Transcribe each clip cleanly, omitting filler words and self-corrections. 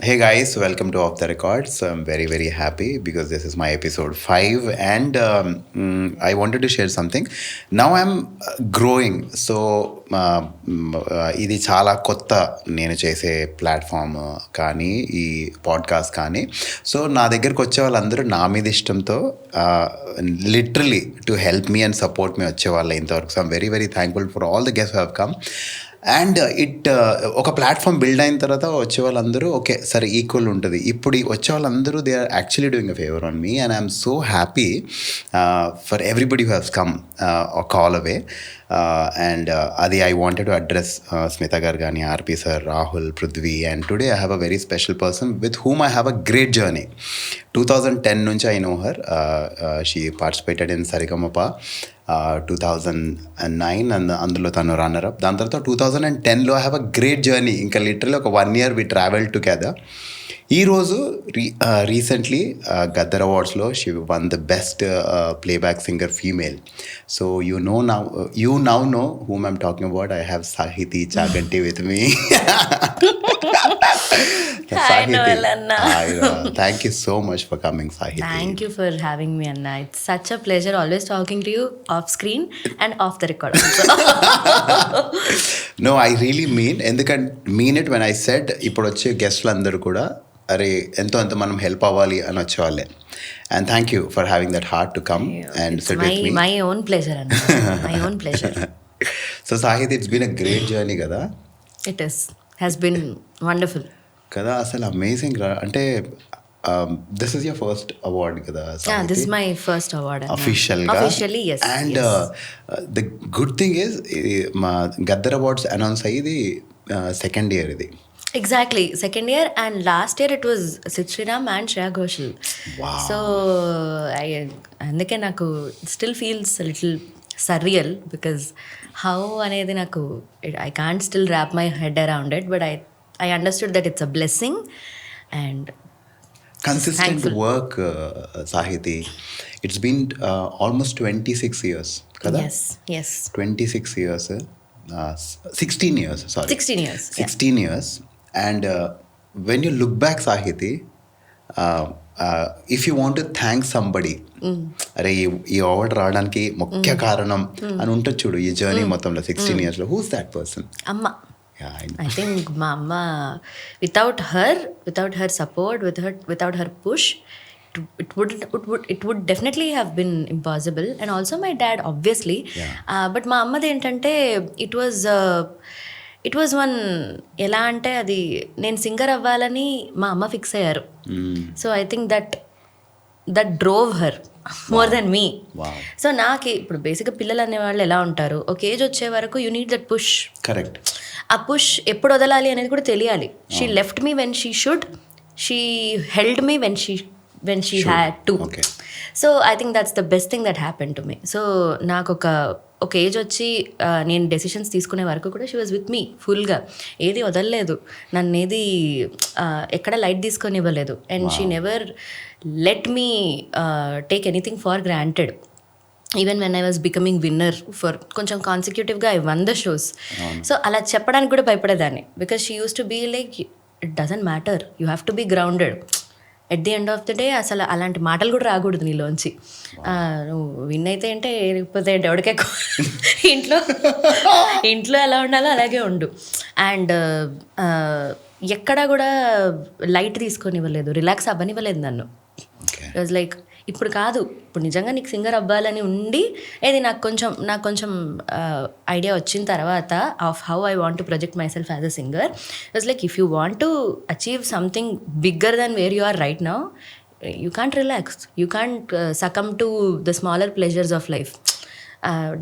Hey guys, welcome to Off the Records. I'm very, very happy because this is my episode 5 and I wanted to share something. Now I'm growing. So, ఇది చాలా కొత్త నేను చేసే platform కానీ ఈ podcast కానీ so నా దగ్గరకు వచ్చే వాళ్ళందరూ నా మీద ఇష్టంతో literally to help me and support me వచ్చేవాళ్ళు ఇంతవరకు. So I'm very very thankful for all the guest have come. And ఒక ప్లాట్ఫామ్ బిల్డ్ అయిన తర్వాత వచ్చే వాళ్ళందరూ ఓకే సరే ఈక్వల్ ఉంటుంది. ఇప్పుడు వచ్చే వాళ్ళందరూ they are actually doing a favour on me and I'm so happy for everybody who has come call away. And అది I wanted to address Smitha garu కానీ, RP sir, Rahul, Prithvi. And today I have a very special person with whom I have a great journey. 2010 నుంచి I know her. She participated in Sarigamapa 2009 and అందులో తను runner up. దాని తర్వాత 2010లో I have a great journey. ఇంకా literally ఒక 1 year we travel together. ఈరోజు recently Gaddar అవార్డ్స్లో she won the best playback singer female. So you now know whom I'm talking about. I have Sahithi Chaganti with me. Hi, Noel Anna. Thank you so much for coming, Sahithi. Thank you for having me, Anna. It's such a pleasure always talking to you off screen and off the record also. No, I really mean it when I said ఇప్పుడు వచ్చే గెస్ట్లు అందరూ కూడా అరే ఎంతో ఎంతో మనం help అవ్వాలి అని వచ్చేవాళ్ళే. And thank you for having that heart to come and It's sit with me. my own pleasure, Anna. My own pleasure. So Sahithi, it's been a great journey కదా. It has been wonderful. కదా అసలు amazing రా. అంటే this is your first award కదా? Yeah, this is my first award. Anna. Officially, yes. And yes. The good thing is మా Gaddar awards announce అయ్యింది second year ఇది. Exactly, second year, and last year it was Sid Sriram and Shreya Ghoshal. Wow. So అందుకే నాకు still feels a little surreal because how అనేది నాకు I can't still wrap my head around it, but I understood that it's a blessing and Consistent thankful. work, Sahithi. It's been almost 26 years kada? Yes 26 years, 16 years, sorry. 16 years. 16 years. And when you look back, Sahithi, if you want to thank somebody, అరే ఈ award రావడానికి ముఖ్య కారణం అని ఉంటుంది చూడు ఈ journey మొత్తంలో 16 yearsలో, హూస్ దాట్ పర్సన్? అమ్మ. I think మా అమ్మ, without her support, without her push, it would definitely have been impossible. And also my dad, obviously. But మా అమ్మది ఏంటంటే ఇట్ వాజ్ వన్, ఎలా అంటే అది నేను సింగర్ అవ్వాలని మా అమ్మ ఫిక్స్ అయ్యారు. So I think that drove her more than me. So నాకు ఇప్పుడు బేసిక్గా పిల్లలు అనేవాళ్ళు ఎలా ఉంటారు, ఒక ఏజ్ వచ్చే వరకు you need that push. Correct. ఆ పుష్ ఎప్పుడు వదలాలి అనేది కూడా తెలియాలి. She left me when she should, she held me when she had to. So I think that's the best thing that happen to me. So నాకు ఒక age వచ్చి నేను డెసిషన్స్ తీసుకునే వరకు కూడా షీ వాజ్ విత్ మీ ఫుల్గా. ఏది వదలలేదు, నన్ను ఏది ఎక్కడ లైట్ తీసుకొని ఇవ్వలేదు. And she never let me take anything for granted. Even when I was becoming winner for కొంచెం కాన్సిక్యూటివ్గా I won the shows. So అలా చెప్పడానికి కూడా భయపడేదాన్ని because she used to be like it doesn't matter, you have to be grounded. At the end of the day అసలు అలాంటి మాటలు కూడా రాకూడదు నీలోంచి. నువ్వు విన్ అయితే ఏంటే, లేకపోతే ఎవరికే ఇంట్లో ఎలా ఉండాలో అలాగే ఉండు. అండ్ ఎక్కడా కూడా లైట్ తీసుకొని ఇవ్వలేదు, రిలాక్స్ అవ్వనివ్వలేదు నన్ను. ఇట్ వాజ్ లైక్ ఇప్పుడు కాదు, ఇప్పుడు నిజంగా నీకు సింగర్ అవ్వాలని ఉండి ఏది నాకు కొంచెం ఐడియా వచ్చిన తర్వాత of how I want to project myself as a singer. It was like if you want to achieve something bigger then where you are right now, you can't relax, you can't succumb to the smaller pleasures of life.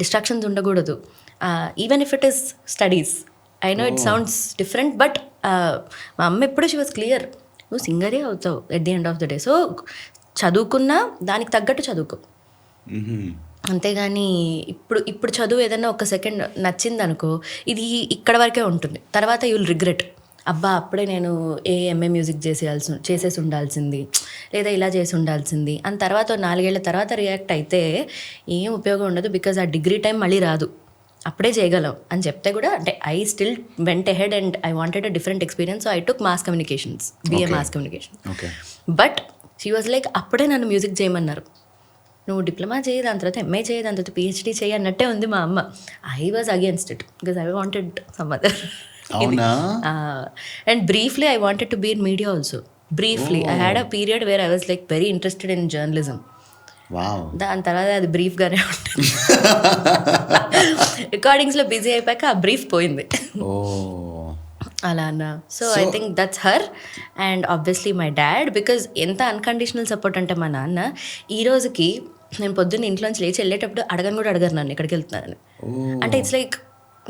Distractions ఉండకూడదు. Even if it is studies, I know it sounds different, but మా అమ్మ ఎప్పుడు she was clear, నువ్వు సింగరే అవుతావు at the end of the day. So చదువుకున్నా దానికి తగ్గట్టు చదువుకో, అంతేగాని ఇప్పుడు చదువు ఏదన్నా ఒక సెకండ్ నచ్చింది అనుకో, ఇది ఇక్కడ వరకే ఉంటుంది. తర్వాత యూ విల్ రిగ్రెట్, అబ్బా అప్పుడే నేను ఎంఏ మ్యూజిక్ చేసేసి ఉండాల్సింది, లేదా ఇలా చేసి ఉండాల్సింది అని తర్వాత 4 ఏళ్ల తర్వాత రియాక్ట్ అయితే ఏం ఉపయోగం ఉండదు. బికాజ్ ఆ డిగ్రీ టైం మళ్ళీ రాదు. అప్పుడే చేయగలం అని చెప్తే కూడా అంటే I still went ahead and I wanted a different experience. So I took mass communications, BA mass communication. But she was like అప్పుడే నన్ను మ్యూజిక్ చేయమన్నారు, నువ్వు డిప్లొమా చేయి, దాని తర్వాత ఎంఏ చేయి, దాని తర్వాత పిహెచ్డీ చేయి అన్నట్టే ఉంది మా అమ్మ. I was against it because I wanted some other. And briefly I wanted to be in media also. Briefly I had a period where I was like very interested in journalism. దాని తర్వాత అది బ్రీఫ్గానే ఉంటుంది. రికార్డింగ్స్లో busy అయిపోయాక ఆ brief పోయింది. అలా అన్న. So I think that's her. And obviously my dad, because ఎంత అన్కండిషనల్ సపోర్ట్ అంటే మా నాన్న ఈ రోజుకి నేను పొద్దున్న ఇంట్లోంచి లేచి వెళ్ళేటప్పుడు అడగను కూడా అడగరు నన్ను ఎక్కడికి వెళ్తున్నానని. అంటే it's like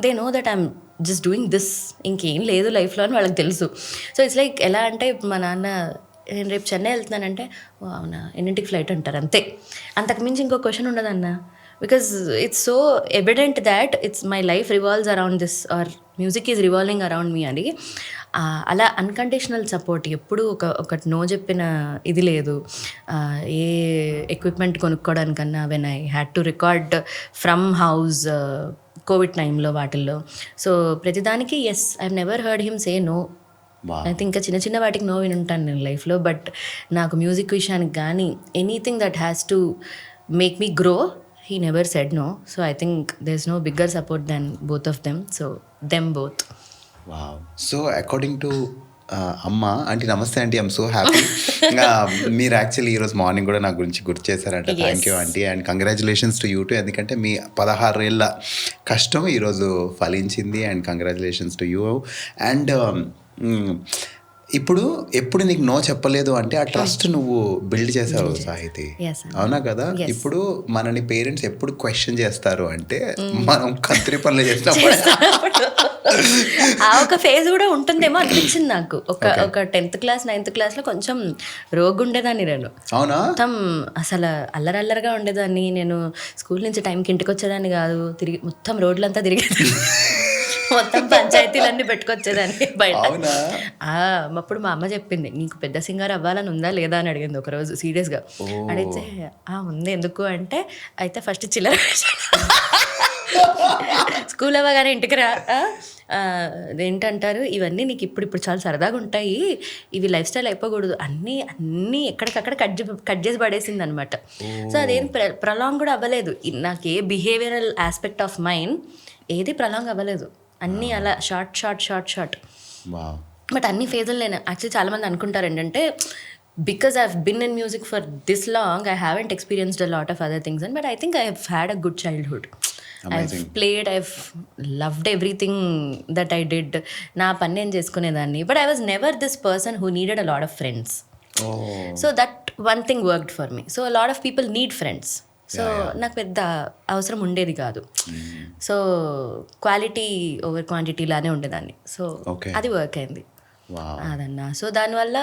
they know that I'm just doing this, ఇంకేం లేదు లైఫ్లో అని వాళ్ళకి తెలుసు. సో ఇట్స్ లైక్ ఎలా అంటే మా నాన్న నేను రేపు చెన్నై వెళ్తున్నానంటే ఓ అవునా ఎన్నింటికి ఫ్లైట్ అంటారు అంతే. అంతకుమించి ఇంకో క్వశ్చన్ ఉండదన్న. Because it's so evident that it's my life revolves around this or music is revolving around me అని. అలా అన్కండిషనల్ సపోర్ట్ ఎప్పుడు ఒకటి నో చెప్పిన ఇది లేదు. ఏ ఎక్విప్మెంట్ కొనుక్కోవడానికన్నా when I had to record from house covid టైంలో వాటిల్లో, సో ప్రతిదానికి yes I never heard him say no. అయితే ఇంకా చిన్న చిన్న వాటికి నో విని ఉంటాను నేను లైఫ్లో, బట్ నాకు మ్యూజిక్ విషయానికి కానీ anything that has to make me grow, he never said no. So I think there's no bigger support than both of them. So them both. Wow. So according to అమ్మ aunty, నమస్తే aunty, I'm so happy. మీరు actually ఈరోజు morning కూడా నా గురించి గుర్తు చేశారంట. Thank you aunty, and congratulations to you too. ఎందుకంటే మీ 16 ఏళ్ళ కష్టం ఈరోజు ఫలించింది, and congratulations to you. And ఎప్పుడు నీకు నో చెప్పలేదు అంటే ఆ ట్రస్ట్ నువ్వు బిల్డ్ చేసావు సాహితి, అవునా కదా? ఇప్పుడు మనని పేరెంట్స్ ఎప్పుడు క్వశ్చన్ చేస్తారు అంటే మనం కంత్రి పనులు చేసినప్పుడు. ఆ ఒక ఫేజ్ కూడా ఉంటుందేమో అనిపించింది నాకు. ఒక 10th క్లాస్ 9th క్లాస్లో కొంచెం రోగు ఉండేదాన్ని నేను. అవునా? మొత్తం అసలు అల్లరల్లరగా ఉండేదాన్ని. నేను స్కూల్ నుంచి టైంకి ఇంటికి వచ్చేదాన్ని కాదు, తిరిగి మొత్తం రోడ్లంతా తిరిగేదాన్ని, మొత్తం పంచాయతీలన్నీ పెట్టుకొచ్చేదాన్ని బయట. అప్పుడు మా అమ్మ చెప్పింది, నీకు పెద్ద సింగర్ అవ్వాలని ఉందా లేదా అని అడిగింది ఒకరోజు సీరియస్గా. అడిగితే ఉంది, ఎందుకు అంటే అయితే ఫస్ట్ చిల్లర స్కూల్ అవ్వగానే ఇంటికి రా, ఏంటంటారు ఇవన్నీ నీకు ఇప్పుడు చాలా సరదాగా ఉంటాయి, ఇవి లైఫ్ స్టైల్ అయిపోకూడదు, అన్నీ ఎక్కడికక్కడ కట్ చేసి పడేసింది అనమాట. సో అదేం ప్రలాంగ్ కూడా అవ్వలేదు. నాకు ఏ బిహేవియరల్ ఆస్పెక్ట్ ఆఫ్ మైండ్ ఏది ప్రలాంగ్ అవ్వలేదు. అన్నీ అలా షార్ట్. బట్ అన్ని ఫేజులు నేను యాక్చువల్లీ చాలామంది అనుకుంటారు ఏంటంటే because I have been in music for this long I haven't experienced a lot of other things and but I think I have had a good childhood. I've played, I've loved everything that I did. నా పని నేను చేసుకునేదాన్ని. But I was never this person who needed a lot of friends. So that one thing worked for me. So a lot of people need friends. So నాకు పెద్ద అవసరం ఉండేది కాదు. So quality over quantity లానే ఉండేదాన్ని. So అది work అయింది అదన్నా. సో దానివల్ల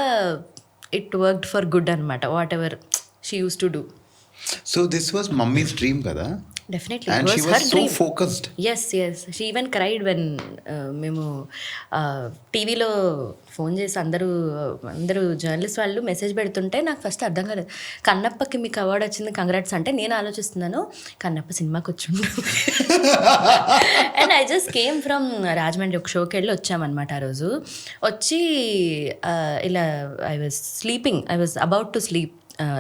ఇట్ వర్క్డ్ ఫర్ గుడ్ అనమాట, what ever she used to do. So this was mummies dream కదా? Definitely. And she was so focused. Yes. She even cried when మేము టీవీలో ఫోన్ చేసి అందరూ జర్నలిస్ట్ వాళ్ళు మెసేజ్ పెడుతుంటే నాకు ఫస్ట్ అర్థం కాలేదు. కన్నప్పకి మీకు అవార్డు వచ్చింది, కంగ్రాట్స్ అంటే నేను ఆలోచిస్తున్నాను కన్నప్ప సినిమాకి వచ్చిండు. And I just came from Rajahmundry, ఒక షోకి వెళ్ళి వచ్చామన్నమాట. ఆ రోజు వచ్చి ఇలా I was about to sleep,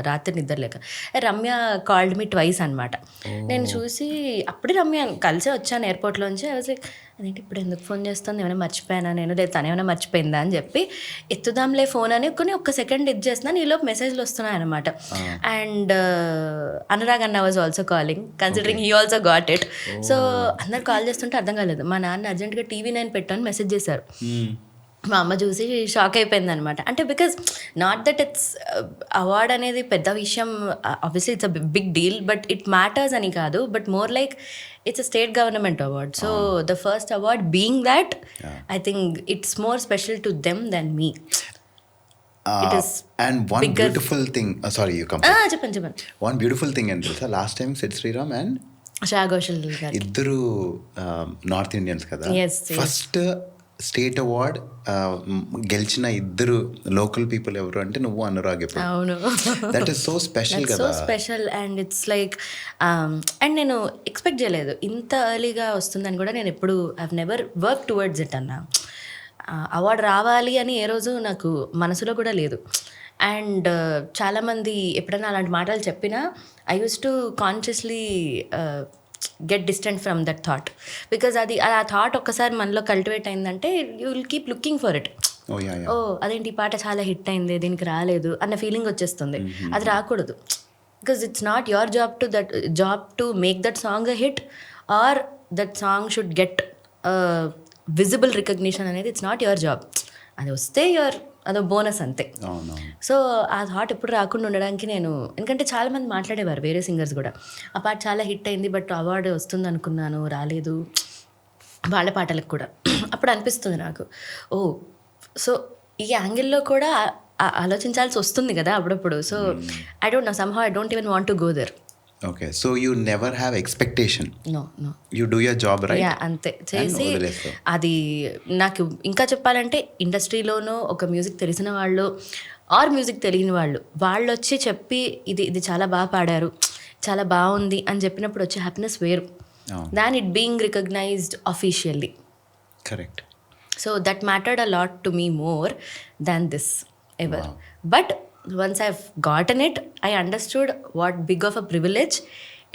రాత్రి నిద్రలేక. రమ్య కాల్డ్ మీ ట్వైస్ అనమాట. నేను చూసి అప్పుడే రమ్య కలిసే వచ్చాను ఎయిర్పోర్ట్లోంచి. ఐ వాజ్ లైక్ అదేంటి ఇప్పుడు ఎందుకు ఫోన్ చేస్తుంది, ఏమైనా మర్చిపోయానా నేను, లేదు తను ఏమైనా మర్చిపోయిందా అని చెప్పి ఎత్తుదాంలే ఫోన్ అని ఒక్క సెకండ్ ఇది చేస్తున్నాను. ఈలోపు మెసేజ్లు వస్తున్నాయి అనమాట. అండ్ అనురాగ్ అన్న was also calling, considering he also got it. So అందరు కాల్ చేస్తుంటే అర్థం కాలేదు. మా నాన్న అర్జెంట్గా టీవీ 9 పెట్టాను మెసేజ్ చేశారు. మా అమ్మ చూసి షాక్ అయిపోయింది అనమాట. అంటే because not that it's award అనేది పెద్ద విషయం, obviously it's a big deal, but it matters అని కాదు, but more like it's a state government award. So the first award being that, I think it's more special to them then me. And one beautiful thing, sorry you come. చెప్పండి. One beautiful thing and తెలుసా, last time Sid Sriram and Shreya Ghoshal గారు ఇద్దరు north Indians కదా, first state award గెలిచిన ఇద్దరు local people ఎవరు అంటే నువ్వు అనురాగ్. ఎప్పుడు అవును, దట్ ఈస్ సో స్పెషల్ కదా. So special and it's like and నేను ఎక్స్పెక్ట్ చేయలేదు ఇంత ఎర్లీగా వస్తుందని కూడా. నేను ఎప్పుడు I never work towards it అన్న. అవార్డు రావాలి అని ఏ రోజు నాకు మనసులో కూడా లేదు. అండ్ చాలామంది ఎప్పుడైనా అలాంటి మాటలు చెప్పినా I use to consciously get distant from that thought. Because అది ఆ థాట్ ఒక్కసారి మనలో కల్టివేట్ అయిందంటే you will keep looking for it. ఓ అదేంటి ఈ పాట చాలా హిట్ అయింది, దీనికి రాలేదు అన్న ఫీలింగ్ వచ్చేస్తుంది. అది రాకూడదు. Because it's not your job to make that song a hit or that song should get visible recognition అనేది. It's not your job. అది వస్తే అదో బోనస్ అంతే. సో ఆ థాట్ ఎప్పుడు రాకుండా ఉండడానికి నేను, ఎందుకంటే చాలామంది మాట్లాడేవారు వేరే సింగర్స్ కూడా, ఆ పాట చాలా హిట్ అయింది బట్ అవార్డు వస్తుంది అనుకున్నాను రాలేదు, వాళ్ళ పాటలకు కూడా. అప్పుడు అనిపిస్తుంది నాకు, ఓ సో ఈ యాంగిల్లో కూడా ఆలోచించాల్సి వస్తుంది కదా అప్పుడప్పుడు. So I don't know, somehow I don't even want to go there. Okay, so you never have expectation. No you do your job right. Yeah అంతే చేసి. అది నాకు ఇంకా చెప్పాలంటే ఇండస్ట్రీలోనూ ఒక మ్యూజిక్ తెలిసిన వాళ్ళు ఆర్ మ్యూజిక్ తెలియని వాళ్ళు వచ్చి చెప్పి ఇది చాలా బాగా పాడారు, చాలా బాగుంది అని చెప్పినప్పుడు వచ్చే హ్యాపీనెస్ వేరు than it being recognised officially. Correct. So that mattered a lot to me more than this ever. But once I've gotten it, I understood what big of a privilege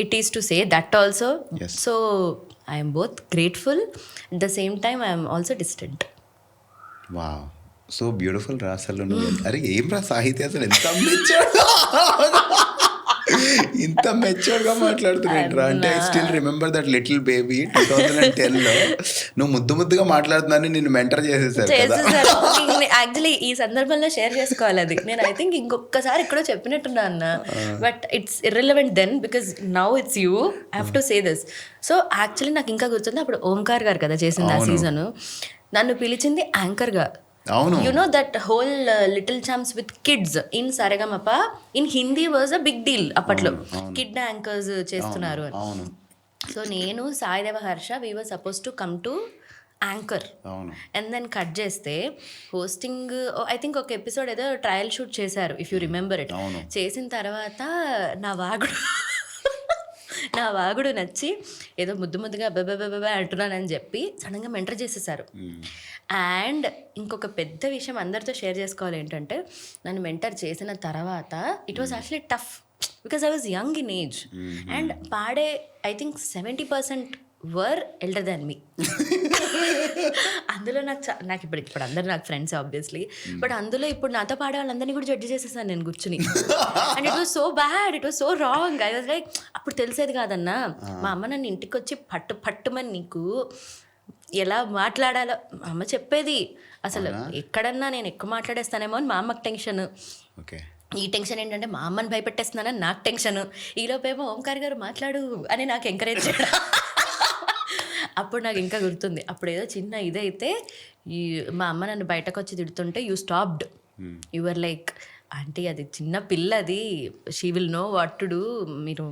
it is to say that also. Yes. So I am both grateful, at the same time I am also distant. Wow, so beautiful రా అసలు నువ్వు. అరే ఏం రా సాహిత్య, అసలు ఎంత ఇంత మెచ్యూర్గా మాట్లాడుతున్నా అంటే I still remember that little baby 2010లో నువ్వు ముద్దుగా మాట్లాడుతున్నాను, నిన్ను మెంటర్ చేసేసారు. యాక్చువల్లీ ఈ సందర్భంలో షేర్ చేసుకోవాలి అది. నేను ఐ థింక్ ఇంకొకసారి ఎక్కడో చెప్పినట్టున్నా అన్న, but it's irrelevant then because now it's you have to say this. So actually నాకు ఇంకా గుర్తుంది, అప్పుడు ఓంకార్ గారు కదా చేసింది ఆ సీజన్, నన్ను పిలిచింది యాంకర్గా. You know that whole Little Champs with kids in Saregamapa in Hindi was a big deal అప్పట్లో. కిడ్ యాంకర్స్ చేస్తున్నారు అని. సో నేను Saideva Harsha we were supposed to come to anchor and then cut చేస్తే హోస్టింగ్ ఐ థింక్ ఒక episode ఏదో trial shoot చేశారు if you remember it. చేసిన తర్వాత నా వాగుడు నచ్చి ఏదో ముద్దుగా బెబెబెబె అంటున్నానని చెప్పి సడన్గా మెంటర్ చేసేసారు. అండ్ ఇంకొక పెద్ద విషయం అందరితో షేర్ చేసుకోవాలి ఏంటంటే, నన్ను మెంటర్ చేసిన తర్వాత it was actually tough because I was young in age and పాడే ఐ థింక్ 70% వర్ ఎల్డర్ దాన్ మీ. అందులో నాకు ఇప్పుడు అందరు నాకు ఫ్రెండ్స్ ఆబ్వియస్లీ, బట్ అందులో ఇప్పుడు నాతో పాడే వాళ్ళందరినీ కూడా జడ్జి చేసేసాను నేను కూర్చుని. And it was so bad, it was so wrong. I was like, అప్పుడు తెలిసేది కాదన్నా, మా అమ్మ నన్ను ఇంటికి వచ్చి పట్టుమని నీకు ఎలా మాట్లాడాలో మా అమ్మ చెప్పేది. అసలు ఎక్కడన్నా నేను ఎక్కువ మాట్లాడేస్తానేమో అని మా అమ్మకి టెన్షన్. ఈ టెన్షన్ ఏంటంటే మా అమ్మని భయపెట్టేస్తున్నానని నాకు టెన్షన్. ఈలోపేమో ఓంకార్ గారు మాట్లాడు అని నాకు ఎంకరేజ్ చేయడం. అప్పుడు నాకు ఇంకా గుర్తుంది, అప్పుడు ఏదో చిన్న ఇదైతే మా అమ్మ నన్ను బయటకు వచ్చి తిడుతుంటే you stopped, your like aunty అది చిన్న పిల్లది, she will know what to do, మీరు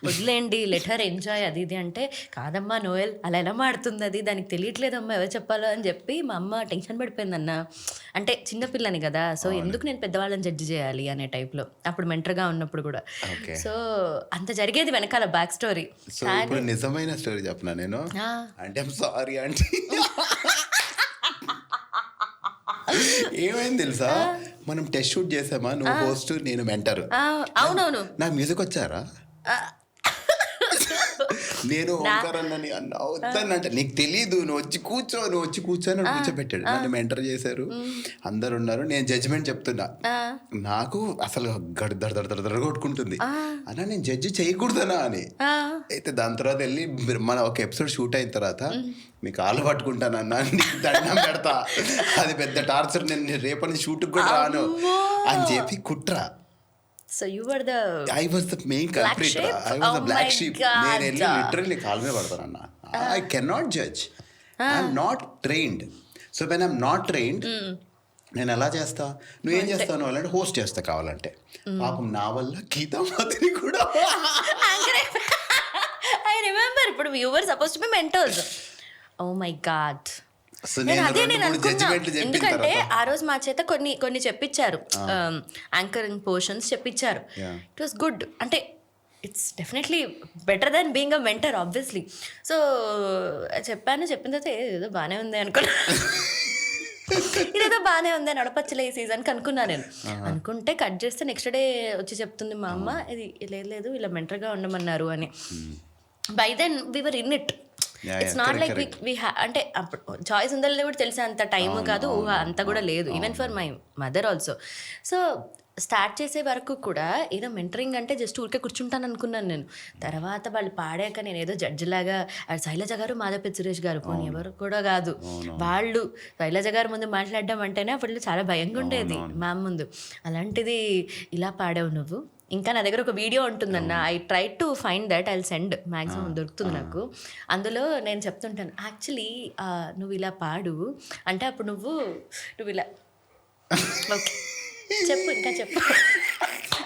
వదిలేయండి, లెట్ హర్ ఎంజాయ్ అది ఇది అంటే, కాదమ్మా నోయల్ అలా ఎలా మాడుతుంది అది, దానికి తెలియట్లేదమ్మా ఎవరు చెప్పాలో అని చెప్పి మా అమ్మ టెన్షన్ పడిపోయిందన్న. అంటే చిన్నపిల్లని కదా, సో ఎందుకు నేను పెద్దవాళ్ళని జడ్జి చేయాలి అనే టైప్లో అప్పుడు మెంటర్గా ఉన్నప్పుడు కూడా. సో అంత జరిగేది వెనకాల బ్యాక్ స్టోరీ. నిజమైన స్టోరీ చెప్పనా నేను, అంటే సారీ అంటే ఏమైంది తెలుసా, మనం టెస్ట్ షూట్ చేసామా, నువ్వు హోస్ట్ నేను మెంటర్. అవునవును, నాకు మ్యూజిక్ వచ్చారా, నేను ఓంకారన్నని అన్నా వద్దనంటే నీకు తెలీదు, నువ్వు వచ్చి కూర్చొని కూర్చోబెట్టాడు, నన్ను మెంటర్ చేశారు, అందరు ఉన్నారు, నేను జడ్జిమెంట్ చెప్తున్నా, నాకు అసలు దడ కొట్టుకుంటుంది అన్నా, నేను జడ్జి చేయకూడదనా అని. అయితే దాని తర్వాత వెళ్ళి మన ఒక ఎపిసోడ్ షూట్ అయిన తర్వాత మీకు కాళ్ళు పట్టుకుంటానన్నా, నీకు దండం పెడతా, అది పెద్ద టార్చర్, నేను రేపటి షూట్కి కూడా రాను అని చెప్పి కుట్ర. So you were the I was the main culprit. I was the black sheep. నేను వెళ్ళి లిటరల్లీ కాలు మీద పడతాను అన్న. I cannot judge. I'm not trained. So when I'm not trained, నేను ఎలా చేస్తా, నువ్వేం చేస్తావు అంటే హోస్ట్ చేస్తా కావాలంటే. పాపం నా వల్ల గీతా మాదిరి కూడా I remember ఇప్పుడు you were supposed to be mentors. Oh my God. So నేను అదే రెండు నేను మూడు అనుకున్నా, జడ్జిమెంట్లు చెప్పిన ఎందుకంటే తర్వాత ఆ రోజు మా చేత కొన్ని కొన్ని చెప్పించారు, యాంకరింగ్ పోర్షన్స్ చెప్పించారు. Yeah. ఇట్ వాస్ గుడ్, అంటే it's definitely better than being a mentor obviously. So చెప్పిన తర్వాత ఏదో బాగానే ఉంది అనుకున్నా. ఇదేదో బాగానే ఉంది, నడపచ్చలే ఈ సీజన్కి అనుకున్నా నేను. అనుకుంటే కట్ చేస్తే నెక్స్ట్ డే వచ్చి చెప్తుంది మా అమ్మ, ఇది లేదు ఇలా మెంటర్గా ఉండమన్నారు అని. By then we were in it. It's not like we అంటే అప్పుడు చాయిస్ ఉందో లేదో కూడా తెలిసే అంత టైం కాదు, ఊహ అంత కూడా లేదు, even for my mother also. So start చేసే వరకు కూడా ఏదో మెంటరింగ్ అంటే జస్ట్ ఊరికే కూర్చుంటాను అనుకున్నాను నేను. తర్వాత వాళ్ళు పాడాక నేను ఏదో జడ్జిలాగా, శైలజ గారు మాధవపతి సురేష్ గారు పోనీ ఎవరు కూడా కాదు, వాళ్ళు శైలజ గారు ముందు మాట్లాడడం అంటేనే అప్పుడు చాలా భయంగా ఉండేది మా ముందు. అలాంటిది ఇలా పాడావు నువ్వు. ఇంకా నా దగ్గర ఒక వీడియో ఉంటుందన్న, I try to find that, I send, maximum దొరుకుతుంది నాకు. అందులో నేను చెప్తుంటాను, యాక్చువల్లీ నువ్వు ఇలా పాడు అంటే అప్పుడు నువ్వు ఇలా ఓకే చెప్పు ఇంకా చెప్పు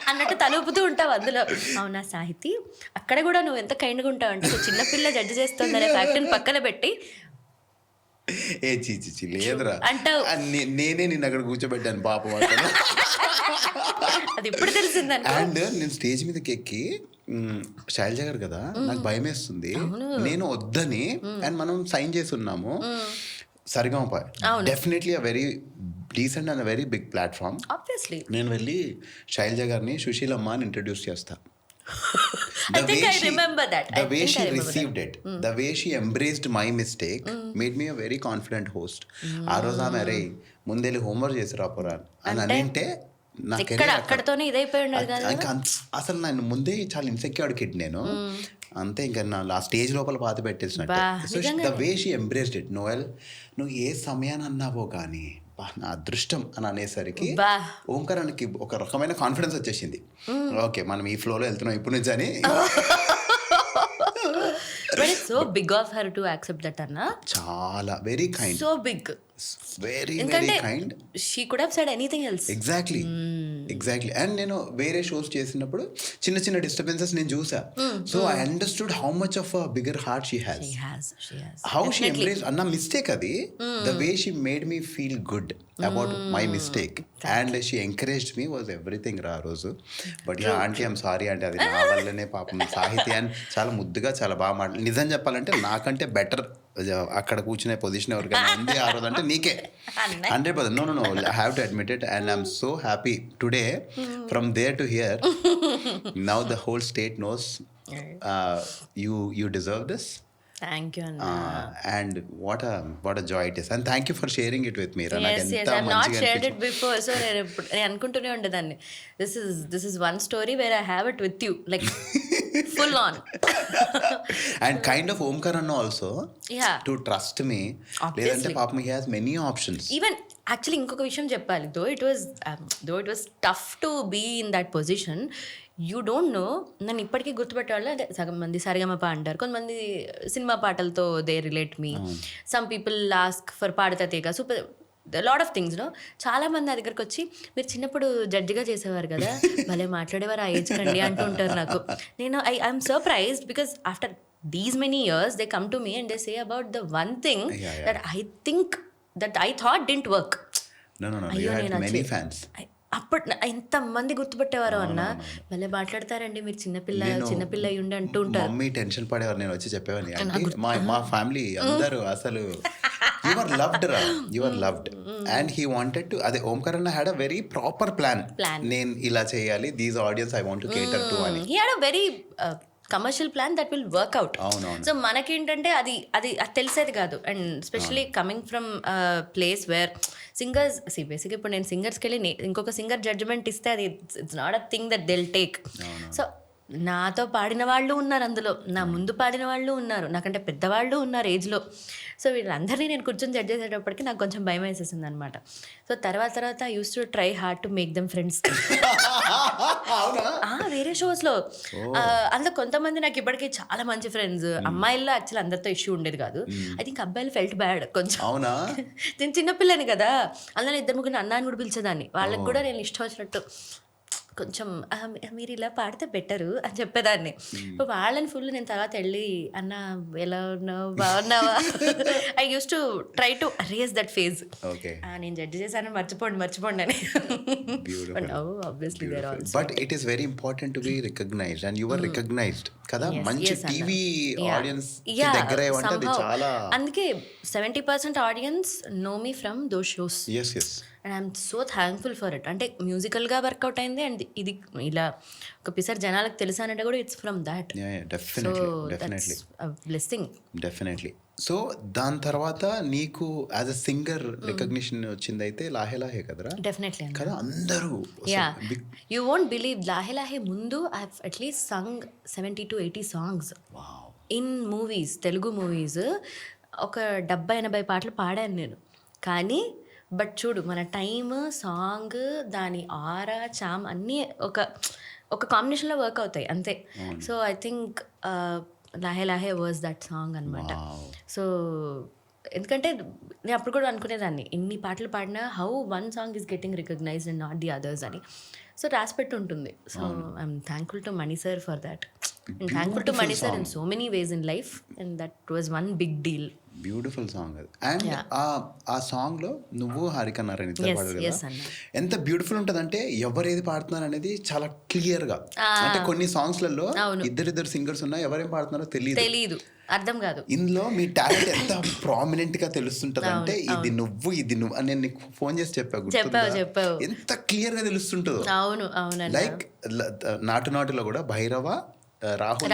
అన్నట్టు తలుపుతూ ఉంటావు అందులో. అవునా సాహితి, అక్కడ కూడా నువ్వు ఎంత కైండ్గా ఉంటావు అంటే చిన్నపిల్ల జడ్జి చేస్తుందనే ఫ్యాక్టరీని పక్కన పెట్టి ఏ చీచి లేదురా అంటావు. నేనే నిన్ను అక్కడ కూర్చోబెట్టాను పాపం. అది ఇప్పుడు తెలిసిందని. అండ్ నేను స్టేజ్ మీదకి ఎక్కి శైలజ గారు కదా, నాకు భయం వేస్తుంది, నేను వద్దని, అండ్ మనం సైన్ చేసి ఉన్నాము Sarigamapa, definitely a very decent and very big platform. Obviously నేను వెళ్ళి శైలజ గారిని సుశీలమ్మ అని ఇంట్రడ్యూస్ చేస్తా. I think I remember that. The way she received it, the way she embraced my mistake made me a very confident host. ఆ రోజు ఆమె అరే ముందెళ్ళి హోంవర్క్ చేసి రాపోరా అని అంటే అక్కడతోనే ఇదైపోయాడు కదా. అసలు నేను ముందే చాలా ఇన్సెక్యూర్డ్ కిడ్ నేను, అంతే ఇంకా నా స్టేజ్ లోపల పాత పెట్టేసినట్టు. So the way she embraced it. Noel నువ్వు ఏ సమయాన్ని అన్నావో కానీ నా అదృష్టం అని అనేసరికి ఓంకారానికి ఒక రకమైన కాన్ఫిడెన్స్ వచ్చేసింది. ఓకే మనం ఈ ఫ్లోలో వెళ్తున్నాం ఇప్పుడు నుంచి అని. But it's so big of her to accept that, Anna. Chala, very kind. So big. Very kind. She could have said anything else. Exactly. And నేను వేరే షోస్ చేసినప్పుడు చిన్న చిన్న డిస్టర్బెన్సెస్ నేను చూసా. So I understood how much of a bigger heart she has. How she embrace అన్న mistake అది. The way she made me feel good about my mistake and she encouraged me was everything రా రోజు. But yeah aunty I'm sorry అంటే అది నా వల్లనే పాపం సాహితీ అని చాలా ముద్దుగా చాలా బాగా మాట్లాడి. నిజం చెప్పాలంటే నాకంటే బెటర్ అక్కడ కూర్చునే పొజిషన్ ఎవరికైనా ఉంది ఆ రోజు అంటే నీకే 100%. No, I have to admit it, and I'm so happy today from there to here. Now the whole state knows you deserve this. Thank you, Anna. And what a joy it is, and thank you for sharing it with me. Yes, I've not shared it before, so నేను అనుకుంటూనే ఉండేదాన్ని this is one story where I have it with you, like full on. And kind of Omkar Anna also to trust me. లేదంటే పాపం he has many options. Even actually ఇంకొక విషయం చెప్పాలి, though it was tough to be in that position, you don't know. నన్ను ఇప్పటికీ గుర్తుపెట్టేవాళ్ళు అదే సగం మంది సరిగమప అంటారు, కొంతమంది సినిమా పాటలతో they relate me, some people ask for Padutha Theeyaga super lot of things no. చాలా మంది నా దగ్గరకు వచ్చి మీరు చిన్నప్పుడు జడ్జిగా చేసేవారు కదా, భలే మాట్లాడేవారు ఆ ఏజ్ కండి అంటూ ఉంటారు నాకు. నేను I'm surprised because after these many years they come to me and they say about the one thing that I think that I thought didn't work. You had many fans. అప్పుడు ఎంతమంది గుర్తుపెట్టేవారు అన్న, భలే మాట్లాడతారండి మీరు చిన్నపిల్ల అయ్యి ఉండి అంటూ ఉంటారు. మమ్మీ టెన్షన్ పడేవారు, నేను వచ్చి చెప్పేవాడిని మా ఫ్యామిలీ అందరూ అసలు you are loved and he wanted to అదే ఓంకార్ అన్న had a very proper plan. నేను ఇలా చేయాలి, these audience I want to cater to అని. He had a very commercial plan that will work out. So మనకేంటంటే అది తెలిసేది కాదు. And specially coming from place where singers బేసిక్గా ఇప్పుడు నేను సింగర్స్కి వెళ్ళి ఇంకొక సింగర్ జడ్జ్మెంట్ ఇస్తే అది it's not a thing that they'll take. సో నాతో పాడిన వాళ్ళు ఉన్నారు, అందులో నా ముందు పాడిన వాళ్ళు ఉన్నారు, నాకంటే పెద్దవాళ్ళు ఉన్నారు ఏజ్లో. సో వీళ్ళందరినీ నేను కూర్చొని జడ్జ్ చేసేటప్పటికి నాకు కొంచెం భయం వేసేసింది అనమాట. సో తర్వాత use to try hard to make them friends. వేరే షోస్లో అందులో కొంతమంది నాకు ఇప్పటికీ చాలా మంచి ఫ్రెండ్స్. అమ్మాయిల్లో యాక్చువల్ అందరితో ఇష్యూ ఉండేది కాదు. ఐ థింక్ అబ్బాయిలు ఫెల్ట్ బ్యాడ్ కొంచెం. నేను చిన్నపిల్లని కదా, అందులో 2-3 అన్నాన్ని కూడా పిలిచేదాన్ని. వాళ్ళకి కూడా నేను ఇష్టం వచ్చినట్టు కొంచెం మీరు ఇలా పాడితే బెటరు అని చెప్పేదాన్ని. వాళ్ళని ఫుల్ నేను తర్వాత వెళ్ళి అన్న ఎలా ఉన్నావు బాగున్నావా I use to try to erase that phase. నేను జడ్జి చేశాను మర్చిపోండి అని. Obviously there also but it is very important to be recognised and you are recognised కదా. మంచి టీవీ ఆడియన్స్ దగ్గర అంటే అది చాలా. అందుకే 70% audience know me from those shows. And I'm so thankful for it. అంటే మ్యూజికల్గా వర్కౌట్ అయింది అండ్ ఇది ఇలా ఒక పిసర్ జనాలకు తెలుసానంటే కూడా it's from that. Blessing definitely. So దాని తర్వాత నీకు యాజ్ అ సింగర్ రికగ్నిషన్ వచ్చింది అయితే లాహే లాహే కదరా. డెఫినెట్లీ కదా అందరూ. యూ వోంట్ బిలీవ్ లాహే లాహే ముందు I have at least Sung 70 to 80 songs in movies, Telugu movies. ఒక 70-80 పాటలు పాడాను నేను. కానీ బట్ చూడు మన టైమ్, సాంగ్, దాని ఆరా, చామ్ అన్నీ ఒక కాంబినేషన్లో వర్క్ అవుతాయి అంతే. So I think Lahe Lahe was that song అనమాట. సో ఎందుకంటే నేను అప్పుడు కూడా అనుకునేదాన్ని ఎన్ని పాటలు పాడినా how one song is getting recognized and not the others అని. సో రాసిపెట్టి ఉంటుంది. So I'm thankful to Mani sir for that. And thankful to Mani sir in so many ways in life, and that was one big deal. Beautiful song అది. And ఆ song లో నువ్వు హారిక నారాయణ ఇద్దరు పాడారు కదా, ఎంత బ్యూటిఫుల్ ఉంటుంది అంటే ఎవరు ఏది పాడుతున్నారు అనేది చాలా క్లియర్ గా. అంటే కొన్ని సాంగ్స్ లలో ఇద్దరు సింగర్స్ ఉన్నా ఎవరేం పాడుతున్నారో తెలియదు, అర్థం కాదు. ఇందులో మీ టాలెంట్ ఎంత ప్రామినెంట్ గా తెలుస్తుంటది అంటే ఇది నువ్వు అని నేను నీకు ఫోన్ చేసి చెప్పావు, ఎంత క్లియర్ గా తెలుస్తుంటుందో. అవును లైక్ నాటులో కూడా భైరవ రాహుల్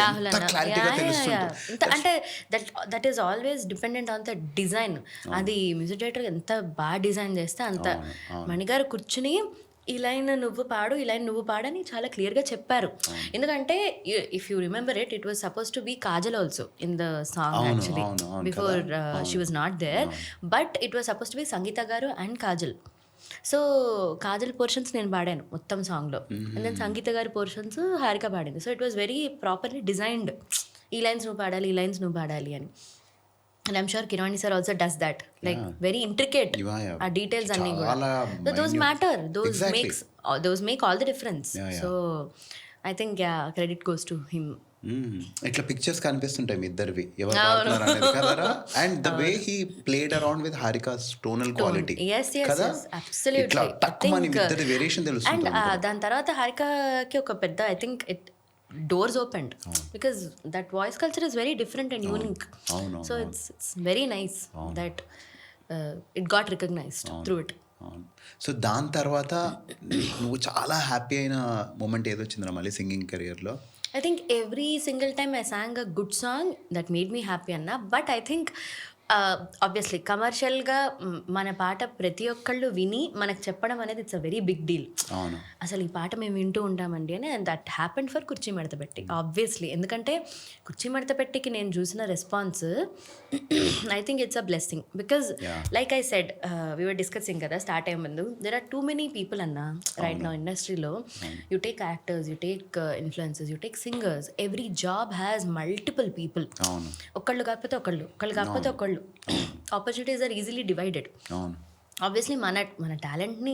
అంటే that is always dependent on the design. అది మ్యూజిక్ డైరెక్టర్ ఎంత బాగా డిజైన్ చేస్తే అంత. మణిగారు కూర్చుని ఈ లైన్ నువ్వు పాడు, ఈ లైన్ నువ్వు పాడని చాలా క్లియర్గా చెప్పారు. ఎందుకంటే if you remember it was suppose to be Kajal also in the song actually before she was not there, but it was suppose to be Sangeetha garu and Kajal. So Kajal portions నేను పాడాను మొత్తం సాంగ్లో, అండ్ దెన్ సంగీత గారి పోర్షన్స్ హారిక పాడింది. So it was very properly designed. ఈ lines నువ్వు పాడాలి, ఈ లైన్స్ నువ్వు పాడాలి అని. And I'm sure కిరాణి sir also does that, like very intricate. ఆ డీటెయిల్స్ అన్ని కూడా those matter, those make all the difference. So I think credit goes to him. ఇట్లా పిక్చర్స్ కనిపిస్తుంటాయి మీ ఇద్దరివి ఎవరు పాడుతున్నారు అనేది కదరా. And the way he played around with Harika's tonal quality కదా, ఇట్లా టక్మని ఇద్దరి వేరియేషన్ తెలుస్తుంది. అండ్ దాని తర్వాత హారికాకి ఒక పెద్ద I think it doors opened because that voice culture is very different and unique. So it's very nice that it got recognized through it. So దాని తర్వాత నువ్వు చాలా హ్యాపీ అయిన మూమెంట్ ఏదో వచ్చిందిరా మళ్ళీ సింగింగ్ కెరియర్లో? I think every single time I sang a good song that made me happy anna, but I think obviously కమర్షియల్గా మన పాట ప్రతి ఒక్కళ్ళు విని మనకు చెప్పడం అనేది it's a very big deal. అసలు ఈ పాట మేము వింటూ ఉంటామండి అని. అండ్ దట్ హ్యాపెండ్ ఫర్ కుర్చీ మడత పెట్టి ఆబ్వియస్లీ. ఎందుకంటే కుర్చీ మడత పెట్టికి నేను చూసిన response I think it's a blessing. Because like I said we were discussing కదా స్టార్ట్ అయ్యే ముందు, there are too many people అన్న రైట్ నౌ ఇండస్ట్రీలో. You take actors, you take influencers, you take singers, every job has multiple people. ఒకళ్ళు కాకపోతే ఒకళ్ళు కాకపోతే ఒకళ్ళు. Opportunities are easily divided. Obviously మన టాలెంట్ని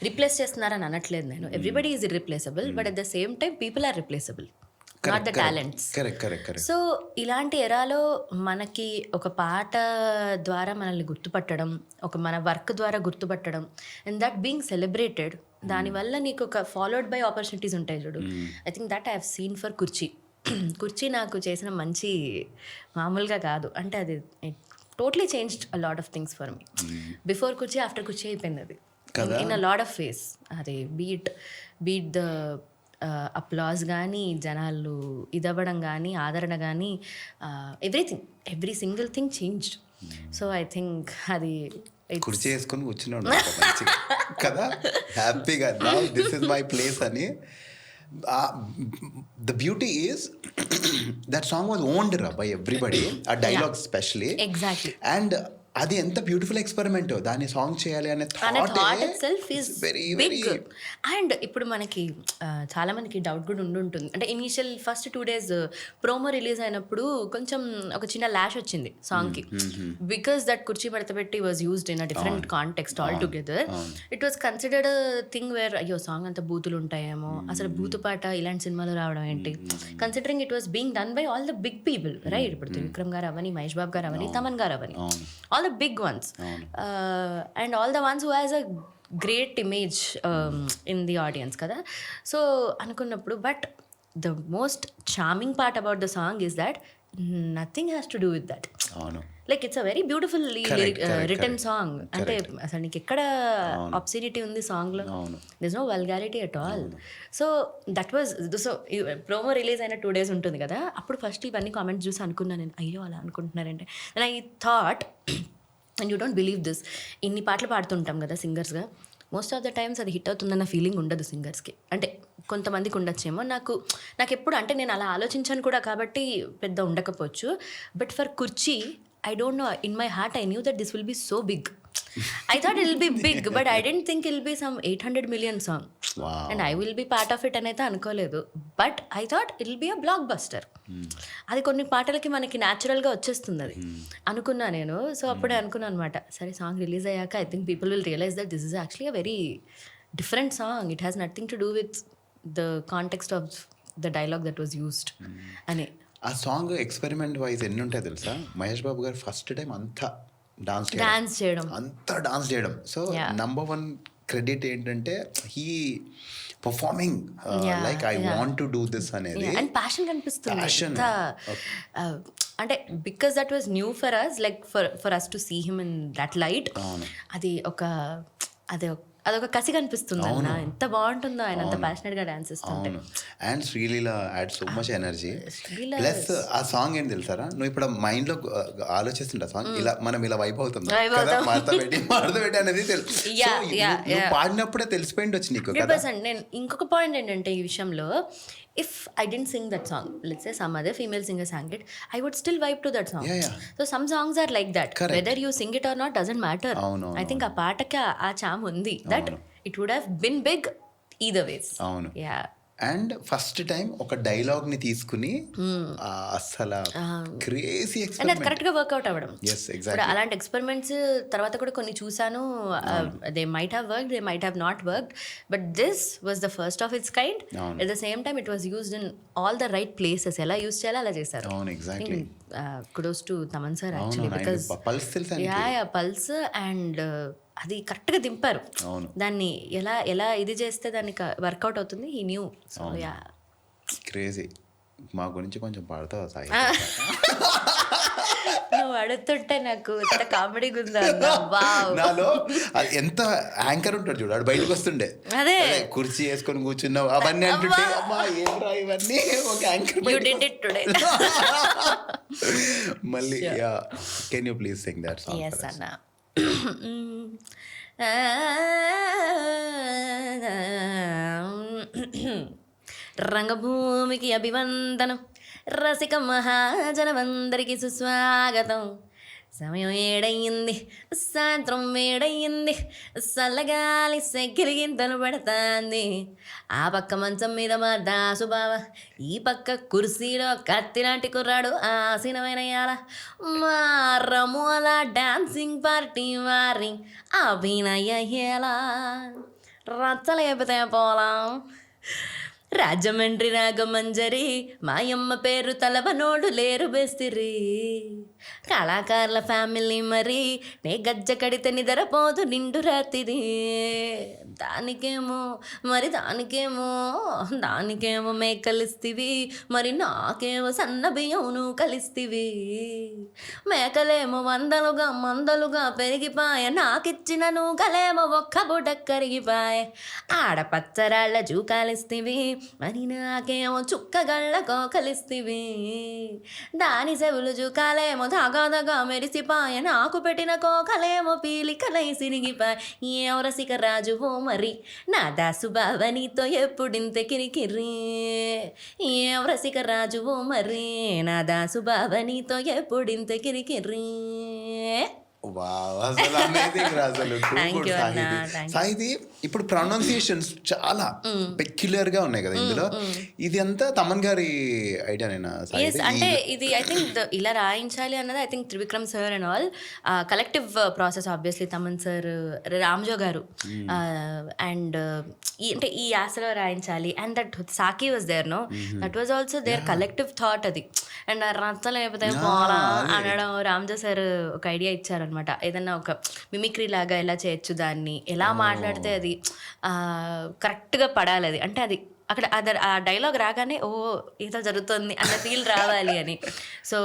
రీప్లేస్ చేస్తున్నారని అనట్లేదు నేను. Everybody is irreplaceable, but at the same time people are replaceable, not the talents. So ఇలాంటి ఎరాలో మనకి ఒక పాట ద్వారా మనల్ని గుర్తుపట్టడం, ఒక మన వర్క్ ద్వారా గుర్తుపట్టడం, అండ్ దట్ బీయింగ్ సెలబ్రేటెడ్, దానివల్ల నీకు ఒక ఫాలోడ్ బై ఆపర్చునిటీస్ ఉంటాయి చూడు. I think that I have seen for కుర్చీ. కుర్చీ నాకు చేసిన మంచి మామూలుగా కాదు. అంటే అది totally changed a lot of things for me. Before కుర్చీ, ఆఫ్టర్ కుర్చీ అయిపోయింది అది in a lot of ways. అది బీట్ ద అప్లాస్ కానీ, జనాలు ఇదవ్వడం కానీ, ఆదరణ కానీ, every single thing changed. So I think అది కుర్చీ వేసుకొని కూర్చున్నాడు కదా హ్యాపీగా, దిస్ ఇస్ మై ప్లేస్ అని. The beauty is that song was owned by everybody, a dialogue especially. Exactly. And అది ఎంత బ్యూటిఫుల్ ఎక్స్పెరిమెంట్, దాన్ని సాంగ్ చేయాలి అనే thought itself is very big. And ఇప్పుడు మనకి చాలా మందికి డౌట్ కూడా ఉంటుంది, అంటే initial first 2 days promo release అయినప్పుడు కొంచెం ఒక చిన్న ల్యాష్ వచ్చింది సాంగ్కి, బికాస్ దట్ కుర్చీ పెట్టి was used in a different context all together. It was considered thing where అయ్యో సాంగ్ అంత బూతులు ఉంటాయేమో, అసలు బూతు పాట ఇలాంటి సినిమాలు రావడం ఏంటి, considering it was being done by all the big people, right? ఇప్పుడు త్రివిక్రమ్ గారు అవని, మహేష్ బాబు గారు అవని, తమన్ గారు అవని, all the big ones, and all the ones who has a great image in the audience కదా. సో అనుకున్నప్పుడు, but the most charming part about the song is that nothing has to do with that. Like it's a very beautiful written song. అంటే అసలు నీకు ఎక్కడ obscenity ఉంది song లో, this no vulgarity at all. So that was, so promo release అయిన 2 days ఉంటుంది కదా, అప్పుడు ఫస్ట్ ఇవన్నీ కామెంట్స్ చూసి అనుకున్నాను నేను, అయ్యో అలా అనుకుంటున్నారంటే. And I thought, and you don't believe this, ఇన్ని పాటలు పాడుతుంటాం కదా సింగర్స్గా, మోస్ట్ ఆఫ్ ద టైమ్స్ అది హిట్ అవుతుందన్న ఫీలింగ్ ఉండదు సింగర్స్కి. అంటే కొంతమందికి ఉండొచ్చేమో, నాకు ఎప్పుడు అంటే నేను అలా ఆలోచించాను కూడా కాబట్టి పెద్ద ఉండకపోవచ్చు. బట్ ఫర్ కుర్చీ, I don't know, in my heart I knew that this will be so big. I thought it will be big, but I didn't think it will be some 800 million song. Wow. And I will be part of it అని అయితే అనుకోలేదు. But I thought it will be a blockbuster. అది కొన్ని పాటలకి మనకి న్యాచురల్గా వచ్చేస్తుంది అది అనుకున్నా నేను. సో అప్పుడే అనుకున్నాను అనమాట, సరే సాంగ్ రిలీజ్ అయ్యాక I think people will realise that this is actually a very different song. It has nothing to do with the context of the dialogue that was used అని. ఆ సాంగ్ ఎక్స్పెరిమెంట్ వైజ్ ఎన్ని ఉంటాయి తెలుసా? Mahesh Babu garu first time అంతా dance చేయడం. So number 1 credit ఏంటంటే he performing like I want to do this అనేది, and passion కనిపిస్తుంది. అంటే because that was new for us, like for us to see him in that light. అదొక కసి కనిపిస్తుంది అన్న, ఎంత బాగుంటుందో ఆయన అంత ప్యాషనెట్ గా డాన్స్ చేస్తుంటే. And Sreeleela add so much energy. Plus ఆ సాంగ్ ఏం తెలుసారా, నువ్వు ఇప్పుడు మైండ్ లో ఆలోచిస్తుంటా సాంగ్ ఇలా మనం ఇలా వైప్ అవుతుంది కదా, మడత పెట్టి అనేది తెలుసు, పాడినప్పుడే తెలిసిపోయింది వచ్చి నీకు కదా. నేను ఇంకొక పాయింట్ ఏంటంటే ఈ విషయంలో, if I didn't sing that song, let's say some other female singer sang it, I would still vibe to that song. So some songs are like that. Correct. Whether you sing it or not doesn't matter. I think a paataki aa charm undi that it would have been big either ways. Yeah. And first time ఒక dialogue ని తీసుకుని అసలు crazy experiment correct గా work out అవ్వడం. అలాంటి experiments తర్వాత కూడా కొన్ని చూసాను. They might have worked, they might have not worked, but this was the first of it's kind. At the same time it was used in all the right places. ఎలా use చేయాలో అలా చేశారు. Kudos to Thaman sir actually, because pulse and అది కరెక్ట్గా దింపారు. దాన్ని ఎలా ఇది చేస్తే దానికి వర్కౌట్ అవుతుంది, ఈ న్యూ. So yeah, crazy. మా గురించి కొంచెం పాడతావా సాయి? నువ్వు అడుగుతుంటే నాకు ఎంత కామెడీగా ఉందా. నాలో ఎంత యాంకర్ ఉంటాడు చూడు, ఆడు బయటకు వస్తుండే, అదే కుర్చీ వేసుకొని కూర్చున్నావు అవన్నీ అంటుంటే, అమ్మా ఏంట్రా ఇవన్నీ, ఒక యాంకర్ మళ్ళీ. Can you please sing that song? yes అన్న. రంగభూమికి అభివందనం, రసిక మహాజనమందరికి సుస్వాగతం. సమయం ఏడయ్యింది, సాయంత్రం ఏడయ్యింది, చల్లగాలి సెగ్గిరిగింతలు పడతాంది. ఆ పక్క మంచం మీద మా దాసు బావ, ఈ పక్క కుర్సీలో కత్తిలాంటి కుర్రాడు ఆసీనమైన యాల. మా రమోల డాన్సింగ్ పార్టీ వారి అభినయ ఎలా రచ్చలేపితే పోలాం. రాజమండ్రి రాగమంజరి మాయమ్మ పేరు తలవనోడు లేరు బెస్తిరి. కళాకారుల ఫ్యామిలీ మరి నే గజ్జ కడితే నిద్రపోదు నిండు రాత్రి. దానికేమో మేకలిస్తివి, మరి నాకేమో సన్న బియ్యం నువ్వు కలిస్తివి. మేకలేమో మందలుగా పెరిగిపాయ, నాకిచ్చిన నూకలేమో ఒక్క బుడ్డ కరిగిపాయ. ఆడపచ్చరాళ్ళ జూకాలిస్తివి, మరి నాకేమో చుక్కగళ్ళ కోకలిస్తివి. దాని చెవులు జూకాలేమో దగా మెరిసిపాయ, నాకు పెట్టిన కోకలేమో పీలికలై సిరిగిపాయ. ఏం రసిక రాజువో మరి నా దాసు బావ నీతో ఎప్పుడింత కిరికిరి. ఏం రసిక రాజువో మరి నా దాసు బావ నీతో ఎప్పుడింత కిరికిరి. వావ్, అసలు అమేజింగ్ రా అసలు. Too Thank good, you, Anna. Sahiti. Thank you. Sahiti, ఇప్పుడు ప్రొనౌన్సియేషన్స్ చాలా పెక్యులర్ గా ఉన్నాయి కదా ఇందులో. ఇది అంతా తమన్ గారి ఐడియానేనా ఎస్, సాహితి? అంటే ఇది ఐ థింక్ ఇలా రాయించాలి అన్నది I think Trivikram sir and all collective process. Obviously Thaman sir, Ramjo garu and అంటే ఈ యాసలో రాయించాలి అండ్ దట్ సాకి was there no, that was also there collective thought అది. అండ్ రచ్చ లేకపోతే పోరా అనడం రామ్జో సార్ ఒక ఐడియా ఇచ్చారనమాట. ఏదన్నా ఒక మిమిక్రీ లాగా ఎలా చేయొచ్చు, దాన్ని ఎలా మాట్లాడితే అది కరెక్ట్గా పడాలి, అది అంటే అది అక్కడ ఆ డైలాగ్ రాగానే ఓ ఏదో జరుగుతుంది అన్న ఫీల్ రావాలి అని. సో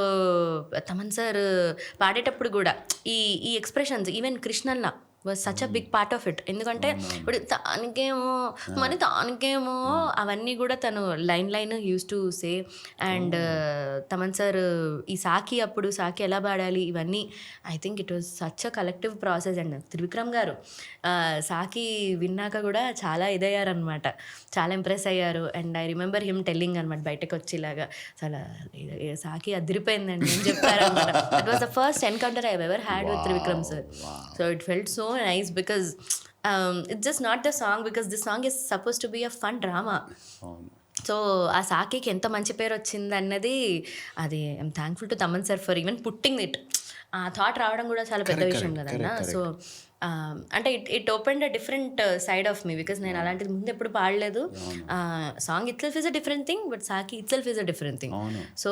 తమన్ సార్ పాడేటప్పుడు కూడా ఈ ఈ ఎక్స్ప్రెషన్స్, ఈవెన్ కృష్ణన్న was such a big part of it. ఎందుకంటే ఇప్పుడు తానికేమో మరి తానికేమో అవన్నీ కూడా తను line use to say. And Thaman sir ఈ సాకి అప్పుడు సాకి ఎలా పాడాలి ఇవన్నీ I think it was such a collective process. And Trivikram garu సాకి విన్నాక కూడా చాలా ఇదయ్యారనమాట, చాలా ఇంప్రెస్ అయ్యారు. And I remember him telling అనమాట బయటకు వచ్చేలాగా, చాలా సాకి అదిరిపోయిందండి అని చెప్పారనమాట. That was the first encounter I ever had with Trivikram sir. So it felt so nice because it's just not the song, because this song is supposed to be a fun drama. So ఆ సాకికి ఎంత మంచి పేరు వచ్చింది అన్నది, అది I'm thankful to Thaman sir for even putting it. ఆ thought రావడం కూడా చాలా పెద్ద విషయం కదన్నా. సో అంటే it open a different side of me, because నేను అలాంటిది ముందు ఎప్పుడు పాడలేదు. Song itself is a different thing, but సాకి itself is a different thing. So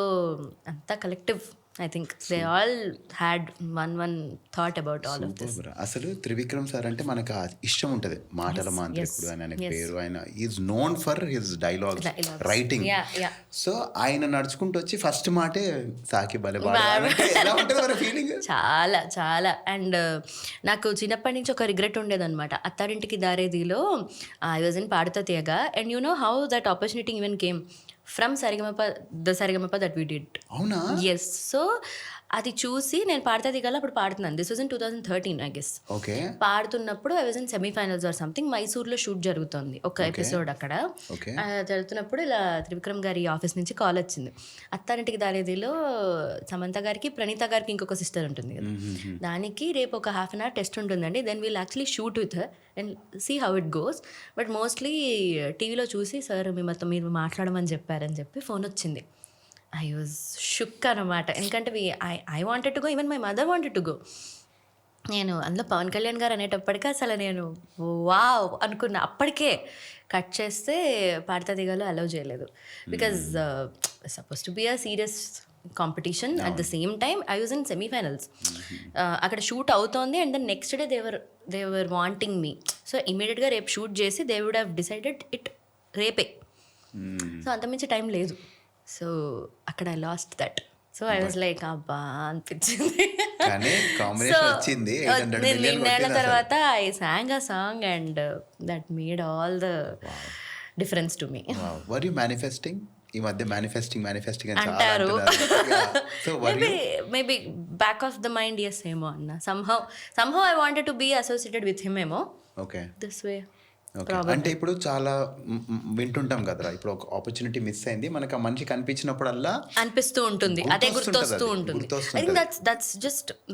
అంతా collective. I think they all had one thought about all of this. అసలు Trivikram sir అంటే మనకు ఇష్టం ఉంటుంది. మాటల మాంత్రికుడు అని ఆయన పేరు. ఆయన is known for his dialogues writing. So ఆయన నడుచుకుంటూ వచ్చి ఫస్ట్ మాటే సాకి బలే ఎలా ఉంటుంది మన ఫీలింగ్? చాలా చాలా. అండ్ నాకు చిన్నప్పటి నుంచి ఒక రిగ్రెట్ ఉండేదన్నమాట. అత్తారింటికి దారేదిలో I was in Padutha Theeyaga, and you know how that opportunity even came from Sarigamapa, the Sarigamapa that we did. అవునా? ఎస్. సో అది చూసి నేను పాడుతా దిగాల అప్పుడు పాడుతున్నాను. This was in 2013 I guess. Okay. పాడుతున్నప్పుడు I was in semifinals or something. మైసూర్లో షూట్ జరుగుతుంది ఒక ఎపిసోడ్. అక్కడ జరుగుతున్నప్పుడు ఇలా త్రివిక్రమ్ గారి ఆఫీస్ నుంచి కాల్ వచ్చింది. అత్తారింటికి దారేదిలో సమంత గారికి, ప్రణీత గారికి ఇంకొక సిస్టర్ ఉంటుంది కదా, దానికి రేపు ఒక హాఫ్ అన్ అవర్ టెస్ట్ ఉంటుందండి. Then we'll actually shoot with her and see how it goes. But mostly టీవీలో చూసి సార్ మీరు మాట్లాడమని చెప్పారని చెప్పి ఫోన్ వచ్చింది. ఐ వాజ్ షుక్ అనమాట. ఎందుకంటే I wanted to go, even my mother wanted to go. నేను అందులో పవన్ కళ్యాణ్ గారు అనేటప్పటికీ అసలు నేను వావ్ అనుకున్నా. అప్పటికే కట్ చేస్తే పాడతా దిగాలో అలౌ చేయలేదు, because supposed to be a serious competition. At the same time I was in semifinals. అక్కడ షూట్ అవుతోంది and then next day they were wanting me. So ఇమీడియట్గా రేపు షూట్ చేసి they would have decided it రేపే. So అంతమించి time లేదు. So అక్కడ I lost that. So I was like అబ్బా అనిపించింది. నిన్నేళ్ల తర్వాత I sang a song and that made all the difference to me. Were you manifesting? ఈ మధ్య మేనిఫెస్టింగ్ అంటారు. Maybe back of the mind yes ఏమో అన్న. somehow I wanted to be associated with him ఏమో. ఓకే. This way. అంటే ఇప్పుడు చాలా వింటుంటాం కదరా, ఇప్పుడు ఒక ఆపర్చునిటీ మిస్ అయింది, మనకు ఆ మనిషి కనిపించినప్పుడల్లా అనిపిస్తూ ఉంటుంది, అదే గుర్తొస్తూ ఉంటుంది. I think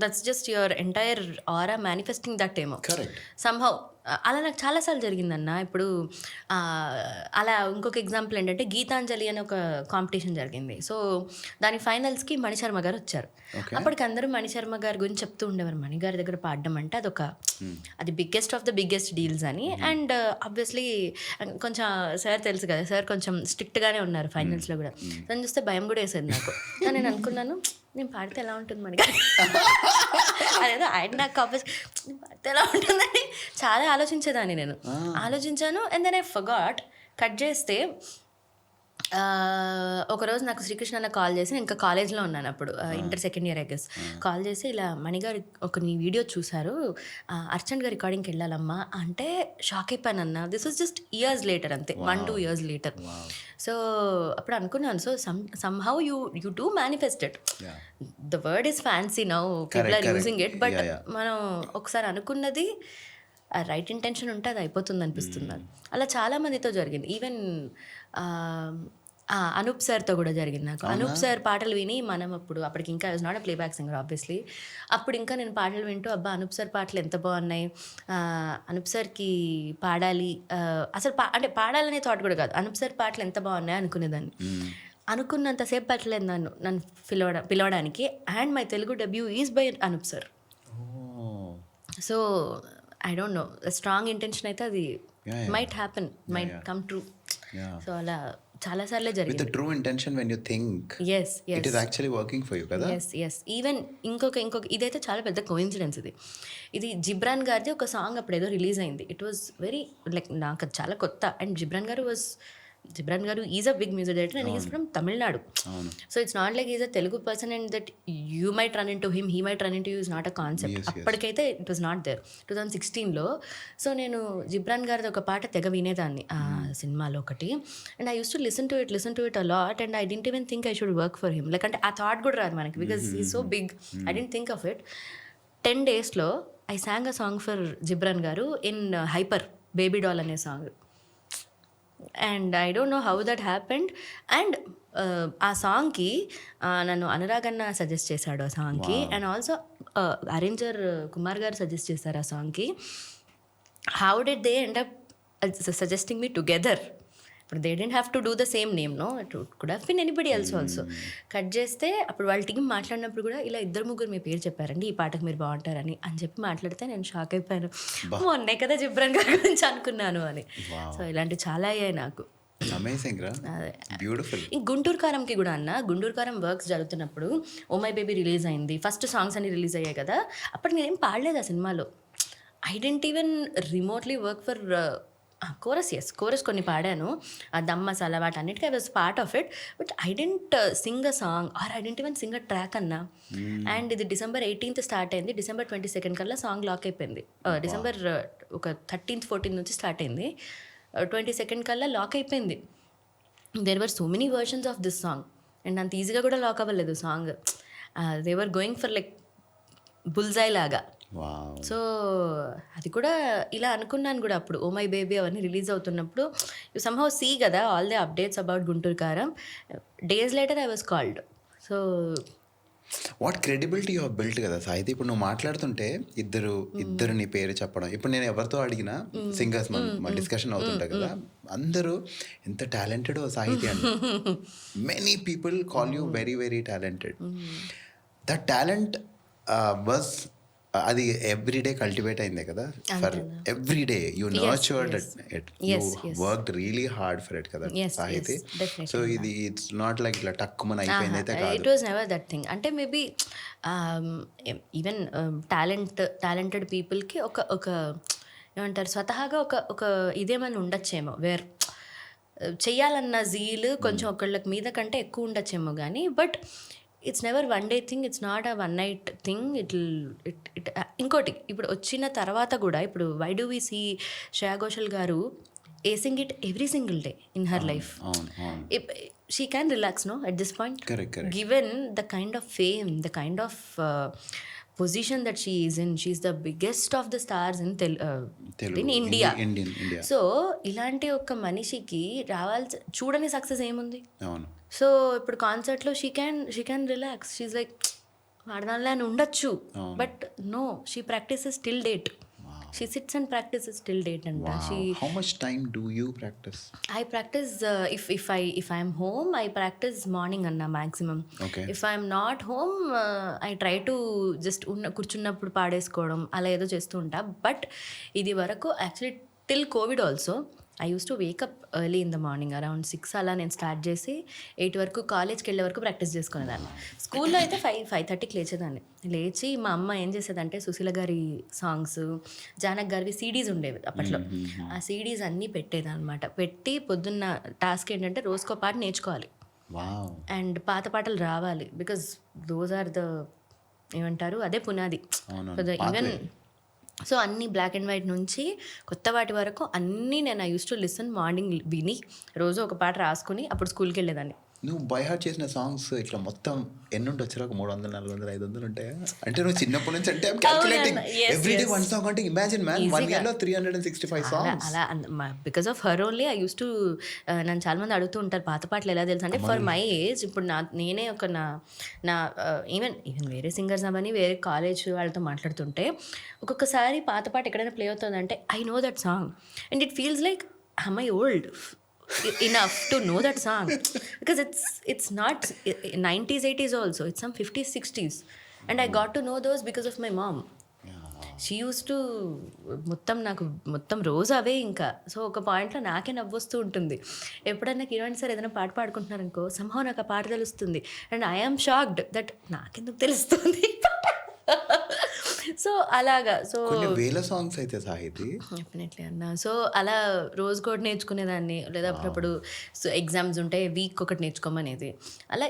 that's just your entire aura manifesting that ఏమో. సంహౌ అలా నాకు చాలాసార్లు జరిగిందన్న. ఇప్పుడు అలా ఇంకొక ఎగ్జాంపుల్ ఏంటంటే గీతాంజలి అని ఒక కాంపిటీషన్ జరిగింది. సో దాని ఫైనల్స్కి మణిశర్మ గారు వచ్చారు. అప్పటికి అందరూ మణిశర్మ గారి గురించి చెప్తూ ఉండేవారు. మణిగారి దగ్గర పాడడం అంటే అది biggest of the biggest deals అని. అండ్ ఆబ్వియస్లీ కొంచెం సార్ తెలుసు కదా, సార్ కొంచెం స్ట్రిక్ట్గానే ఉన్నారు ఫైనల్స్లో కూడా. దాన్ని చూస్తే భయం కూడా వేసేది నాకు. నేను అనుకున్నాను నేను పాడితే ఎలా ఉంటుంది మణిగారు, అదేదో ఆయన నాకు నేను పాడితే ఎలా ఉంటుందని చాలా ఆలోచించేదాన్ని. నేను ఆలోచించాను and then I forgot. Cut చేస్తే ఒకరోజు నాకు శ్రీకృష్ణ అన్న కాల్ చేసి, ఇంకా కాలేజ్లో ఉన్నాను అప్పుడు, inter second year I guess. Call చేసి ఇలా మణిగారు నీ వీడియో చూశారు, అర్చంట్ గారి రికార్డింగ్కి వెళ్ళాలమ్మా అంటే షాక్ అయిపోయానన్న. This was just years later, అంతే 1-2 years లేటర్. సో అప్పుడు అనుకున్నాను, so somehow you do manifested. The word is fancy now, people are using it, but మనం ఒకసారి అనుకున్నది రైట్ ఇంటెన్షన్ ఉంటే అది అయిపోతుంది అనిపిస్తున్నారు. అలా చాలామందితో జరిగింది. ఈవెన్ అనూప్ సార్తో కూడా జరిగింది నాకు. అనూప్ సార్ పాటలు విని మనం అప్పటికి ఇంకా I was not a playback singer obviously. అప్పుడు ఇంకా నేను పాటలు వింటూ అబ్బా అనూప్ సార్ పాటలు ఎంత బాగున్నాయి, అనూప్ సార్కి పాడాలి, అసలు అంటే పాడాలనే థాట్ కూడా కాదు, అనూప్ సార్ పాటలు ఎంత బాగున్నాయి అనుకునేదాన్ని. అనుకున్నంతసేపు పట్టలేదు నన్ను పిలవడానికి. And my Telugu debut is by Anoop sir. So I don't know, strong intention అయితే అది might happen, might come true. So అలా చాలా సార్లే జరిగింది. With the true intention when you think, yes it is actually working for you కదా. yes even ఇంకొక ఇదైతే చాలా పెద్ద కోఇన్సిడెన్స్. ఇది జిబ్రాన్ గారిది ఒక సాంగ్ అప్పుడు ఏదో రిలీజ్ అయింది. ఇట్ వాజ్ వెరీ లైక్ నాకు అది చాలా కొత్త. అండ్ జిబ్రాన్ గారు is a big music director and is from Tamil Nadu. So it's not like is a Telugu person and that you might run into him, he might run into you is not a concept. అప్పటికైతే it was not there 2016లో. So నేను జిబ్రాన్ గారిది ఒక పాట తెగ వినేదాన్ని ఆ సినిమాలో ఒకటి. And I use to listen to it a lot and I didn't even think I should work for him. Like అంటే ఆ థాట్ కూడా రాదు మనకి because he so big. I didn't think of it. 10 daysలో I sang a song for Ghibran గారు in hyper baby doll అనే song. And I don't know how that happened. And ఆ సాంగ్కి నన్ను అనురాగ్ అన్న సజెస్ట్ చేశాడు ఆ సాంగ్కి. అండ్ ఆల్సో అరేంజర్ కుమార్ గారు సజెస్ట్ చేశారు ఆ సాంగ్కి. How did they end up suggesting me together? ఇప్పుడు they didn't have to do the same name, no, it could have been anybody else also. Cut చేస్తే అప్పుడు వాళ్ళ టీం మాట్లాడినప్పుడు కూడా ఇలా 2-3 మీ పేరు చెప్పారండి, ఈ పాటకు మీరు బాగుంటారని అని చెప్పి మాట్లాడితే నేను షాక్ అయిపోయాను. మొన్నే కదా జిబ్రాన్ గారి గురించి అనుకున్నాను అని. సో ఇలాంటివి చాలా అయ్యాయి నాకు. గుంటూరు కారంకి కూడా అన్న, గుంటూరు కారం వర్క్స్ జరుగుతున్నప్పుడు ఓ మై బేబీ రిలీజ్ అయింది. ఫస్ట్ సాంగ్స్ అన్ని రిలీజ్ అయ్యాయి కదా. అప్పటికి నేనేం పాడలేదు ఆ సినిమాలో. I didn't even remotely work for chorus కొన్ని పాడాను, ఆ దమ్ మసాలా వాటి అన్నిటికీ I was part of it. But I didn't sing a song or I didn't even sing a track అన్నా. అండ్ ఇది December 18th స్టార్ట్ అయింది. December 22nd కల్లా song lock అయిపోయింది. December ఒక 13th 14th నుంచి స్టార్ట్ అయింది. 22nd కల్లా lock అయిపోయింది. There were so many versions of this song and అంత ఈజీగా కూడా లాక్ అవ్వలేదు song. They were going for like bullseye లాగా. సో అది కూడా ఇలా అనుకున్నాను కూడా అప్పుడు ఓ మై బేబీ అవన్నీ రిలీజ్ అవుతున్నప్పుడు. యూ సమ్హౌ సీ కదా all the updates about Guntur Kaaram. Days later I was called. So what credibility you built కదా సాహితి. ఇప్పుడు నువ్వు మాట్లాడుతుంటే ఇద్దరు నీ పేరు చెప్పడం. ఇప్పుడు నేను ఎవరితో అడిగినా సింగర్స్ మన డిస్కషన్ అవుతుంటా కదా, అందరూ ఎంత టాలెంటెడ్ సాహితి అని. Many people call you very very talented. That talent was అది ఎవ్రీడే కల్టివేట్ అయిందే కదా. For everyday you nurtured it, you worked really hard for it కదా సాహితి. సో ఇది ఇట్స్ నాట్ లైక్ ఇట్లా టక్కుమని అయిపోయింది అయితే కాదు. It was never that thing. అంటే మేబీ ఈవెన్ టాలెంటెడ్ పీపుల్కి ఒక ఏమంటారు స్వతహాగా ఒక ఇదేమైనా ఉండొచ్చేమో, వేర్ చెయ్యాలన్న జీల్ కొంచెం ఒకళ్ళకి మీద కంటే ఎక్కువ ఉండొచ్చేమో కానీ. But it's never one day thing, it's not a one night thing. It ఇంకోటి ఇప్పుడు వచ్చిన తర్వాత కూడా ఇప్పుడు why do we see Shreya Ghoshal గారు acing it every single day in her life. She can relax no at this point, given the kind of fame, the kind of position that she is in. She is the biggest of the stars in India. So ఇలాంటి ఒక మనిషికి రావాల్సి చూడని success ఏముంది. So ఇప్పుడు కాన్సర్ట్లో she can relax. She like వాడదానిలో అని ఉండొచ్చు. But no, she practices till date. She sits and practices till date and How much time do you practice? I practice if I'm home I practice morning anna maximum. Okay. If I'm not home I try to just కూర్చున్నప్పుడు పాడేసుకోవడం అలా ఏదో చేస్తూ ఉంటా. But ఇది వరకు actually till Covid also I use to wake up early in the morning around 6 అలా నేను start చేసి 8 వరకు కాలేజ్కి వెళ్ళే వరకు ప్రాక్టీస్ చేసుకునేదాన్ని. స్కూల్లో అయితే 5:30కి లేచేదాన్ని. లేచి మా అమ్మ ఏం చేసేదంటే సుశీల గారి సాంగ్స్, జానక్ గారివి CDs ఉండేవి అప్పట్లో. ఆ CDs అన్నీ పెట్టేదన్నమాట. పెట్టి పొద్దున్న టాస్క్ ఏంటంటే రోజుకో పాట నేర్చుకోవాలి అండ్ పాత పాటలు రావాలి. బికాజ్ దోస్ ఆర్ ద ఏమంటారు అదే పునాది. ఈవెన్ సో అన్నీ బ్లాక్ అండ్ వైట్ నుంచి కొత్త వాటి వరకు అన్నీ నేను I use to listen morning విని రోజు ఒక పాట రాసుకుని అప్పుడు స్కూల్కి వెళ్ళేదాన్ని. నువ్వు బై హార్ట్ చేసిన సాంగ్స్ ఇట్లా మొత్తం ఎన్ని ఉండొచ్చు, ఒక 300, 400, 500 ఉంటాయా? అంటే నువ్వు చిన్నప్పటి నుంచి అంటే క్యాల్కులేటింగ్ ఎవ్రీడే వన్ సాంగ్ అంటే ఇమాజిన్ మ్యాన్ 1 year లో 365 సాంగ్స్. అలా because of her only I use to, నన్ను చాలా మంది అడుగుతూ ఉంటారు పాత పాటలు ఎలా తెలుసు అంటే, ఫర్ మై ఏజ్ ఇప్పుడు నేనే ఒక నా ఈవెన్ వేరే సింగర్స్ అవన్నీ వేరే కాలేజ్ వాళ్ళతో మాట్లాడుతుంటే ఒక్కొక్కసారి పాత పాట ఎక్కడైనా ప్లే అవుతుందంటే I know that song and it feels like am I old enough to know that song, because it's not 90s 80s also, it's some 50s 60s and I got to know those because of my mom. She used to మొత్తం రోజు అవే ఇంకా. So ఒక పాయింట్లో నాకే నవ్వొస్తూ ఉంటుంది ఎప్పుడైనా Kiran sir ఏదైనా పాట పాడుకుంటున్నారనుకో, సంహవ్ నాకు ఆ పాట తెలుస్తుంది and I am shocked that నాకెందుకు తెలుస్తుంది. సో అలాగా, సో వేల సాంగ్స్ అయితే సాహితి డెఫినెట్లీ అన్న. సో అలా రోజు కూడా నేర్చుకునేదాన్ని, లేదా అప్పుడప్పుడు సో ఎగ్జామ్స్ ఉంటే వీక్ ఒకటి నేర్చుకోమనేది. అలా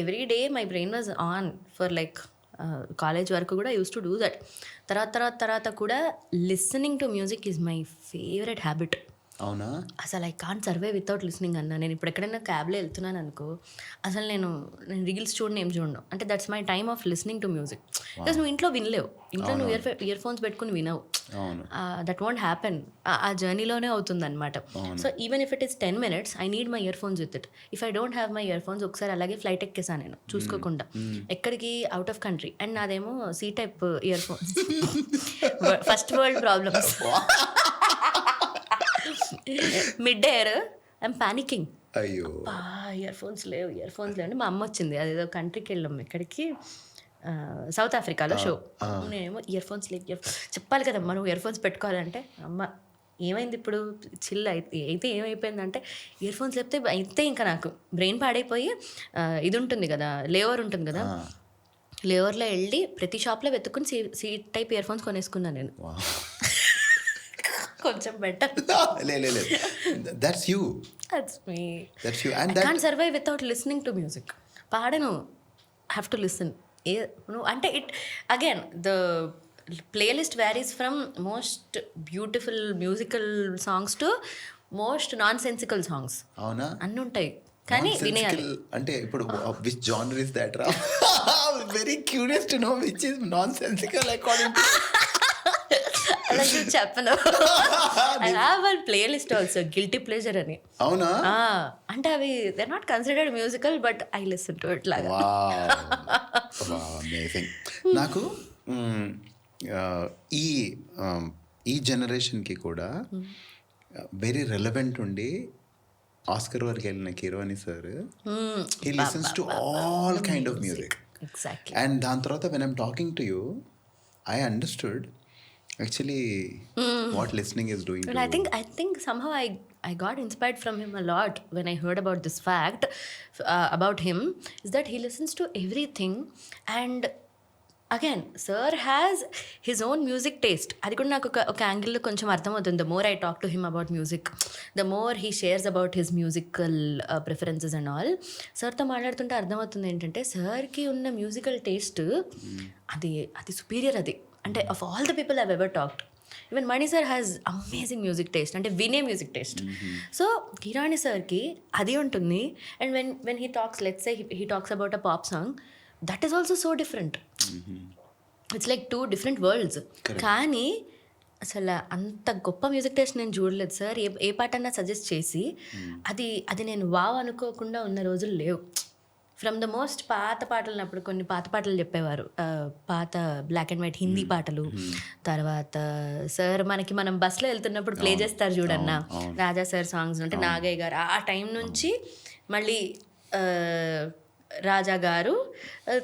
every day my brain was on for like college వరకు కూడా యూస్ టు డూ దట్. తర్వాత కూడా listening to music is my favourite habit. అవునా? అసలు I can't survey without listening అన్న. నేను ఇప్పుడు ఎక్కడైనా క్యాబ్లో వెళ్తున్నాను అనుకో, అసలు నేను రీల్స్ చూడను, ఏం చూడను. అంటే that's my time of listening to music. Because నువ్వు ఇంట్లో వినలేవు, ఇంట్లో నువ్వు ఇయర్ ఫోన్స్ పెట్టుకుని వినవు, దట్ వోంట్ హ్యాపెన్. ఆ జర్నీలోనే అవుతుంది అనమాట. So even if it is 10 minutes I need my earphones with it. If I don't have my earphones, ఒకసారి అలాగే ఫ్లైట్ ఎక్కేసాను నేను చూసుకోకుండా, ఎక్కడికి అవుట్ ఆఫ్ కంట్రీ, అండ్ నాదేమో C type earphones. First world problems. Mid air I'm panicking. అయ్యో earphones లేవు అంటే మా అమ్మ వచ్చింది, అదేదో కంట్రీకి వెళ్ళాం, ఎక్కడికి సౌత్ ఆఫ్రికాలో షో. నేనేమో ఇయర్ ఫోన్స్ లేవు, చెప్పాలి కదా మనం ఇయర్ ఫోన్స్ పెట్టుకోవాలంటే. అమ్మ ఏమైంది ఇప్పుడు, చిల్ అయితే ఏమైపోయిందంటే ఇయర్ ఫోన్స్ లేకపోతే అయితే ఇంకా నాకు బ్రెయిన్ పాడైపోయి, ఇది ఉంటుంది కదా లేవర్ ఉంటుంది కదా, లేవర్లో వెళ్ళి ప్రతి షాప్లో వెతుక్కుని సి టైప్ ఇయర్ ఫోన్స్ కొనేసుకున్నాను నేను. కొంచెం better. That's you. I can't survive without listening to music. పాడను, have to listen. అంటే it again the playlist varies from most beautiful musical songs to most non sensical songs. అవునా? అన్నీ ఉంటాయి కానీ వినేయాలి. అంటే ఇప్పుడు which genre is that రా? Very curious to know which is non sensical according to. అలా చెప్పను. I have one playlist also, guilty pleasure అని. అవునా? అంటే అవి they are not considered musical but I listen to it లాగా. Amazing. నాకు ఈ జనరేషన్కి కూడా వెరీ రెలవెంట్ ఉండి ఆస్కర్ వరకు వెళ్ళిన Keeravani sir, he listens to all kind of music. Exactly. And దాని తర్వాత when I'm talking to you I understood actually what listening is doing. But I think somehow I got inspired from him a lot when I heard about this fact about him, is that he listens to everything. And again, sir has his own music taste. అది కూడా నాకు ఒక యాంగిల్లో కొంచెం అర్థమవుతుంది. The more I talk to him about music, the more he shares about his musical preferences and all. సార్తో మాట్లాడుతుంటే అర్థమవుతుంది ఏంటంటే సార్కి ఉన్న మ్యూజికల్ టేస్ట్ అది సుపీరియర్. అది అంటే of all the people I've ever talked, even Mani sir has amazing music taste, అంటే వినే మ్యూజిక్ టేస్ట్. సో కిరాణి సార్కి అది ఉంటుంది. And when he talks, let's say he talks about a pop song, that is also so different. It's like 2 different world's. కానీ అసలు అంత గొప్ప music taste నేను చూడలేదు సార్. ఏ పాట అన్నా సజెస్ట్ చేసి అది నేను వావ్ అనుకోకుండా ఉన్న రోజులు లేవు. ఫ్రమ్ ద మోస్ట్ పాత పాటలు, అప్పుడు కొన్ని పాత పాటలు చెప్పేవారు, పాత బ్లాక్ అండ్ వైట్ హిందీ పాటలు. తర్వాత సార్ మనం బస్లో వెళ్తున్నప్పుడు ప్లే చేస్తారు చూడన్నా, రాజా సార్ సాంగ్స్ అంటే నాగయ్య గారు, ఆ టైం నుంచి మళ్ళీ రాజా గారు,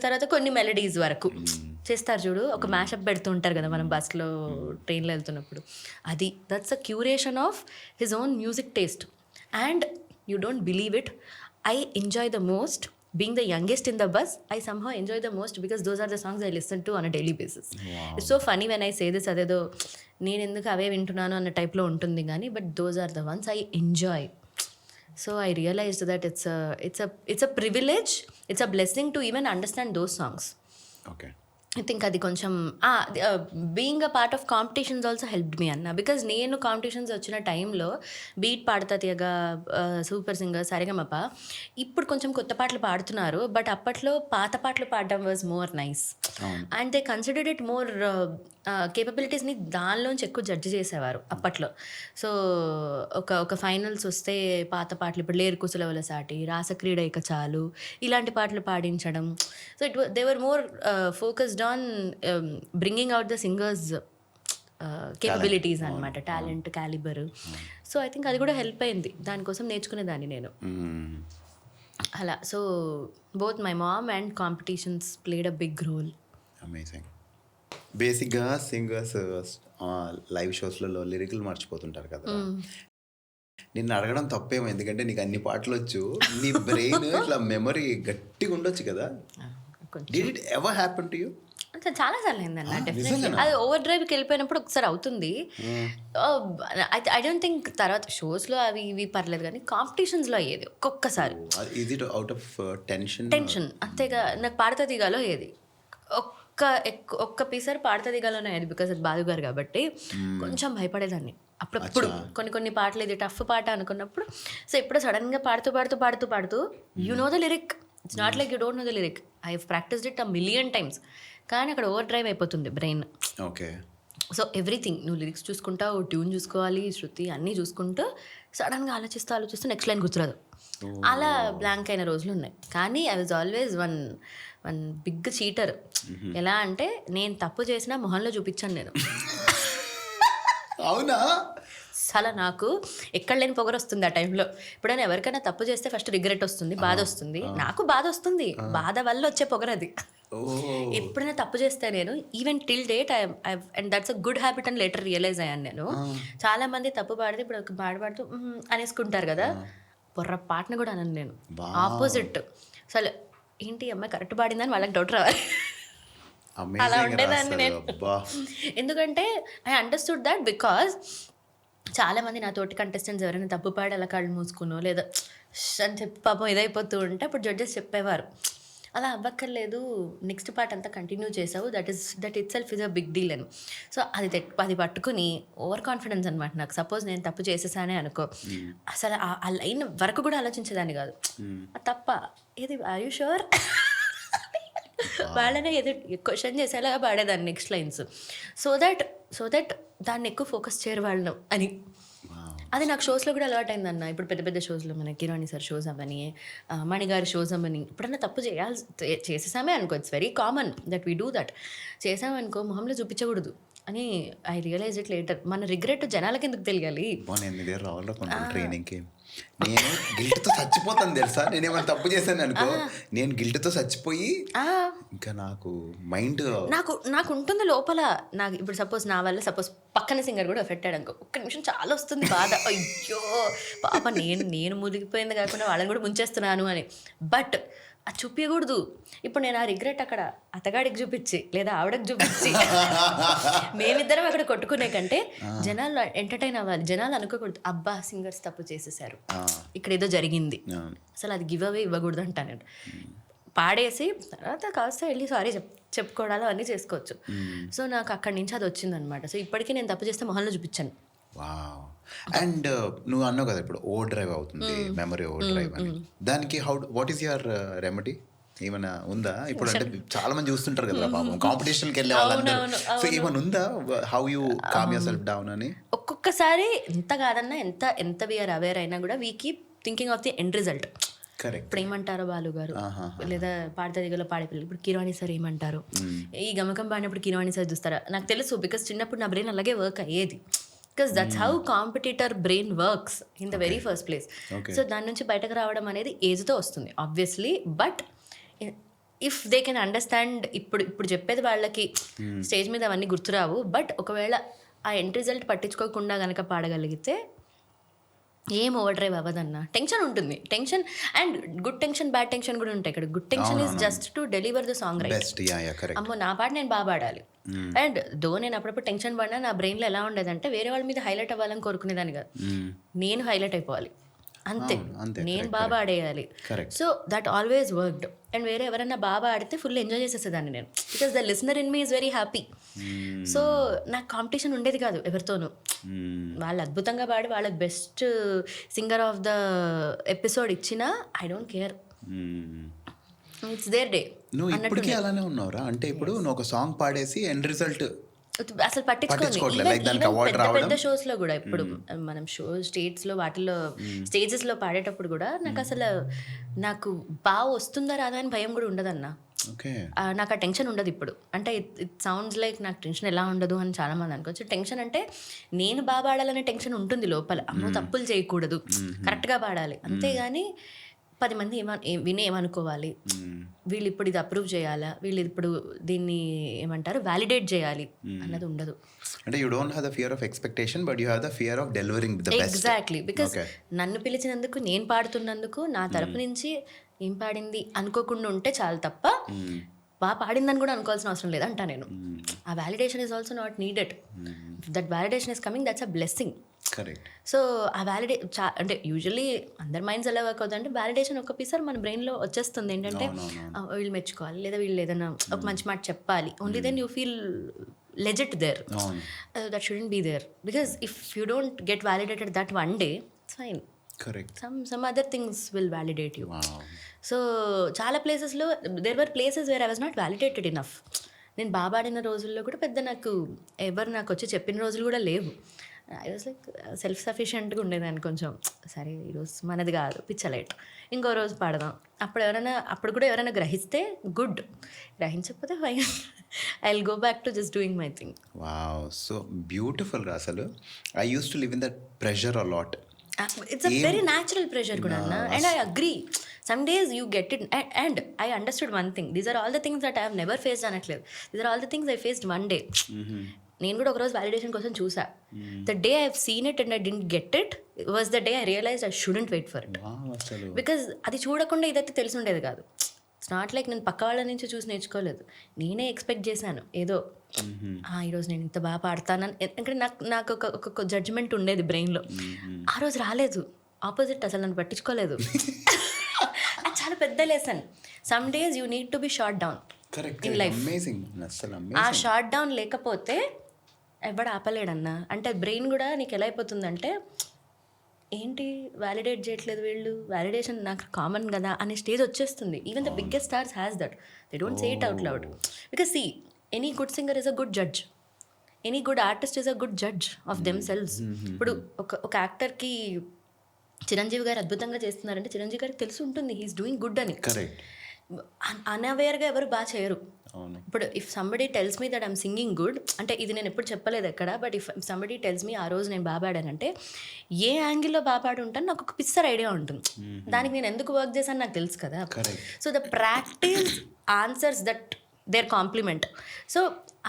తర్వాత కొన్ని మెలడీస్ వరకు చేస్తారు చూడు, ఒక మ్యాషప్ పెడుతూ ఉంటారు కదా మనం బస్లో ట్రైన్లో వెళ్తున్నప్పుడు. That's a curation of his own music taste. And you don't believe it, I enjoy the most being the youngest in the bus. I somehow enjoy the most because those are the songs I listen to on a daily basis. Wow. It's so funny when I say this, adedo నేను ఎందుకు అవే వింటున్నాను అన్న టైప్లో ఉంటుంది కానీ, but those are the ones I enjoy. So I realised that it's a privilege, it's a blessing to even understand those songs. Okay. I think అది కొంచెం being a part of competitions also helped me అన్న. Because నేను competitions వచ్చిన టైంలో beat పాడతా తీయగా, super singer, Sa Re Ga Ma Pa, ఇప్పుడు కొంచెం కొత్త పాటలు పాడుతున్నారు, బట్ అప్పట్లో పాత పాటలు పాడడం was more nice. And they considered it more కేపబిలిటీస్ని దానిలోంచి ఎక్కువ జడ్జి చేసేవారు అప్పట్లో. సో ఒక ఫైనల్స్ వస్తే పాత పాటలు, ఇప్పుడు లేరు కుశలవల సాటి, రాసక్రీడ ఇక చాలు, ఇలాంటి పాటలు పాడించడం. So they were more focused on bringing out the singers capabilities అనమాట, talent, calibre. So I think అది కూడా హెల్ప్ అయింది, దానికోసం నేర్చుకునేదాన్ని నేను అలా. So both my mom and competitions played a big role. Amazing. బేసిక్గా సింగర్స్ లైవ్ షోస్లలో లిరికల్ మర్చిపోతుంటారు కదా. నిన్ను అడగడం తప్పేమో, ఎందుకంటే నీకు అన్ని పాటలు వచ్చు, నీ బ్రెయిన్ ఇట్లా మెమరీ గట్టిగా ఉండొచ్చు కదా. Did it ever happen to you? అంటే చాలాసార్లు అయిందన్న, డెఫినెట్లీ. అది ఓవర్ డ్రైవ్కి వెళ్ళిపోయినప్పుడు ఒకసారి అవుతుంది. ఐ డోంట్ థింక్ తర్వాత షోస్లో అవి ఇవి పర్లేదు, కానీ కాంపిటీషన్స్లో అయ్యేది ఒక్కొక్కసారి. Is it out of tension అంతేగా. నాకు పాడతా దిగాలో అయ్యేది, ఒక్క పీసర్ పాడతా దిగాలోనే అయ్యేది, బికాస్ అది బాలు గారు కాబట్టి కొంచెం భయపడేదాన్ని అప్పుడప్పుడు. కొన్ని పాటలు ఇది టఫ్ పాట అనుకున్నప్పుడు, సో ఎప్పుడో సడన్గా పాడుతూ you know the lyric, it's not like you don't know the lyric, I have practised it 1,000,000 times, కానీ అక్కడ ఓవర్ డ్రైవ్ అయిపోతుంది బ్రెయిన్. ఓకే. సో ఎవ్రీథింగ్, నువ్వు లిరిక్స్ చూసుకుంటావు, ట్యూన్ చూసుకోవాలి, శృతి అన్నీ చూసుకుంటూ సడన్గా ఆలోచిస్తూ నెక్స్ట్ లైన్ గుర్తురాదు, అలా బ్లాంక్ అయిన రోజులు ఉన్నాయి. కానీ I was always one big cheater. ఎలా అంటే నేను తప్పు చేసినా మొహంలో చూపించాను నేను. అవునా? చాలా నాకు ఎక్కడ లేని పొగరు వస్తుంది ఆ టైంలో. ఎప్పుడైనా ఎవరికైనా తప్పు చేస్తే ఫస్ట్ రిగ్రెట్ వస్తుంది, బాధ వస్తుంది, నాకు బాధ వస్తుంది, బాధ వల్ల వచ్చే పొగరు అది. ఎప్పుడైనా తప్పు చేస్తే నేను even till date and that's a good habit అని లేటర్ రియలైజ్ అయ్యాను నేను. చాలా మంది తప్పు పాడితే ఇప్పుడు పాడుతూ అనేసుకుంటారు కదా, పొర్రపాటును కూడా అనను నేను, ఆపోజిట్. అసలు ఏంటి అమ్మాయి కరెక్ట్ పాడిందని వాళ్ళకి డౌట్ రావాలి, అలా ఉండేదాన్ని నేను. ఎందుకంటే ఐ అండర్స్టూడ్ దట్, బికాజ్ చాలామంది నా తోటి కంటెస్టెంట్స్ ఎవరైనా తప్పు పాడి అలా కళ్ళు మూసుకునో లేదా అని చెప్పి పాపం ఇదైపోతూ ఉంటే అప్పుడు జడ్జెస్ చెప్పేవారు, అలా అవ్వక్కర్లేదు, నెక్స్ట్ పార్ట్ అంతా కంటిన్యూ చేసావు, that itself is a big deal అని. సో అది పట్టుకుని ఓవర్ కాన్ఫిడెన్స్ అనమాట నాకు. సపోజ్ నేను తప్పు చేసేసానే అనుకో, అసలు ఆ లైన్ వరకు కూడా ఆలోచించేదాన్ని కాదు, తప్ప ఏది ఆర్ యూ షూర్ వాళ్ళనే ఏదో క్వశ్చన్ చేసేలాగా పాడేదాన్ని నెక్స్ట్ లైన్స్, సో దట్ దాన్ని ఎక్కువ ఫోకస్ చేయరు వాళ్ళు అని. అది నాకు షోస్లో కూడా అలవాటైందన్న. ఇప్పుడు పెద్ద పెద్ద షోస్లో మన కిరాణి సార్ షోస్ అవ్వని, మణిగారి షోస్ అవ్వని, ఇప్పుడన్నా తప్పు చేసేసామే అనుకో, it's very common that we do that. చేసామనుకో మొహంలో చూపించకూడదు అని ఐ రియలైజ్ ఇట్ లేటర్. మన రిగ్రెట్ జనాలకి ఎందుకు తెలియాలి? ట్రైనింగ్కి నేను గిల్ట్తో చచ్చిపోతాను తెలుసా. నేనేమైనా తప్పు చేశాను అనుకో, నేను గిల్ట్తో చచ్చిపోయి ఇంకా నాకు మైండ్ నాకు ఉంటుంది లోపల. నాకు ఇప్పుడు సపోజ్ నా వల్ల పక్కన సింగర్ కూడా ఎఫెక్ట్ అయ్యాడు అనుకో, ఒక్క నిమిషం చాలా వస్తుంది బాధ, అయ్యో పాప నేను ముదిగిపోయింది కాకుండా వాళ్ళని కూడా ముంచేస్తున్నాను అని. బట్ అది చూపించకూడదు. ఇప్పుడు నేను ఆ రిగ్రెట్ అక్కడ అతగాడికి చూపించి లేదా ఆవిడకి చూపించి మేమిద్దరం అక్కడ కొట్టుకునే కంటే జనాలు ఎంటర్టైన్ అవ్వాలి. జనాలు అనుకోకూడదు అబ్బా సింగర్స్ తప్పు చేసేసారు, ఇక్కడ ఏదో జరిగింది, అసలు అది గివ్ అవే ఇవ్వకూడదు అంటా నేను. పాడేసి తర్వాత కాస్త వెళ్ళి సారీ చెప్పుకోవడాలు అన్నీ చేసుకోవచ్చు. సో నాకు అక్కడి నుంచి అది వచ్చిందనమాట. సో ఇప్పటికీ నేను తప్పు చేస్తే మొహంలో చూపించాను. అండ్ నువ్వు అన్నావు కదా ఇప్పుడు ఓవర్ డ్రైవ్ అవుతుంది, మెమరీ ఓవర్ డ్రైవ్ అని, దానికి వాట్ ఈస్ యువర్ రెమెడీ? ఏమైనా ఉందా? ఇప్పుడు అంటే చాలా మంది చూస్తుంటారు కదా పాపం కాంపిటీషన్కి వెళ్ళే వాళ్ళందరూ, సో ఏమైనా ఉందా how you calm yourself down అని? ఒక్కొక్కసారి ఎంత కాదన్నా ఎంత వీఆర్ అవేర్ అయినా కూడా we keep thinking of the end result. ఇప్పుడు ఏమంటారో బాలు గారు లేదా పాడతా దిగలో పాడే పిల్లలు, ఇప్పుడు కిరాణి సార్ ఏమంటారు, ఈ గమకం పాడినప్పుడు కిరాణి సార్ చూస్తారా? నాకు తెలుసు, బికాస్ చిన్నప్పుడు నా బ్రెయిన్ అలాగే వర్క్ అయ్యేది. Because that's how competitor brain works in the very first place. So దాని నుంచి బయటకు రావడం అనేది ఏజ్తో వస్తుంది obviously. But if they can understand, ఇప్పుడు చెప్పేది వాళ్ళకి స్టేజ్ మీద అవన్నీ గుర్తురావు, బట్ ఒకవేళ ఆ ఎండ్ రిజల్ట్ పట్టించుకోకుండా కనుక పాడగలిగితే ఏం ఓవర్ డ్రైవ్ అవ్వదన్న. టెన్షన్ ఉంటుంది, tension and good tension bad tension కూడా ఉంటాయి. ఇక్కడ good tension is just to deliver the song right. అమ్మో నా పాట నేను బాగా పాడాలి. అండ్ దో నేను అప్పుడప్పుడు టెన్షన్ పడినా నా బ్రెయిన్లో ఎలా ఉండేదంటే వేరే వాళ్ళ మీద హైలైట్ అవ్వాలని కోరుకునేదాన్ని కాదు, నేను హైలైట్ అయిపోవాలి. అంతే, అంతే, నేను correct, బాగా correct. ఆడేయాలి. Correct. So that always worked. And వేరే ఎవరైనా బాగా ఆడితే ఫుల్ ఎంజాయ్ చేసేసేదాన్ని నేను, because the listener in me is very happy. So నాకు కాంపిటీషన్ ఉండేది కాదు ఎవరితోనూ. వాళ్ళు అద్భుతంగా పాడి వాళ్ళకి best singer of the episode ఇచ్చినా I don't care, it's their day. నువ్వు ఇప్పటికీ అలానే ఉన్నావురా? అంటే ఇప్పుడు నువ్వు ఒక సాంగ్ పాడేసి ఎండ్ రిజల్ట్ అసలు పట్టించుకోండి. like దానికి award పెద్ద రావడం. పెద్ద షోస్ లో కూడా ఇప్పుడు మనం స్టేట్స్ లో వాటిల్లో స్టేజెస్ లో పాడేటప్పుడు కూడా నాకు అసలు నాకు బాగా వస్తుందా రాదా అని భయం కూడా ఉండదన్న. ఓకే. నాకు ఆ టెన్షన్ ఉండదు ఇప్పుడు. అంటే ఇట్ సౌండ్స్ లైక్ నాకు టెన్షన్ ఎలా ఉండదు అని చాలా మంది అనుకోవచ్చు. టెన్షన్ అంటే నేను బాగా పాడాలనే టెన్షన్ ఉంటుంది లోపల. అమ్మో తప్పులు చేయకూడదు, కరెక్ట్గా పాడాలి, అంతేగాని 10 మంది విని ఏమనుకోవాలి, వీళ్ళు ఇప్పుడు ఇది అప్రూవ్ చేయాలా, వీళ్ళు ఇప్పుడు దీన్ని ఏమంటారు వ్యాలిడేట్ చేయాలి అన్నది ఉండదు. అంటే you don't have the fear of expectation, but you have the fear of delivering the best. Exactly, because నన్ను పిలిచినందుకు, నేను పాడుతున్నందుకు నా తరపు నుంచి ఏం పాడింది అనుకోకుండా ఉంటే చాలు తప్ప బాగా పాడిందని కూడా అనుకోవాల్సిన అవసరం లేదంట నేను. ఆ validation is also not needed. That validation is coming, that's a blessing. Correct. So ఆ అంటే యూజువల్లీ అందరి మైండ్స్ ఎలా వర్క్ అవుతుంది అంటే వ్యాలిడేషన్ ఒక పీసర్ మన బ్రెయిన్లో వచ్చేస్తుంది. ఏంటంటే వీళ్ళు మెచ్చుకోవాలి, లేదా వీళ్ళు ఏదైనా ఒక మంచి మాట చెప్పాలి, only then you feel legit there. That shouldn't be there, because if you don't get validated that one day, it's fine. Correct. some other things will validate you. So చాలా ప్లేసెస్లో there were places where I was not validated enough. నేను బాగా ఆడిన రోజుల్లో కూడా పెద్ద నాకు వచ్చి చెప్పిన రోజులు కూడా లేవు. ఐ వాజ్ లైక్ సెల్ఫ్ సఫిషియెంట్గా ఉండేదాన్ని కొంచెం. సరే ఈరోజు మనది కాదు, పిచ్చలైట్, ఇంకో రోజు పాడదాం. అప్పుడు కూడా ఎవరైనా గ్రహిస్తే గుడ్, గ్రహించకపోతే fine, I will go back to just doing my thing. Wow, so beautiful రా. అసలు I use to live in that pressure a lot. It's a very natural pressure కూడా అన్న, and I agree. Some days you get it, and I understood one thing. These are all the things that I have never faced అనట్లేదు. These are all the things I faced one day. నేను కూడా ఒకరోజు validation కోసం చూసా. The day I have seen it and I didn't get it was the day I realized I shouldn't wait for it. Because అది చూడకుండా ఇదైతే తెలిసి ఉండేది కాదు. ఇట్స్ నాట్ లైక్ నేను పక్క వాళ్ళ నుంచి చూసి నేర్చుకోలేదు, నేనే ఎక్స్పెక్ట్ చేశాను ఏదో ఈరోజు నేను ఇంత బాగా పాడతానని. ఎందుకంటే నాకు ఒక జడ్జ్మెంట్ ఉండేది బ్రెయిన్లో. ఆ రోజు రాలేదు, ఆపోజిట్ అసలు నన్ను పట్టించుకోలేదు. అది చాలా పెద్ద lesson. Some days you need to be short down in life. ఆ షార్ట్ డౌన్ లేకపోతే ఎవడు ఆపలేడన్నా. అంటే బ్రెయిన్ కూడా నీకు ఎలా అయిపోతుందంటే, ఏంటి వ్యాలిడేట్ చేయట్లేదు వీళ్ళు, వ్యాలిడేషన్ నాకు కామన్ కదా అనే స్టేజ్ వచ్చేస్తుంది. Even the biggest stars has that, they don't say it out loud. Because see, any good singer is a good judge, any good artist is a good judge of themselves. ఇప్పుడు ఒక యాక్టర్కి చిరంజీవి గారు అద్భుతంగా చేస్తున్నారంటే చిరంజీవి గారికి తెలిసి ఉంటుంది he's doing good అని. అన్అవేర్గా ఎవరు బాగా చేయరు. ఇప్పుడు if somebody tells me that I'm singing good, అంటే ఇది నేను ఎప్పుడు చెప్పలేదు ఎక్కడ, but if somebody tells me ఆ రోజు నేను బాగా పాడానంటే ఏ యాంగిల్లో బాగా పాడి ఉంటాను నాకు ఒక పిక్చర్ ఐడియా ఉంటుంది. దానికి నేను ఎందుకు వర్క్ చేశాను నాకు తెలుసు కదా. So the practice answers that there compliment. So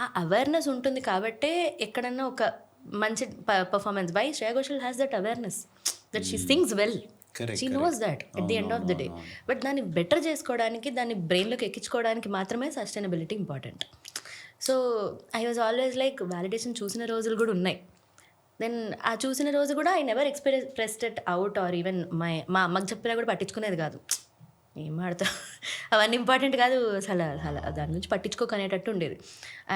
ఆ అవేర్నెస్ ఉంటుంది కాబట్టే ఎక్కడన్నా ఒక మంచి performance by Shreya Ghoshal has that awareness that she sings well. She knows that at the end of the day. But దాన్ని బెటర్ చేసుకోవడానికి, దాన్ని బ్రెయిన్లోకి ఎక్కించుకోవడానికి మాత్రమే sustainability important. So I was always like validation చూసిన రోజులు కూడా ఉన్నాయి. దెన్ ఆ చూసిన రోజు కూడా I never expressed it out, are even మా అమ్మకి చెప్పినా కూడా పట్టించుకునేది కాదు. ఏం ఆడతా, అవన్నీ ఇంపార్టెంట్ కాదు అసలు, దాని నుంచి పట్టించుకోకనేటట్టు ఉండేది.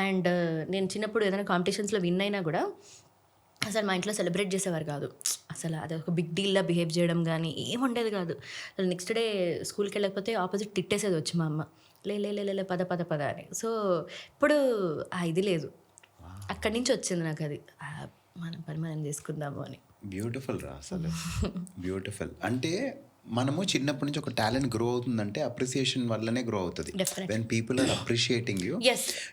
అండ్ నేను చిన్నప్పుడు ఏదైనా కాంపిటీషన్స్లో విన్ అయినా కూడా అసలు మా ఇంట్లో సెలబ్రేట్ చేసేవారు కాదు. అసలు అది ఒక బిగ్ డీల్లా బిహేవ్ చేయడం కానీ ఏం ఉండేది కాదు. అసలు నెక్స్ట్ డే స్కూల్కి వెళ్ళకపోతే ఆపోజిట్ తిట్టేసేది వచ్చి మా అమ్మ, లే పద అని. సో ఇప్పుడు ఇది లేదు, అక్కడి నుంచి వచ్చింది నాకు అది, మనం పని మనం చేసుకుందాము అని. బ్యూటిఫుల్ రా అసలు, బ్యూటిఫుల్. అంటే మనము చిన్నప్పటి నుంచి ఒక టాలెంట్ గ్రో అవుతుందంటే అప్రిసియేషన్ వల్లనే గ్రో అవుతుంది. When people are appreciating you,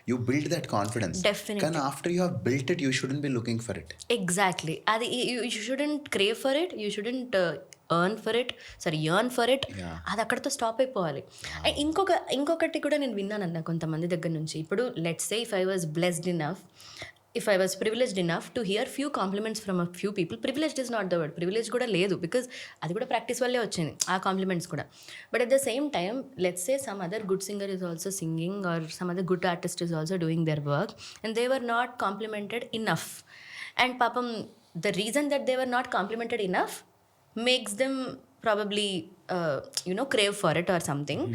you build that confidence. కానీ after you have built it, you shouldn't be looking for it. Exactly, అది you shouldn't crave for it, you shouldn't earn for it. అది అక్కడితో stop అయిపోవాలి. And ఇంకొకటి కూడా నేను విన్నానన్న కొంతమంది దగ్గర నుంచి. ఇప్పుడు let's say if I was privileged enough to hear few compliments from a few people. Privileged is not the word, privilege కూడా లేదు, బికాజ్ అది కూడా ప్రాక్టీస్ వల్లే వచ్చింది ఆ కాంప్లిమెంట్స్ కూడా. But at the same time let's say some other good singer is also singing, or some other good artist is also doing their work and they were not complimented enough. And papam, the reason that they were not complimented enough makes them probably crave for it or something.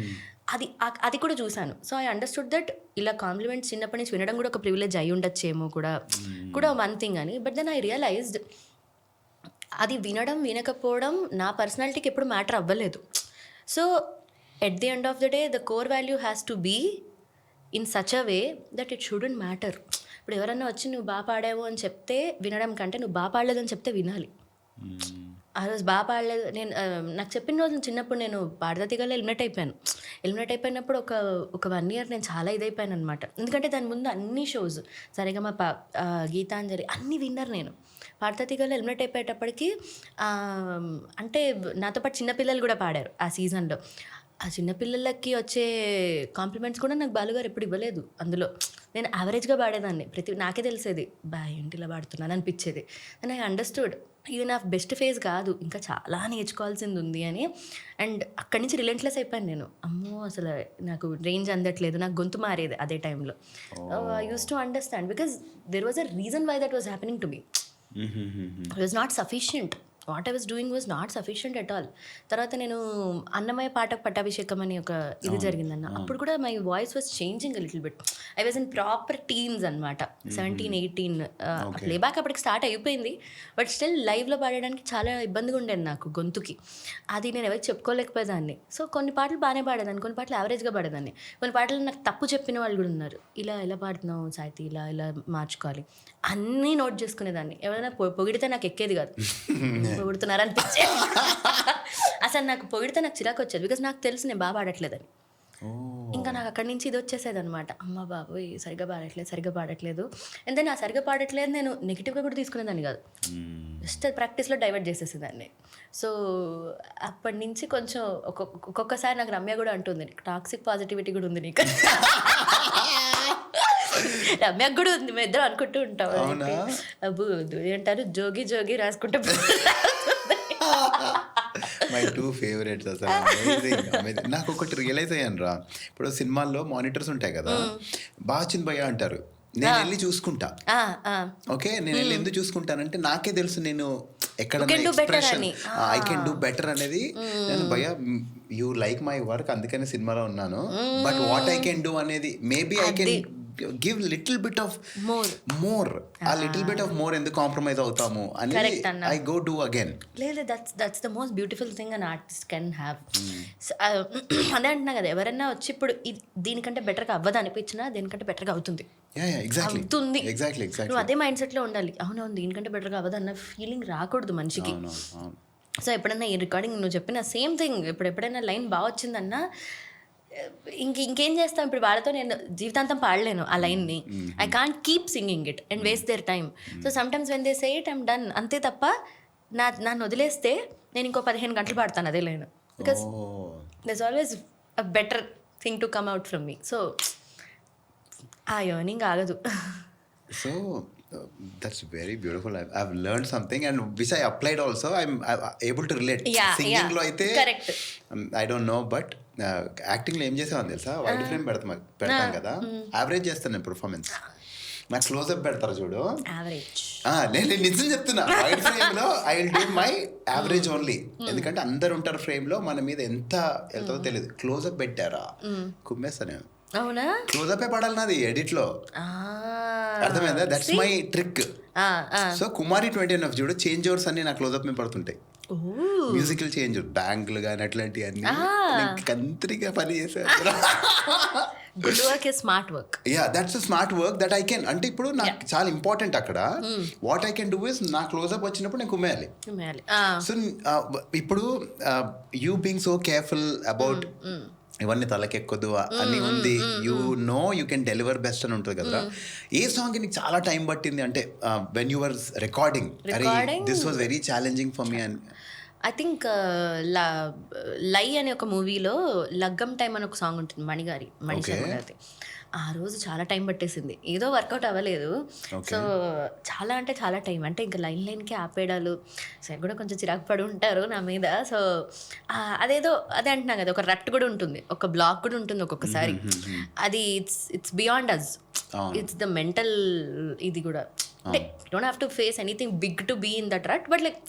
అది కూడా చూశాను. So I understood that ఇలా compliments చిన్నప్పటి నుంచి వినడం కూడా ఒక privilege అయి ఉండొచ్చేమో కూడా వన్ థింగ్ అని. బట్ దెన్ ఐ రియలైజ్డ్ అది వినడం వినకపోవడం నా పర్సనాలిటీకి ఎప్పుడు మ్యాటర్ అవ్వలేదు. So at the end of the day the core value has to be in such a way that it shouldn't matter. ఇప్పుడు ఎవరన్నా వచ్చి నువ్వు బాగా పాడావు అని చెప్తే వినడం కంటే నువ్వు బాగా పాడలేదని చెప్తే వినాలి. ఆ రోజు బాగా పాడలేదు నేను నాకు చెప్పిన రోజు చిన్నప్పుడు నేను పాడదతిగల్లో ఎలిమినేట్ అయిపోయినప్పుడు ఒక 1 year నేను చాలా ఇదైపోయాను అనమాట. ఎందుకంటే దాని ముందు అన్ని షోస్ సరిగమ గీతాంజలి అన్నీ విన్నర్ నేను. పాడదతిగల్లో ఎలిమినేట్ అయిపోయేటప్పటికి అంటే నాతో పాటు చిన్నపిల్లలు కూడా పాడారు ఆ సీజన్లో. ఆ చిన్నపిల్లలకి వచ్చే కాంప్లిమెంట్స్ కూడా నాకు బాలుగారు ఎప్పుడు ఇవ్వలేదు. అందులో నేను యావరేజ్గా పాడేదాన్ని. నాకే తెలిసేది ఏంటి ఇలా పాడుతున్నాను అనిపించేది. అండ్ ఐ అండర్స్టూడ్ ఇది నా బెస్ట్ ఫేజ్ కాదు, ఇంకా చాలా నేర్చుకోవాల్సింది ఉంది అని. అండ్ అక్కడి నుంచి రిలెంట్లెస్ అయిపోయాను నేను. అమ్మో అసలు నాకు రేంజ్ అందట్లేదు, నాకు గొంతు మారేది అదే టైంలో. I use to understand because there was a reason why that was happening to me. It was not sufficient. What I was doing was not sufficient at all. తర్వాత నేను అన్నమయ్య పాటకు పట్టాభిషేకం అని ఒక ఇది జరిగిందన్న. అప్పుడు కూడా my voice was changing little bit. I was in proper teens అనమాట, 17, 18. ప్లేబ్యాక్ అప్పటికి స్టార్ట్ అయిపోయింది. బట్ స్టిల్ లైవ్లో పాడడానికి చాలా ఇబ్బందిగా ఉండేది నాకు గొంతుకి. అది నేను ఎవరికి చెప్పుకోలేకపోయేదాన్ని. సో కొన్ని పాటలు బాగానే పాడేదాన్ని, కొన్ని పాటలు యావరేజ్గా పాడేదాన్ని. కొన్ని పాటలు నాకు తప్పు చెప్పిన వాళ్ళు కూడా ఉన్నారు. ఇలా ఎలా పాడుతున్నావు సాహితి, ఇలా మార్చుకోవాలి అన్నీ నోట్ చేసుకునేదాన్ని. ఎవరైనా పొగిడితే నాకు ఎక్కేది కాదు, పొగుడుతున్నారు అనిపించే. అసలు నాకు పొగిడితే నాకు చిరాకు వచ్చేది, బికాస్ నాకు తెలుసు నేను బాగా పాడట్లేదని. ఇంకా నాకు అక్కడి నుంచి ఇది వచ్చేసేది అనమాట. అమ్మ బాబోయ్ సరిగ్గా పాడట్లేదు. అండ్ దెన్ ఆ సరిగ్గా పాడట్లేదు నేను నెగిటివ్గా కూడా తీసుకునేదాన్ని కాదు, జస్ట్ ప్రాక్టీస్లో డైవర్ట్ చేసేసేదాన్ని. సో అప్పటి నుంచి కొంచెం ఒక్కొక్కసారి నాకు రమ్య కూడా అంటుంది, టాక్సిక్ పాజిటివిటీ కూడా ఉంది నీకు. రమ్యకు కూడా ఉంది, మేము ఇద్దరు అనుకుంటూ ఉంటాం. అబ్బు అంటారు జోగి రాసుకుంటే మై 2 favorites అసలు. అమేజింగ్. నాకు ఒకటి రియలైజ్ అయ్యాను రా, ఇప్పుడు సినిమాల్లో మానిటర్స్ ఉంటాయి కదా, బాగా చిన్న భయ అంటారు, నేను వెళ్ళి చూసుకుంటా. ఓకే, నేను వెళ్ళి ఎందుకు చూసుకుంటానంటే నాకే తెలుసు నేను ఎక్కడ expression I can do better అనేది. నేను భయ యూ లైక్ మై వర్క్ అందుకని సినిమాలో ఉన్నాను, but what I can do అనేది maybe I can give little bit of more. ఆ లిటిల్ బిట్ ఆఫ్ మోర్ ఎందుకు కాంప్రమైజ్ అవుతాము అని ఐ గో డూ అగైన్. లేదు, that's the most beautiful thing an artist can have. అదే అంటున్నా కదా, ఎవరైనా వచ్చి ఇప్పుడు దీనికంటే బెటర్గా అవ్వదు అనిపించినా దీనికంటే బెటర్గా అవుతుంది. నువ్వు అదే మైండ్ సెట్లో ఉండాలి. అవునవును దీనికంటే బెటర్గా అవ్వదు అన్న ఫీలింగ్ రాకూడదు మనిషికి. సో ఎప్పుడైనా ఈ రికార్డింగ్ నువ్వు చెప్పిన సేమ్ థింగ్, ఎప్పుడైనా లైన్ బాగా వచ్చిందన్నా ఇంకేం చేస్తాం. ఇప్పుడు వాళ్ళతో నేను జీవితాంతం పాడలేను ఆ లైన్ని. I can't keep singing it and waste their time. So sometimes when they say it I'm done, అంతే తప్ప నన్ను వదిలేస్తే నేను ఇంకో 15 గంటలు పాడతాను అదే line, because there's always a better thing to come out from me. So ఆ ఎర్నింగ్ ఆగదు. So that's very beautiful. I've learned something and which I applied also. I'm able to relate. Singing lo aithe correct. I don't know, but acting lo em chesavanu తెలుసా, wide frame పెడతాం కదా, average చేస్తాను నేను performance. నాకు close up పెడతారు చూడు, నేను నిజం చెప్తున్నా, వైడ్ ఫ్రేమ్ లో I will do my average only. ఎందుకంటే అందరు ఉంటారు ఫ్రేమ్ లో, మన మీద ఎంత వెళ్తుందో తెలియదు. క్లోజ్అప్ పెట్టారా కుమ్మేస్తా నేను. అవునా, క్లోజ్అప్ పడాలి నాది ఎడిట్ లో, అర్థమైందా? That's my trick. సో కుమారి 20 చూడు, చేంజ్ ఓవర్స్ అన్ని నా క్లోజ్అప్ మీద పడుతుంటాయి. మ్యూజికల్ చేంజ్ బ్యాంకులు కానీ అట్లాంటివి అన్ని కంత్రిగా పని చేశారు. Smart work, that's smart work that I can. అంటే ఇప్పుడు నాకు చాలా ఇంపార్టెంట్ అక్కడ, what I can do is నా క్లోజ్అప్ వచ్చినప్పుడు నేను కుమ్మేయాలి. సో ఇప్పుడు you being so careful about ఇవన్నీ తలకెక్కదు అని ఉంది, you know you can deliver best అని ఉంటుంది కదా. ఏ సాంగ్ నీకు చాలా టైం పట్టింది అంటే when you were recording, this was very challenging for me? అని ఐ థింక్ లై అనే ఒక మూవీలో లగ్గం టైం అని ఒక సాంగ్ ఉంటుంది, మణిశర్మది. ఆ రోజు చాలా టైం పట్టేసింది, ఏదో వర్కౌట్ అవ్వలేదు. సో చాలా అంటే చాలా టైం, అంటే ఇంకా లైన్కి ఆపేయడాలు సరే కూడా కొంచెం చిరాకు పడి ఉంటారు నా మీద. సో అదే అంటున్నా కదా, ఒక రట్ కూడా ఉంటుంది, ఒక బ్లాక్ కూడా ఉంటుంది ఒక్కొక్కసారి. అది it's beyond us, it's the mental ఇది కూడా. అంటే don't have to face anything big to be in that rut, but like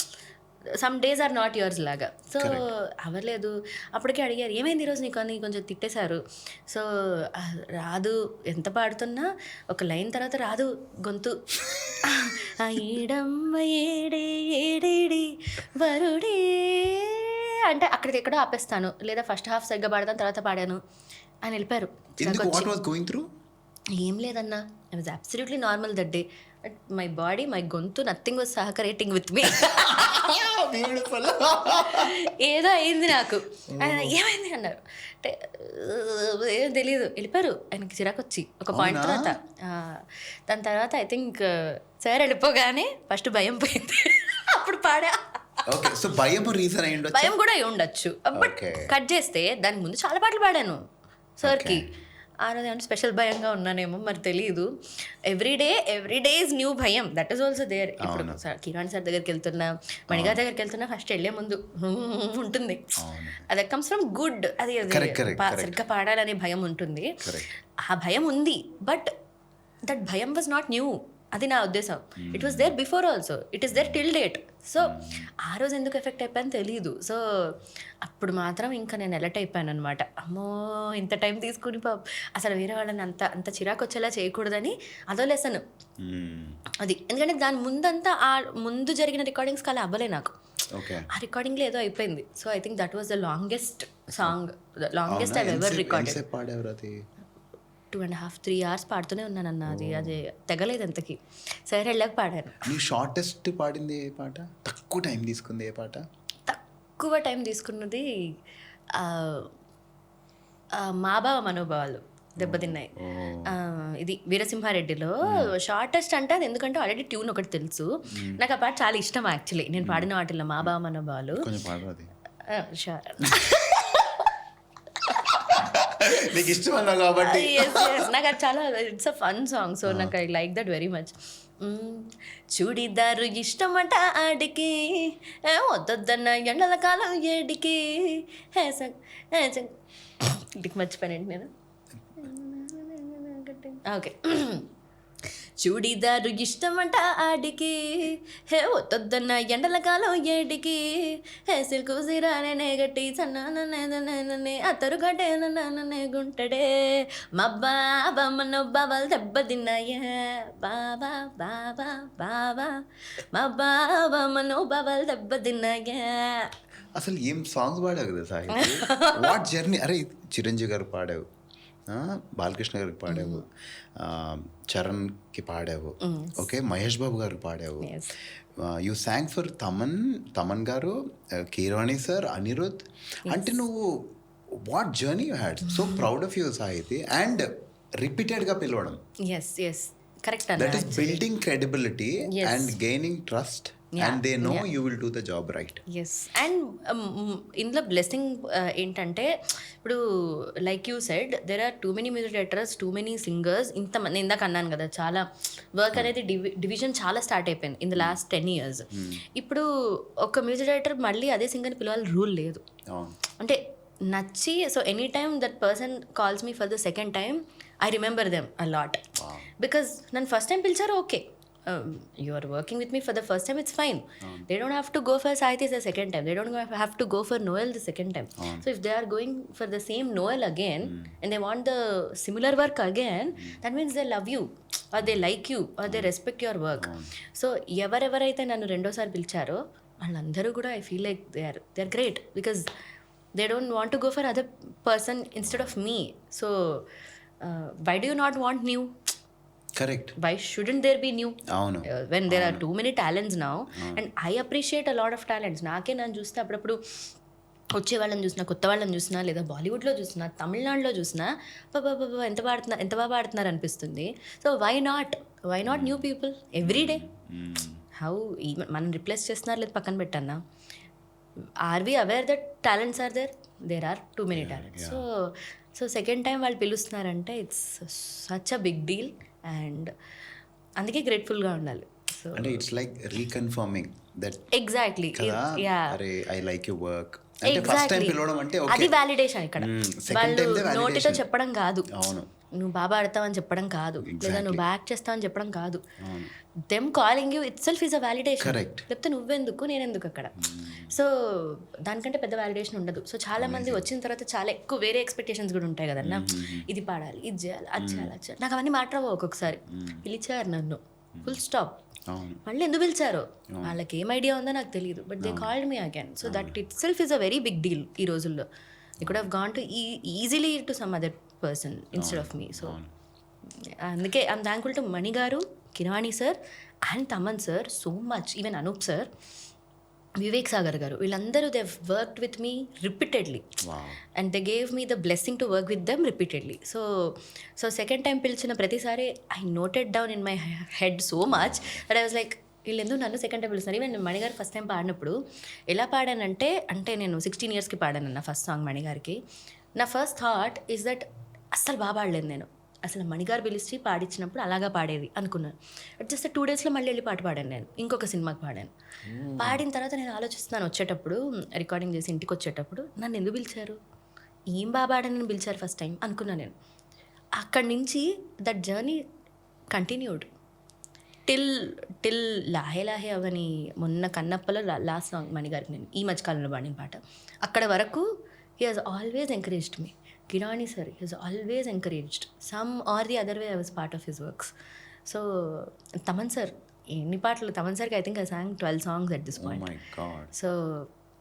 some days are not yours లాగా. సో అవ్వలేదు. అప్పటికే అడిగారు ఏమైంది ఈరోజు నీకు అని కొంచెం తిట్టేశారు. సో రాదు, ఎంత పాడుతున్నా ఒక లైన్ తర్వాత రాదు గొంతు. ఈడమ్మ ఏడే ఏడేడి వరుడే అంటే అక్కడికి ఎక్కడో ఆపేస్తాను, లేదా ఫస్ట్ హాఫ్ సరిగ్గా పాడతాను తర్వాత పాడాను అని వెళ్ళిపోయారు. ఏం లేదన్నా, I was absolutely normal that day. But my body, my గొంతు, నథింగ్ వాజ్ సహకరేటింగ్ విత్ మీ. ఏదో అయింది నాకు. ఏమైంది అన్నారు అంటే ఏం తెలియదు, వెళ్ళిపోయారు. ఆయనకి చిరాకు వచ్చి ఒక పాయింట్ తర్వాత. దాని తర్వాత ఐ థింక్ సార్ వెళ్ళిపోగానే ఫస్ట్ భయం పోయింది. అప్పుడు పాడా. భయం కూడా అయి ఉండొచ్చు. బట్ కట్ చేస్తే దానికి ముందు చాలా పాటలు పాడాను సార్కి. ఆ రోజు ఏమంటే స్పెషల్ భయంగా ఉన్నానేమో మరి తెలియదు. ఎవ్రీ డే ఈజ్ న్యూ భయం. That is also there. ఇప్పుడు కిరణ్ సార్ దగ్గరికి వెళ్తున్నా, మణిగారి దగ్గరికి వెళ్తున్నా, ఫస్ట్ వెళ్ళే ముందు ఉంటుంది. అది కమ్స్ ఫ్రమ్ గుడ్. అది సరిగ్గా పాడాలనే భయం ఉంటుంది. ఆ భయం ఉంది. బట్ దట్ భయం వాజ్ నాట్ న్యూ. అది నా ఉద్దేశం. It was there before also, it is there till date. So ఆ రోజు ఎందుకు ఎఫెక్ట్ అయిపోయాను తెలియదు. సో అప్పుడు మాత్రం ఇంకా నేను ఎలర్ట్ అయిపోయాను అనమాట. అమ్మో ఇంత టైం తీసుకుని అసలు వేరే వాళ్ళని అంత చిరాకు వచ్చేలా చేయకూడదని అదో లెసన్ అది. ఎందుకంటే దాని ముందంతా ఆ ముందు జరిగిన రికార్డింగ్స్ కలా అవ్వలే నాకు. ఆ రికార్డింగ్లో ఏదో అయిపోయింది. So I think that was the longest song, the longest I ever recorded. 2.5-3 hours పాడుతూనే ఉన్నానన్న. అది తెగలేదు ఎంతకి. సరే వెళ్ళాక పాడాను. నీ షార్టెస్ట్ పాడింది ఏ పాట? తక్కువ టైం తీసుకుంది ఏ పాట? తక్కువ టైం తీసుకున్నది మా బావ మనోభావాలు దెబ్బతిన్నాయి. ఇది వీరసింహారెడ్డిలో షార్టెస్ట్ అంటే అది ఎందుకంటే ఆల్రెడీ ట్యూన్ ఒకటి తెలుసు నాకు. ఆ పాట చాలా ఇష్టం యాక్చువల్లీ. నేను పాడిన వాటిల్లో మా బావ మనోభావాలు. షూర్. నీకు ఇష్టం అన్నా కాబట్టి నాకు అది చాలా, it's a fun song. So నాకు I like that very much. Churidar ఇష్టమట ఆడికి, వద్దొద్దన్న ఎండల కాలం ఏడికి. ఇంటికి మర్చిపోయానండి నేను. ఓకే. చూడిదారు ఇష్టమంట ఆడికి, హే వద్దొద్దన్న ఎండల కాలం ఏడికి. హే సిల్కు సిరానే గట్టి సన్నానే అతరు గడ్డే గుంటడే. మా బాబా మన బాబాలు దెబ్బతిన్నాయా. బాబా బాబా బాబా మా బాబా మనో బాబాలు దెబ్బతిన్నాయా. అసలు ఏం సాంగ్స్ పాడావు కదా సాహితి. What journey. అరే చిరంజీవి గారు పాడావు, బాలకృష్ణ గారికి పాడావు, చరణ్కి పాడావు, ఓకే, మహేష్ బాబు గారికి పాడావు. You sang for Thaman garu, Keeravani sir, Anirudh. అంటే నువ్వు what journey you had. So proud of you Sahithi. And రిపీటెడ్గా పిలవడం. Correct. That is building credibility and gaining trust. And they know you will do the job right. Yes. And ఇందులో blessing ఏంటంటే ఇప్పుడు like you said there are too many music directors, too many singers. ఇంతమంది ఇందాక అన్నాను కదా, చాలా work అనేది division చాలా స్టార్ట్ అయిపోయింది ఇన్ ద లాస్ట్ 10 years. ఇప్పుడు ఒక మ్యూజిక్ డైరెక్టర్ మళ్ళీ అదే సింగర్ని పిలవాలి రూల్ లేదు. అంటే నచ్చి, so any time that person calls me for the second time I remember them a lot. Because నన్ను ఫస్ట్ టైం పిలిచారు, okay, you are working with me for the first time, it's fine. They don't have to go for Sahithi the second time. They don't have to go for Noel the second time. So if they are going for the same Noel again and they want the similar work again, that means they love you or they like you or they respect your work. So ఎవరెవరైతే నన్ను రెండోసారి పిలిచారో వాళ్ళందరూ కూడా I feel like they are great because they don't want to go for other person instead of me. So why do you not want new? Correct. Why shouldn't there be new? When there are too many talents now, and I appreciate a lot of talents. నాకే నన్ను చూస్తే అప్పుడప్పుడు వచ్చే వాళ్ళని చూసినా, కొత్త వాళ్ళని చూసినా, లేదా బాలీవుడ్లో చూసినా, తమిళనాడులో చూసినా, ఎంత బాగా పాడుతున్నారు అనిపిస్తుంది. So why not new people every day? How మనం రిప్లేస్ చేస్తున్నారు లేదు పక్కన పెట్టన్నా. Are we aware that talents are there are too many talents. So second time వాళ్ళు పిలుస్తున్నారంటే it's such a big deal. And అందుకే గ్రేట్ఫుల్గా ఉండాలి. సో అంటే it's like reconfirming that exactly అరే ఐ లైక్ యువర్ వర్క్. అంటే ఫస్ట్ టైం పిలవడం అంటే అది వాలిడేషన్. ఇక్కడ వాళ్ళు నోటితో చెప్పడం కాదు, నువ్వు బాగా ఆడతావని చెప్పడం కాదు, లేదా నువ్వు బ్యాక్ చేస్తావని చెప్పడం కాదు. Them calling you it self is a validation. లేకపోతే నువ్వెందుకు నేనెందుకు అక్కడ. సో దానికంటే పెద్ద వ్యాలిడేషన్ ఉండదు. సో చాలా మంది వచ్చిన తర్వాత చాలా ఎక్కువ వేరే ఎక్స్పెక్టేషన్స్ కూడా ఉంటాయి కదన్నా. ఇది పాడాలి, ఇది చేయాలి, అది చేయాలి, అది చేయాలి. నాకు అవన్నీ మాట్లాడవు. ఒక్కొక్కసారి పిలిచారు నన్ను, ఫుల్ స్టాప్. మళ్ళీ ఎందుకు పిలిచారో వాళ్ళకి ఏం ఐడియా ఉందో నాకు తెలియదు, but they called me again. So that itself is a very big deal ఈ రోజుల్లో. I could have gone to easily to some other person instead of me. So అందుకే ఐఎమ్ థ్యాంక్ఫుల్ టు మణి గారు, Keeravani sir and Thaman sir so much. Even Anoop sir, Vivek Sagar గారు, వీళ్ళందరూ they worked with me repeatedly and they gave me the blessing to work with them repeatedly. So second time పిలిచిన ప్రతిసారి I noted down in my head so much that I was like, వీళ్ళు ఎందుకు నన్ను second time పిలుస్తున్నారు. Even మణిగారు first time పాడినప్పుడు ఎలా పాడానంటే, నేను 16 yearsకి పాడాను నా ఫస్ట్ సాంగ్ మణిగారికి. నా ఫస్ట్ థాట్ ఈస్ దట్ అస్సలు బాగా పాడలేదు నేను, అసలు మణిగారు పిలిచి పాడించినప్పుడు అలాగా పాడేది అనుకున్నాను. జస్ట్ 2 daysలో మళ్ళీ వెళ్ళి పాట పాడాను నేను, ఇంకొక సినిమాకి పాడాను. పాడిన తర్వాత నేను ఆలోచిస్తున్నాను, వచ్చేటప్పుడు రికార్డింగ్ చేసి ఇంటికి వచ్చేటప్పుడు నన్ను ఎందుకు పిలిచారు, ఏం బాగా పాడానని పిలిచారు ఫస్ట్ టైం అనుకున్నాను నేను. అక్కడి నుంచి దట్ జర్నీ కంటిన్యూడ్ టిల్ లాహే లాహే అవని మొన్న కన్నప్పలో లాస్ట్ సాంగ్ మణిగారికి నేను ఈ మధ్యకాలంలో పాడిన పాట. అక్కడ వరకు he has always encouraged me. Kirani sir has always encouraged some or the other way. I was part of his works. So Taman sir, ఎన్ని పాటలు తమన్ సార్కి, I think I song 12 songs at this point. Oh my God. So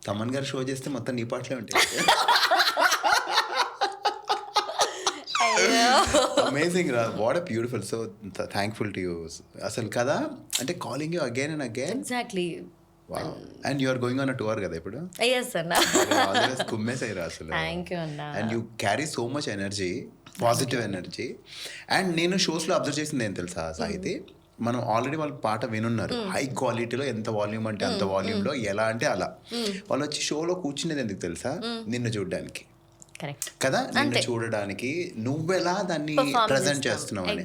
Thaman గారు show చేస్తే మొత్తం నీ పాటలే ఉంటాయి. Amazing రా, what a beautiful. So thankful to you అసలు కదా, అంటే calling you again and again. Exactly. Wow. And you are going on a tour కదా ఇప్పుడు? Yes అన్న. Always కుమ్మేసాయిరా అసలు. Thank you అన్న. And you carry so much energy, positive energy. And నేను షోస్లో observe చేసింది ఏం తెలుసా సాహితి, మనం ఆల్రెడీ వాళ్ళ పాట వినున్నారు, హై క్వాలిటీలో, ఎంత వాల్యూమ్ అంటే అంత వాల్యూమ్లో, ఎలా అంటే అలా. వాళ్ళు వచ్చి షోలో కూర్చునేది ఎందుకు తెలుసా, నిన్ను చూడడానికి కదా, నిన్ను చూడడానికి, నువ్వెలా దాన్ని ప్రజెంట్ చేస్తున్నావు అని.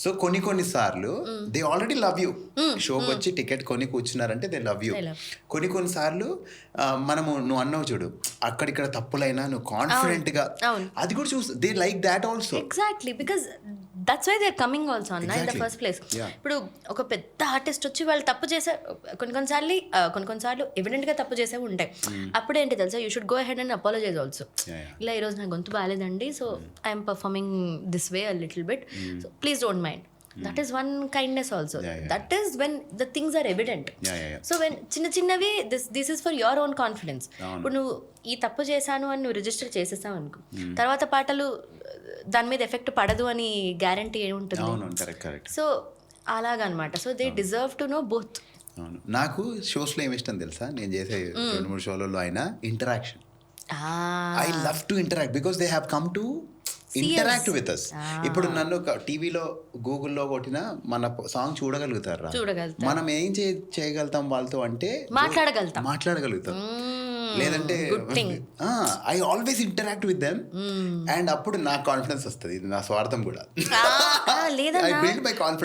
సో కొన్ని సార్లు దే ఆల్రెడీ లవ్ యూ, షోకి వచ్చి టికెట్ కొని కూర్చున్నారంటే దే లవ్ యూ. కొన్ని సార్లు నువ్వు అన్నావు చూడు, అక్కడిక్కడ తప్పులైనా నువ్వు కాన్ఫిడెంట్ గా, అది కూడా చూసి they like that also. Exactly, because that's why they are coming also అన్న ఇన్ ద ఫస్ట్ ప్లేస్. ఇప్పుడు ఒక పెద్ద ఆర్టిస్ట్ వచ్చి వాళ్ళు తప్పు చేసే కొన్నిసార్లు ఎవిడెంట్ గా తప్పు చేసేవి ఉంటాయి. అప్పుడేంటి తెలుసా, you should go ahead and apologise also. ఇలా ఈరోజు నా గొంతు బాగాలేదండి, so I'm performing this way a little bit, so please don't mind. That is one kindness also. That is when the things are evident. So when చిన్నవి this is for your own confidence. ఇప్పుడు నువ్వు ఈ తప్పు చేశాను అని నువ్వు register చేసేసావు అనుకో, తర్వాత పాటలు దాని మీద ఎఫెక్ట్ పడదు అని గ్యారంటీ ఏముంటుంది. సో అలాగనమాట. So they deserve to know both. నాకు షోస్లో ఏమి ఇష్టం తెలుసా, నేను చేసే 2-3 షోలలో అయినా interaction. I love to interact because they have come to interact with us. ఇప్పుడు నన్ను టీవీలో గూగుల్లో కొట్టినా మన సాంగ్ చూడగలుగుతారా, మనం ఏం చేయగలుగుతాం వాళ్ళతో అంటే మాట్లాడగలుగుతాం. లేదంటే I always interact with them and అప్పుడు నాకు కాన్ఫిడెన్స్ వస్తుంది. ఇది నా స్వార్థం కూడా.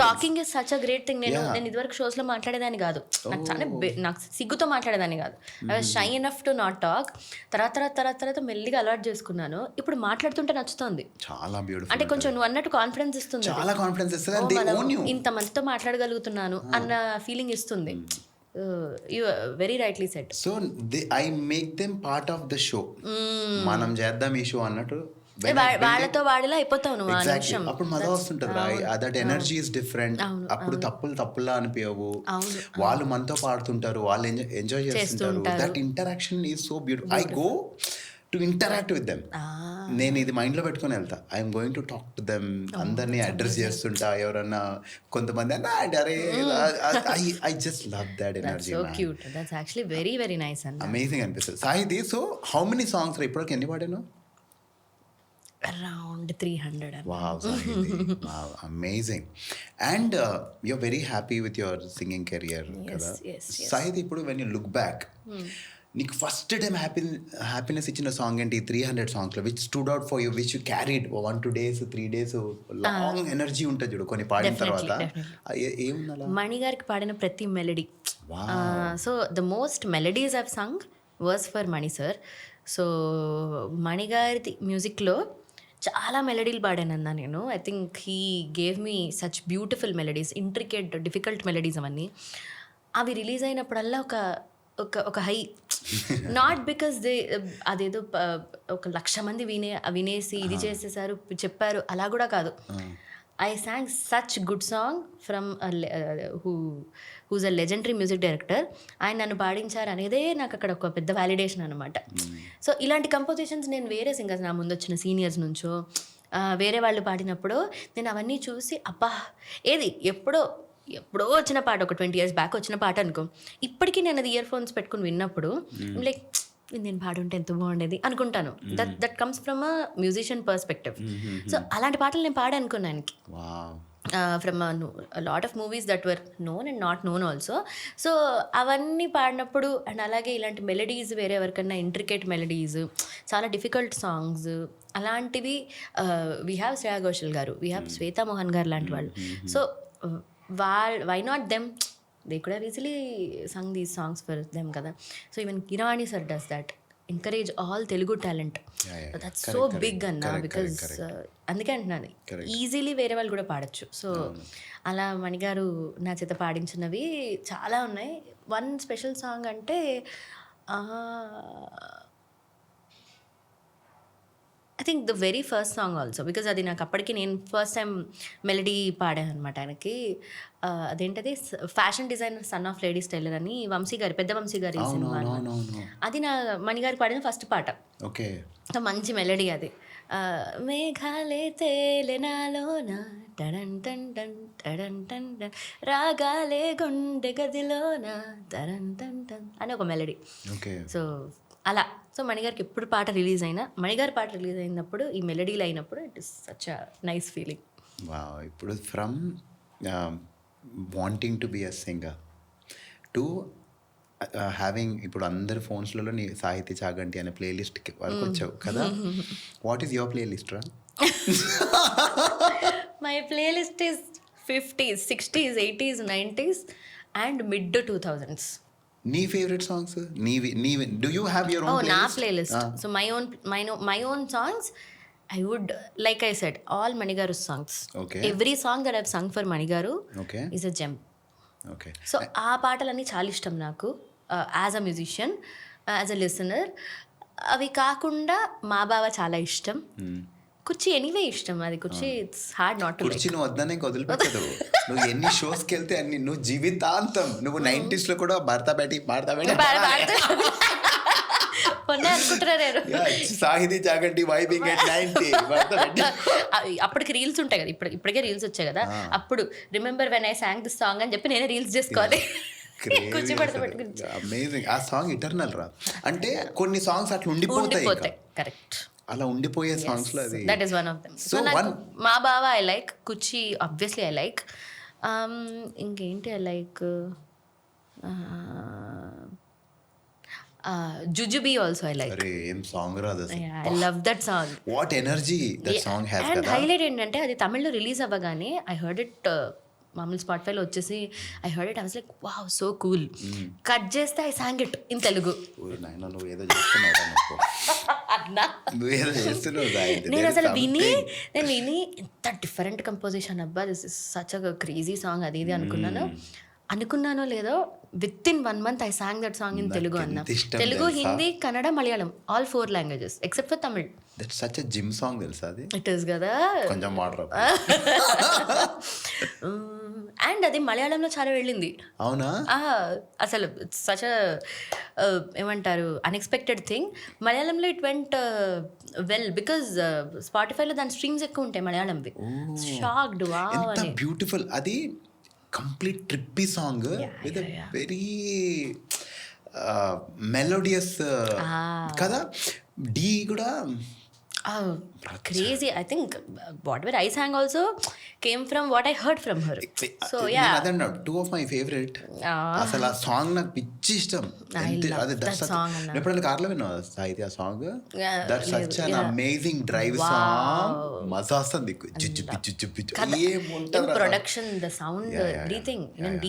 Talking is such a great thing. నేను ఇదివరకు షోస్ లో మాట్లాడేదాన్ని కాదు, నాకు సిగ్గుతో మాట్లాడేదాన్ని కాదు. I was shy enough to not talk. తర్వాత మెల్లిగా అలవాటు చేసుకున్నాను. ఇప్పుడు మాట్లాడుతుంటే నచ్చుతుంది, చాలా బ్యూటిఫుల్. అంటే కొంచెం నువ్వు అన్నట్టు కాన్ఫిడెన్స్ ఇస్తుంది, చాలా కాన్ఫిడెన్స్ ఇస్తుంది. ఇంత మందితో మాట్లాడగలుగుతున్నాను అన్న ఫీలింగ్ ఇస్తుంది. You very rightly said. So I make them part of the show. మనం చేద్దాం ఈ షో అన్నట్టు వాళ్ళతో వాడిలా అయిపోతావు నువ్వు. అప్పుడు మజా వస్తుంటది రా, దట్ ఎనర్జీ ఇస్ డిఫరెంట్. అప్పుడు తప్పుల్లా అనిపించవు, వాళ్ళు మనతో పాడుతుంటారు, వాళ్ళు ఎంజాయ్ చేస్తుంటారు. That interaction is so beautiful. I go to interact with them. నేను ఇది మైండ్లో పెట్టుకుని వెళ్తా, I'm going to talk to them. అందరినీ అడ్రస్ చేస్తుంటా, ఎవరన్నా కొంతమంది అన్నా అరే, I just love that energy. Amazing అనిపిస్తుంది Sahithi. So how many songs ఇప్పటికి ఎన్ని పాడాను? Around 300. Wow, Sahithi. Wow, amazing. And you're very happy with your singing career. Yes. Sahithi, ఇప్పుడు when you look back, నీకు ఫస్ట్ టైం హ్యాపీనెస్ ఇచ్చిన song ఏంటి 300 సాంగ్స్లో, which stood out for you, which you carried 1-2 days 3 days long energy ఉంటుంది చూడు కొన్ని పాడిన తర్వాత? ఏముందా? మణి గారికి పాడిన ప్రతి melody. So the most melodies I've sung was for Mani sir. So Mani గారి మ్యూజిక్లో చాలా మెలడీలు పాడానన్నా నేను. I think he gave me such beautiful melodies, intricate difficult melodies అవన్నీ. అవి రిలీజ్ అయినప్పుడల్లా ఒక ఒక ఒక హై, నాట్ బికాస్ దే అదేదో ఒక 1,00,000 మంది వినేసి ఇది చేసేసారు చెప్పారు అలా కూడా కాదు. I sang such good song from whose a legendary music director. ఆయన నన్ను పాడించారు అనేదే నాకు అక్కడ ఒక పెద్ద వ్యాలిడేషన్ అనమాట. సో ఇలాంటి కంపోజిషన్స్ నేను వేరే సింగర్స్ నా ముందు వచ్చిన సీనియర్స్ నుంచో వేరే వాళ్ళు పాడినప్పుడు నేను అవన్నీ చూసి అబ్బా, ఏది ఎప్పుడో వచ్చిన పాట, ఒక 20 years బ్యాక్ వచ్చిన పాట అనుకో, ఇప్పటికీ నేను అది ఇయర్ ఫోన్స్ పెట్టుకుని విన్నప్పుడు లైక్ నేను పాడుంటే ఎంత బాగుండేది అనుకుంటాను. That comes from a musician perspective. So అలాంటి పాటలు నేను పాడానుకున్నానికి from lot of movies that were known and not known also. So అవన్నీ పాడినప్పుడు అండ్ అలాగే ఇలాంటి మెలడీస్ వేరే ఎవరికన్నా ఇంట్రికేట్ మెలడీస్, చాలా డిఫికల్ట్ సాంగ్స్ అలాంటివి, వీ హ్యావ్ శ్రేయా ఘోషల్ గారు, వీ హ్యావ్ శ్వేతా మోహన్ గారు లాంటి వాళ్ళు. So why not them, they could have easily sung these songs for them kada. So even Kirani sir does that, encourage all Telugu talent. That's correct, so big anna, because అందుకే అంటున్నాను easily వేరే వాళ్ళు కూడా పాడచ్చు. So అలా మణిగారు నా చేత పాడించినవి చాలా ఉన్నాయి. వన్ స్పెషల్ సాంగ్ అంటే I think the very first song also, because అది నాకు అప్పటికి నేను ఫస్ట్ టైం మెలడీ పాడాను అనమాట ఆయనకి. అదేంటది, fashion designer son of ladies tailor అని వంశీ గారి, పెద్ద వంశీ గారి సినిమా. అది నా మణిగారు పాడిన ఫస్ట్ పాట. ఓకే, మంచి మెలడీ అది. మేఘాలే తేలెనాలోన టడన్ టన్ టన్ టడన్ టన్ టన్, రాగాలే గుండె గదిలోన టడన్ టన్ టన్ అని ఒక మెలడీ. సో అలా. సో మణిగారికి ఎప్పుడు పాట రిలీజ్ అయినా, మణిగారి పాట రిలీజ్ అయినప్పుడు ఈ మెలడీలు అయినప్పుడు it is such a nice feeling. ఇప్పుడు from wanting to be a singer to having, ఇప్పుడు అందరి ఫోన్స్లలో నీ సాహితీ చాగంటి అనే ప్లేలిస్ట్ వరకు వచ్చావు కదా. వాట్ ఈస్ యువర్ ప్లేలిస్ట్ రా? My playlist is 50s, 60s, 80s, 90s and mid 2000s. నీ ఫేవరెట్ సాంగ్స్ నీవి do you have your own playlist? నా playlist. So my own songs, I would, like I said, all Manigaru songs. Okay. Every song that I've sung for Manigaru is a gem. Okay. So ఆ పాటలన్నీ చాలా ఇష్టం నాకు as a musician, as a listener. అవి కాకుండా మా బావ చాలా ఇష్టం. కుర్చీ ఎనీవే ఇష్టం. అది కుర్చీ it's hard not to like. కుర్చీ నువ్వు వద్దనే వదిలిపెట్టదు. నువ్వు ఎన్ని షోస్కి వెళ్తే అన్ని నువ్వు జీవితాంతం నువ్వు 90s లో కూడా భర్త పెట్టి సాహితీ చాగంటి వైబింగ్ ఎట్ 90. అప్పటికి రీల్స్ ఉంటాయి కదా, ఇప్పటికే రీల్స్ వచ్చాయి కదా. అప్పుడు remember when I song this song అని చెప్పి నేనే రీల్స్ చేసుకోవాలి. అమేజింగ్. ఆ సాంగ్ ఇటర్నల్ రా, అంటే కొన్ని సాంగ్స్ అట్లా ఉండిపోతాయి. కరెక్ట్, అలా ఉండిపోయే సాంగ్స్ లో అది that is one of them. So మా బావ ఐ లైక్, కుర్చీ ఆబ్వియస్లీ ఐ లైక్. ఇంకేంటి I like, jujubi also I like. ఏం సాంగ్ రా అది, I love that song. What energy that song has. And highlight ఏంటంటే అది తమిళ్లో రిలీజ్ అవ్వగానే ఐ హర్డ్ ఇట్, మామూలు స్పాటిఫైలో వచ్చేసి I heard it, I was like wow so cool. Cut చేస్తే I sang it in Telugu. నువ్వు ఏదో చేస్తున్నావు, నేను అసలు విని ఎంత డిఫరెంట్ కంపోజిషన్, అబ్బా this is such a crazy song అది ఇది అనుకున్నానో లేదో, with in 1 month I sang that song in Telugu అన్న. Telugu, Hindi, Kannada, Malayalam, all 4 languages except for Tamil. That's such a gem song తెలుసా అది? ఇట్ ఇస్ కదా. కొంచెం వాటర్. అండ్ అది మలయాళంలో చాలా వెళ్ళింది. అవునా? అసలు సచ్ ఏమంటారు అన్ఎక్స్పెక్టెడ్ థింగ్. మలయాళంలో ఇట్ వెంట్ వెల్ బికాజ్ స్పాటిఫైలో దాని స్ట్రీమ్స్ ఎక్కువ ఉంటాయి మలయాళంవి. షాక్డ్, వావ్ అని. బ్యూటిఫుల్. అది complete trippy song with very melodious కదా. డి కూడా crazy. I think whatever I sang also came from what I heard from her. So yeah, అదన్నా 2 of my favorite. అసలు ఆ సాంగ్ నాకు పిచ్చి ఇష్టం. ఎప్పుడైనా కార్లో విన్నావా సాహిత్య ఆ song? That such an amazing drive song. మజా వస్తుంది. Production, the sound, everything. D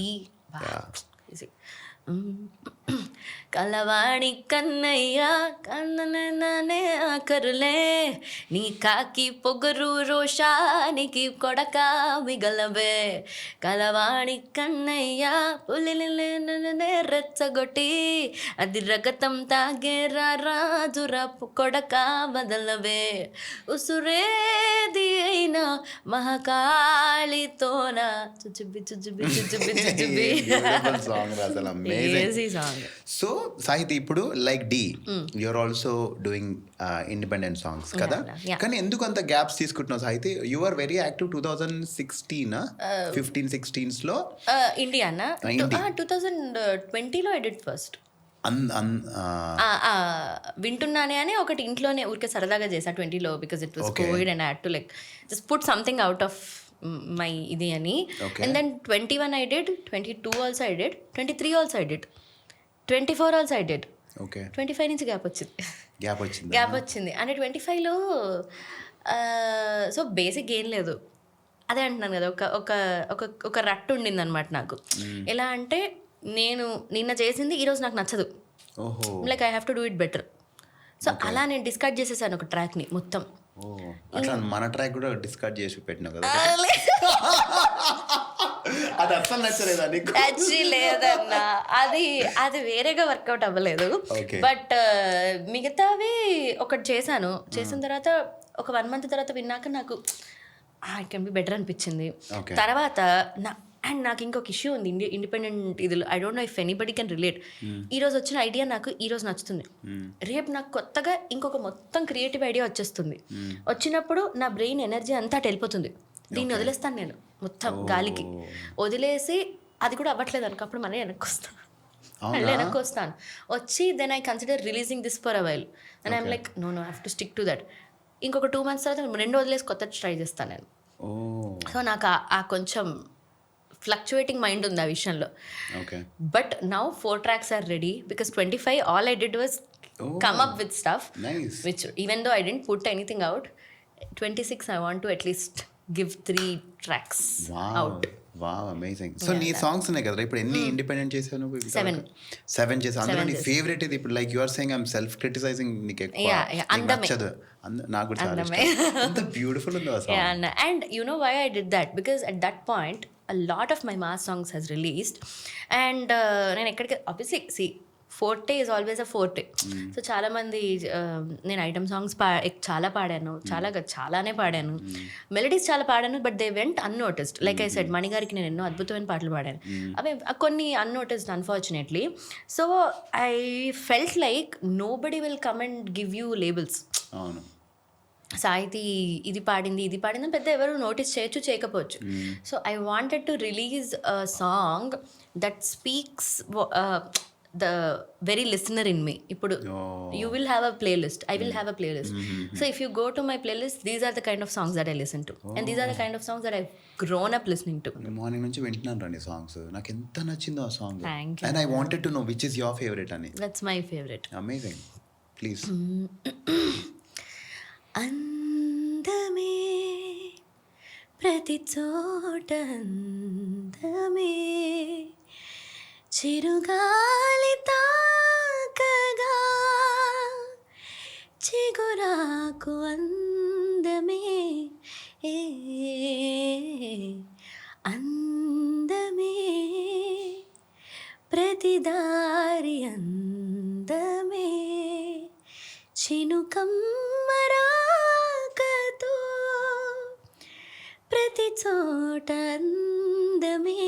కలవాణి కన్నయ్య కన్ననే ఆకరులే నీ కాకి పొగరు రోషానికి కొడక మిగలవే కలవాణి కన్నయ్య పులినే రెచ్చగొట్టి అది రగతం తాగేరా రాజురా కొడక వదలవే ఉసురేది అయినా మహాకాళితోన చుచుబి చుచుబి చుచుబి చుచుబి సాంగ్ అసలు అమేజింగ్ సాంగ్. సో సాహితి ఇప్పుడు like the you are also doing independent songs కదా, Yeah. కానీ ఎందుకు అంత గ్యాప్స్ తీసుకుంటున్నావు Sahithi? You are very active 2016 15-16 లో ఇండియానా India. 2020లో ఎడిట్ ఫస్ట్ వింటున్నానే అని ఒకటి ఇంట్లోనే ఊరికే సరదాగా చేసా 20లో because it was Okay. Covid and had to like just put something out of my ఇది అని. Okay. And then 21 I did, 22 also I did, 23 also I did, 24 also I did. Okay 25 నుంచి గ్యాప్ వచ్చింది. Gap వచ్చింది వచ్చింది అంటే 25లో so basic ఏం లేదు. అదే అంటున్నాను కదా, ఒక ఒక ఒక ఒక రట్టు ఉండింది అనమాట నాకు. ఎలా అంటే నేను నిన్న చేసింది ఈరోజు నాకు నచ్చదు, ఓహో like I have to do it better. So అలా నేను డిస్కర్డ్ చేసేసాను ఒక ట్రాక్ని మొత్తం. అట్లా మన ట్రాక్ కూడా డిస్కర్డ్ చేసి పెట్టినావు కదా, అది అస్సలు నచ్చలేదా నీకు? యాక్చువల్లీ లేదన్నా, అది అది వేరేగా వర్కౌట్ అవ్వలేదు. Okay. బట్ మిగతావి ఒకటి చేశాను. చేసిన తర్వాత ఒక 1 month తర్వాత విన్నాక నాకు ఐ కెన్ బి బెటర్ అనిపించింది. Okay. తర్వాత అండ్ నాకు ఇంకొక ఇష్యూ ఉంది ఇండిపెండెంట్ ఇదిలో. I don't no if anybody can relate. ఈ రోజు వచ్చిన ఐడియా నాకు ఈ రోజు నచ్చుతుంది, రేపు నాకు కొత్తగా ఇంకొక మొత్తం క్రియేటివ్ ఐడియా వచ్చేస్తుంది. వచ్చినప్పుడు నా బ్రెయిన్ ఎనర్జీ అంతా అటు వెళ్ళిపోతుంది. దీన్ని వదిలేస్తాను నేను మొత్తం గాలికి వదిలేసి, అది కూడా అవ్వట్లేదు అనుకో, అప్పుడు మళ్ళీ వెనక్కి వస్తాను. మళ్ళీ వెనక్కి వస్తాను వచ్చి then I consider releasing this for a while and I'm like no have to stick to that. ఇంకొక 2 months తర్వాత 2 వదిలేసి కొత్త ట్రై చేస్తాను నేను. సో నాకు ఆ కొంచెం ఫ్లక్చువేటింగ్ మైండ్ ఉంది ఆ విషయంలో. But now 4 tracks are ready because 25 all I did was come up with stuff which even though I didn't put anything out. 26 I want to at least give 3 tracks out. Wow amazing. So నీ songs ఉన్నాయి కదా, ఇప్పుడు ఎన్ని independent చేసావు నువ్వు? 7 చేసావు. అందులో నీ ఫేవరెట్ ఇది ఇప్పుడు like you are saying I'm self criticising, నీకు ఎక్కువ నచ్చదు? నాకు కూడా చాలా ఇష్టం. అంత బ్యూటిఫుల్ ఉంది ఆ song. And you know why I did that because at that point a lot of my mass songs has released and నేను ఎక్కడికి obviously see forte is always a forte. So చాలామంది నేను ఐటమ్ సాంగ్స్ చాలా పాడాను, చాలానే పాడాను, melodies చాలా పాడాను, but they went unnoticed. Like I said మణిగారికి నేను ఎన్నో అద్భుతమైన పాటలు పాడాను, అవి కొన్ని unnoticed unfortunately. So I felt like nobody will come and give you labels. అవును, సాహితి ఇది పాడింది పెద్ద ఎవరు నోటీస్ చేయొచ్చు చేయకపోవచ్చు. So I wanted to release a song that speaks the very listener in me. ఇప్పుడు you will have a playlist, I will have a playlist. So if you go to my playlist, these are the kind of songs that I listen to and these are the kind of songs that I grown up listening to. Morning నుంచి వింటున్నాను రండి songs, నాకు ఎంత నచ్చిందో ఆ song. Thank you. And I wanted to know which is your favourite అని. That's my favourite. Amazing, please. అందమే ప్రతి చోట అందమే చిరుగాలి తాకగా చిగురాకు అందమే అందమే ప్రతి దారి అందమే చినుకమ్మరాకతో ప్రతి చోట అందమే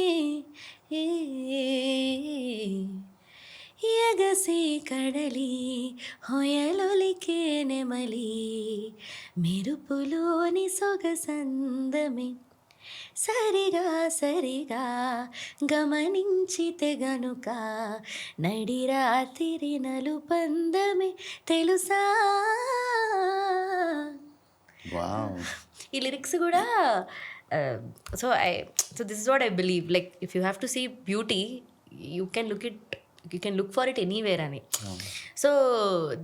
ఎగసి కడలి హొయలొలికే నెమలి మెరుపులోని సొగసందమే సరిగా గమనించితే గనుక నడిరాతిరి నలుపందమే తెలుసా. ఈ లిరిక్స్ కూడా so this is what I believe, like if you have to see beauty you can look for it anywhere అని. So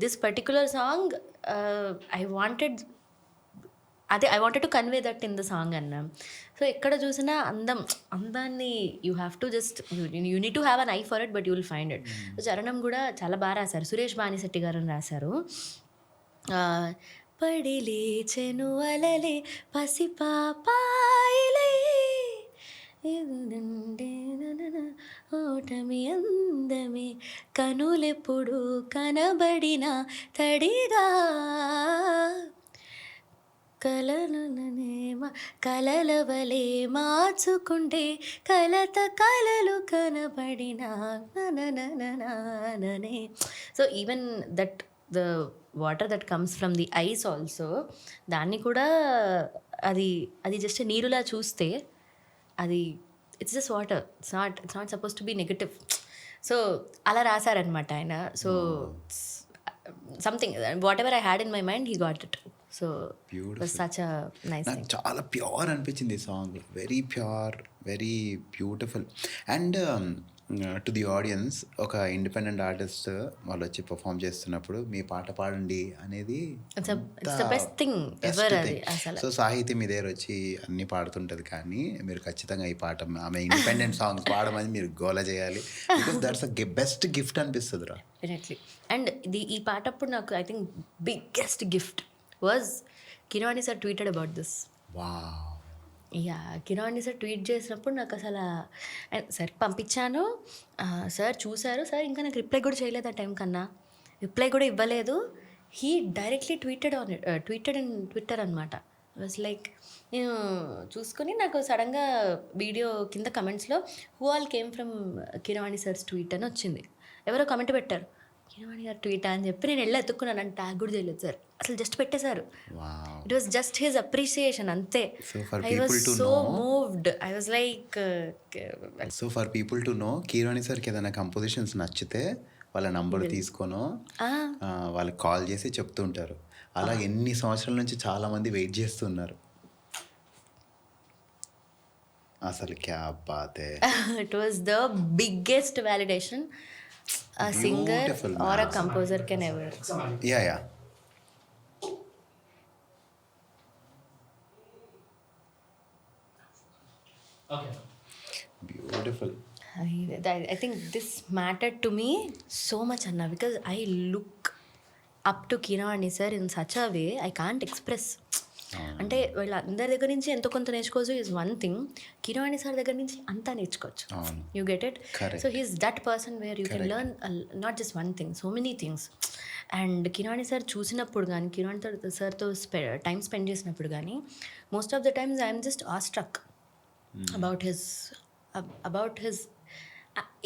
this particular song I అదే I wanted to convey that in the song అన్న. So ఎక్కడ చూసినా అందాన్ని you have to just you need to have an eye for it, but you will find it. So చరణం కూడా చాలా బాగా రాశారు, సురేష్ బానిశెట్టి గారు రాశారు. పడి లేచెను అలలే పసిపాపాయిలై ఓటమి అందమే కనులెప్పుడు కనబడిన తడిగా కలలవలే మార్చుకుంటే కలత కలలు కనబడిన ననే. So even that the water that comes from the eyes also, దాన్ని కూడా అది జస్ట్ నీరులా చూస్తే అది it's just water, it's not suppose to be negative. So అలా రాశారనమాట ఆయన. So something whatever I had in my mind he got it. So such a nice thing. చాలా ప్యూర్ అనిపించింది ఈ song, very pure, very beautiful. And to the audience, ఒక independent artist వాళ్ళు వచ్చి perform చేస్తున్నప్పుడు మీ పాట పాడండి అనేది బెస్ట్ థింగ్ ఎవర్. అది అసలు సో సాహితీ మీ దగ్గర వచ్చి అన్ని పాడుతుంటది, కానీ మీరు ఖచ్చితంగా ఈ పాట ఆమె ఇండిపెండెంట్ సాంగ్స్ పాడమని మీరు గోల చేయాలి, because that's a best gift అనిపిస్తుంది రా. డెఫినెట్లీ. అండ్ ఈ పాట అప్పుడు నాకు I think biggest gift was Keeravani sir tweeted about this. Wow. Yeah, Keeravani sir tweet చేసినప్పుడు నాకు అసలు సార్ పంపించాను, సార్ చూశారు, సార్ ఇంకా నాకు రిప్లై కూడా చేయలేదు ఆ టైం కన్నా, రిప్లై కూడా ఇవ్వలేదు. He directly tweeted in Twitter అనమాట. వాజ్ లైక్ నేను చూసుకొని నాకు సడన్గా వీడియో కింద కమెంట్స్లో who all came from Keeravani sir's tweet అని వచ్చింది. ఎవరో కమెంట్ పెట్టారు, కిరవాణి గారు ట్వీట్ అని చెప్పి నేను వెళ్ళి ఎత్తుక్కున్నాను, అని ట్యాగ్ కూడా చేయలేదు సార్, అసలు జస్ట్ పెట్టేశారు. It was just his appreciation అంతే. I was so moved, I was like. So for people to know, Keeravani సార్కి ఏదైనా కంపోజిషన్స్ నచ్చితే వాళ్ళ నంబర్ తీసుకొనో వాళ్ళకి కాల్ చేసి చెప్తూ ఉంటారు. అలా ఎన్ని సంవత్సరాల నుంచి చాలా మంది వెయిట్ చేస్తున్నారు. అసలు క్యా బాత్ హై. It was the biggest validation a singer or a composer can ever. Yeah. Okay. Beautiful. I think this mattered to me so much, Anna, because I look up to Kiravani sir in such a way I can't express. అంటే వీళ్ళందరి దగ్గర నుంచి ఎంతో కొంత నేర్చుకోవచ్చు is one thing, Keeravani sir దగ్గర నుంచి అంతా నేర్చుకోవచ్చు. You get it. So he's that person where you can learn not just one thing, so many things. And Keeravani sir చూసినప్పుడు కానీ, కిరవాణి సార్తో టైం స్పెండ్ చేసినప్పుడు కానీ, most of the times I'm just awestruck about his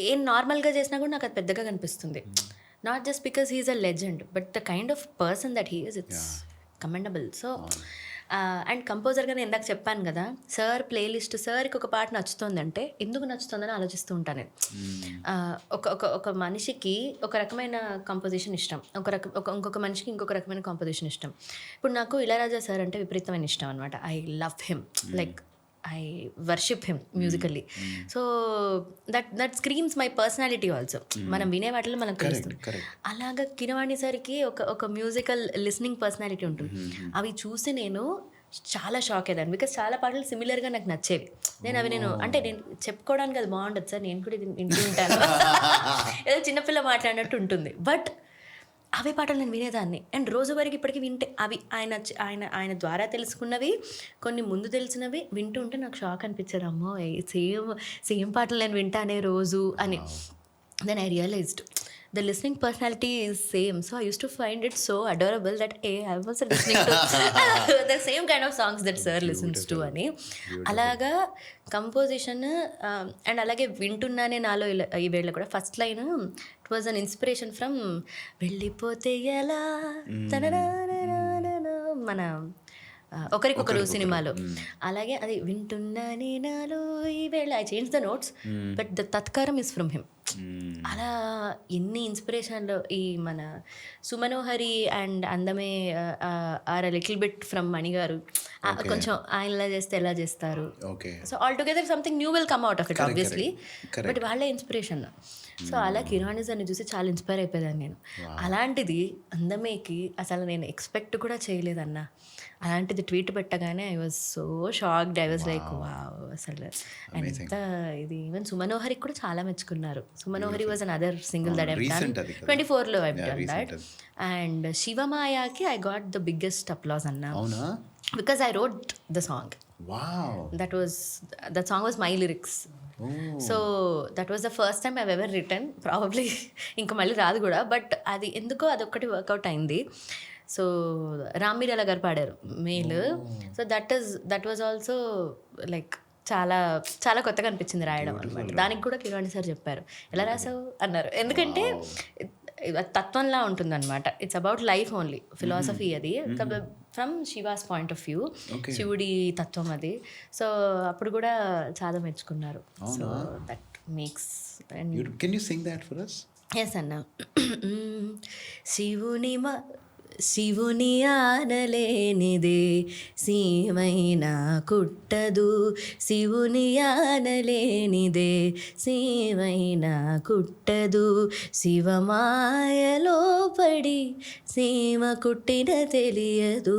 ఏం నార్మల్గా చేసినా కూడా నాకు అది పెద్దగా కనిపిస్తుంది. Not just because he's a legend, but the kind of person that he is, it's commendable. So and కంపోజర్గా నేను ఇందాక చెప్పాను కదా, సార్ ప్లేలిస్ట్ సార్కి ఒక పాట నచ్చుతుందంటే ఎందుకు నచ్చుతుందని ఆలోచిస్తూ ఉంటాను నేను. ఒక మనిషికి ఒక రకమైన కంపోజిషన్ ఇష్టం, ఇంకొక మనిషికి ఇంకొక రకమైన కంపోజిషన్ ఇష్టం. ఇప్పుడు నాకు ఇళయరాజా సార్ అంటే విపరీతమైన ఇష్టం అనమాట. I love him, like I worship him musically. So that స్క్రీమ్స్ my personality also. మనం వినే వాటిలో మనకు తెలుస్తుంది. అలాగా కిరవాణి సార్కి ఒక మ్యూజికల్ లిస్నింగ్ పర్సనాలిటీ ఉంటుంది. అవి చూసి నేను చాలా షాక్ అయ్యాను, బికాస్ చాలా పాటలు సిమిలర్గా నాకు నచ్చేవి. నేను అంటే నేను చెప్పుకోవడానికి అది బాగుండదు సార్, నేను కూడా ఇది వింటూ ఉంటాను, ఏదో చిన్నపిల్ల మాట్లాడినట్టు ఉంటుంది, బట్ అవే పాటలు నేను వినేదాన్ని. అండ్ రోజువారికి ఇప్పటికీ వింటే అవి ఆయన ద్వారా తెలుసుకున్నవి, కొన్ని ముందు తెలిసినవి వింటూ ఉంటే నాకు షాక్ అనిపించేది, అమ్మో సేమ్ పాటలు నేను వింటానే రోజు అని. Then I realised the listening personality is same, so I used to find it so adorable that I was listening to the same kind of songs that sir listens to అని. అలాగా composition and అలాగే వింటున్నానే నాలో ఈ వేళ కూడా first line it was an inspiration from వెళ్ళిపోతే ఎలా మన ఒకరికొకరు సినిమాలో. అలాగే అది వింటున్నానే నాలో ఈ వేళ I change the notes but the తత్కారం ఇస్ ఫ్రమ్ హిమ్. అలా ఎన్ని ఇన్స్పిరేషన్లు ఈ మన Sumanohari and Andame are little bit from Mani garu, కొంచెం ఆయన ఇలా చేస్తే ఎలా చేస్తారు. Okay. So all together something new will come out of it obviously. But వాళ్ళే ఇన్స్పిరేషన్. సో అలా కిరాణిజాన్ని చూసి చాలా ఇన్స్పైర్ అయిపోయాను నేను. అలాంటిది అందమేకి అసలు నేను ఎక్స్పెక్ట్ కూడా చేయలేదన్నా. అలాంటిది ట్వీట్ పెట్టగానే I was so shocked. I was like wow, అసలు ఎంత ఇది. ఈవెన్ సుమనోహరికి కూడా చాలా మెచ్చుకున్నారు. Sumanohari was an other single that I done 24లో ఐ డన్ దట్. అండ్ శివమాయాకి I got the biggest applause అన్నా, because I wrote the song. That song was my lyrics. So that was the first time I've ever written. Probably ఇంకా మళ్ళీ రాదు కూడా, but అది ఎందుకో అదొక్కటి వర్కౌట్ అయింది. సో రామ్మీరాల గారు పాడారు mail. So that was also like చాలా చాలా కొత్తగా అనిపించింది రాయడం అనమాట. దానికి కూడా కిరాణి సార్ చెప్పారు, ఎలా రాసావు అన్నారు. ఎందుకంటే తత్వంలా ఉంటుందన్నమాట. It's about life only, philosophy అది, from Shiva's point of view, శివుడి తత్వం అది. సో అప్పుడు కూడా చాలా మెచ్చుకున్నారు. So that makes. Can you sing that for us? Yes అన్న. శివుని ఆనలేనిదే సీమైనా కుట్టదు, శివుని ఆనలేనిదే సీమైనా కుట్టదు, శివమాయలో పడి సీమ కుట్టిన తెలియదు,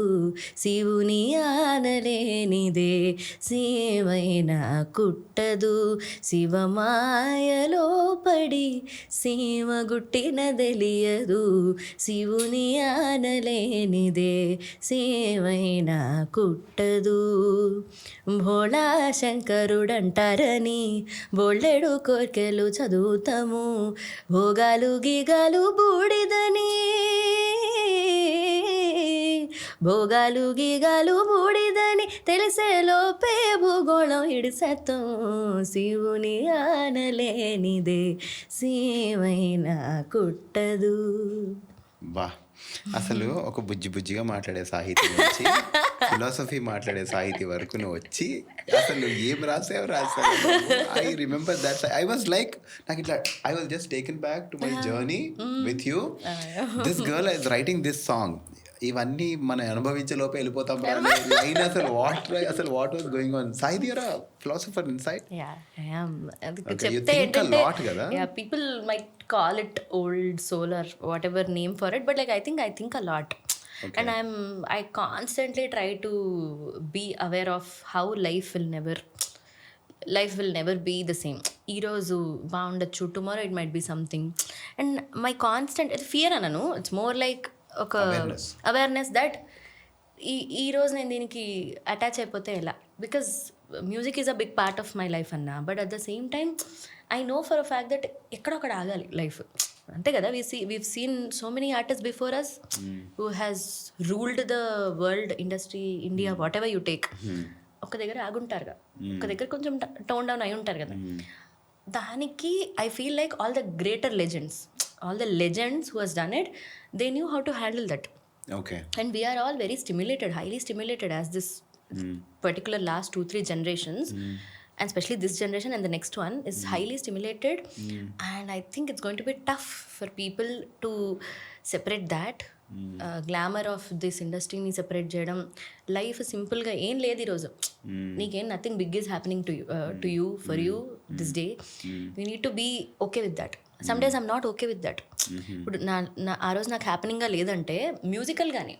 శివుని ఆనలేనిదే సీమైనా కుట్టదు, శివమాయలో పడి సీమ గుట్టిన తెలియదు, శివుని ఆనలేనిదే సేమైనా కుట్టదు. భోళా శంకరుడంటారని బోళ్ళెడు కోర్కెలు చదువుతాము, భోగాలు గీగాలు బూడిదని, భోగాలు గీగాలు బూడిదని తెలిసే లోపే భూగోళం ఇడిసెత్తం, శివుని ఆనలేనిదే సీమైనా కుట్టదు. బా, అసలు ఒక బుజ్జిగా మాట్లాడే సాహితీ నుంచి ఫిలాసఫీ మాట్లాడే సాహితీ వరకు నువ్వు వచ్చి అసలు ఏం రాసావు. I remember that. I was like, నాకు ఇట్లా I was just taken back to my journey with you. This girl is writing this song. ఇవన్నీ మనం అనుభవించే లోపే వెళ్ళిపోతాం. లైన్ అసలు వాట్ వాస్ గోయింగ్ ఆన్. సాహితీ your a philosopher inside? Yeah, I am. Okay, you think a lot కదా. Yeah, people might call it old soul or whatever name for it, but like I think a lot. Okay. And I constantly try to be aware of how life will never be the same. ఈ రోజు బాగుండొచ్చు, tomorrow it might be something. And my constant fear అనను, it's more like ఒక awareness that ఈ రోజు నేను దీనికి attach అయిపోతే ఎలా, because music is a big part of my life అన్నా. But at the same time I know for a fact that ఎక్కడొక్కడ ఆగాలి లైఫ్, అంతే కదా. We've seen so many artist before us who has ruled the world industry, India, what ever you take. ఒక దగ్గర ఆగుంటారుగా, ఒక దగ్గర కొంచెం టోన్ డౌన్ అయి ఉంటారు కదా. దానికి I feel like all the legends who has done it, they knew how to handle that. Okay. And we are all very stimulated, highly stimulated as this particular last 2-3 generations, and especially this generation and the next one is highly stimulated. And I think it's going to be tough for people to separate that glamour of this industry ni separate చేయడం. Life సింపుల్గా ఏం లేదు ఈరోజు, నీకేం nothing big is happening to you for you this day. You need to be okay with that. Some days I'm not okay with that. ఇప్పుడు నా ఆ రోజు నాకు హ్యాపెనింగ్గా లేదంటే మ్యూజికల్ కానీ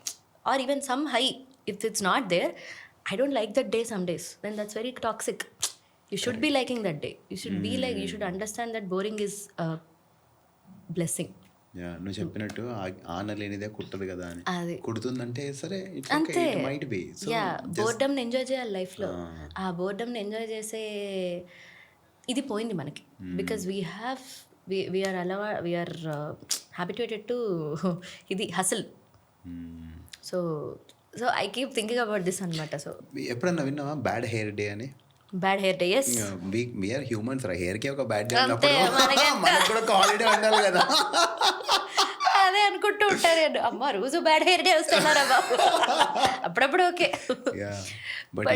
or even some high, if it's not there, I don't like that day some days, then that's very toxic. You should be liking that day. You should be like, you should understand that boring is blessing. నువ్వు చెప్పినట్టు ఆనలేనిదే కుట్టదు కదా అని, కుడుతుందంటే సరే అంతే. Might be. బోర్డమ్ని enjoy చేయాలి లైఫ్లో. ఆ బోర్డమ్ని enjoy చేసే ఇది పోయింది మనకి, బికాజ్ వీఆర్ హ్యాబిట్యూటెడ్ టు ఇది hustle. So I keep thinking about this అనమాట. సో ఎప్పుడన్నా విన్నావా బ్యాడ్ హెయిర్ డే అని? Bad hair day, yes. We are humans రా, హెయిర్ కి ఒక బ్యాడ్ డే ఉన్నప్పుడు మనకు కూడా ఒక హాలిడే ఉండాలి కదా. అదే అనుకుంటూ ఉంటారు, అమ్మ రోజు బ్యాడ్ హెయిర్ డే వస్తున్నారా బాబు, అప్పుడప్పుడు ఓకే. బట్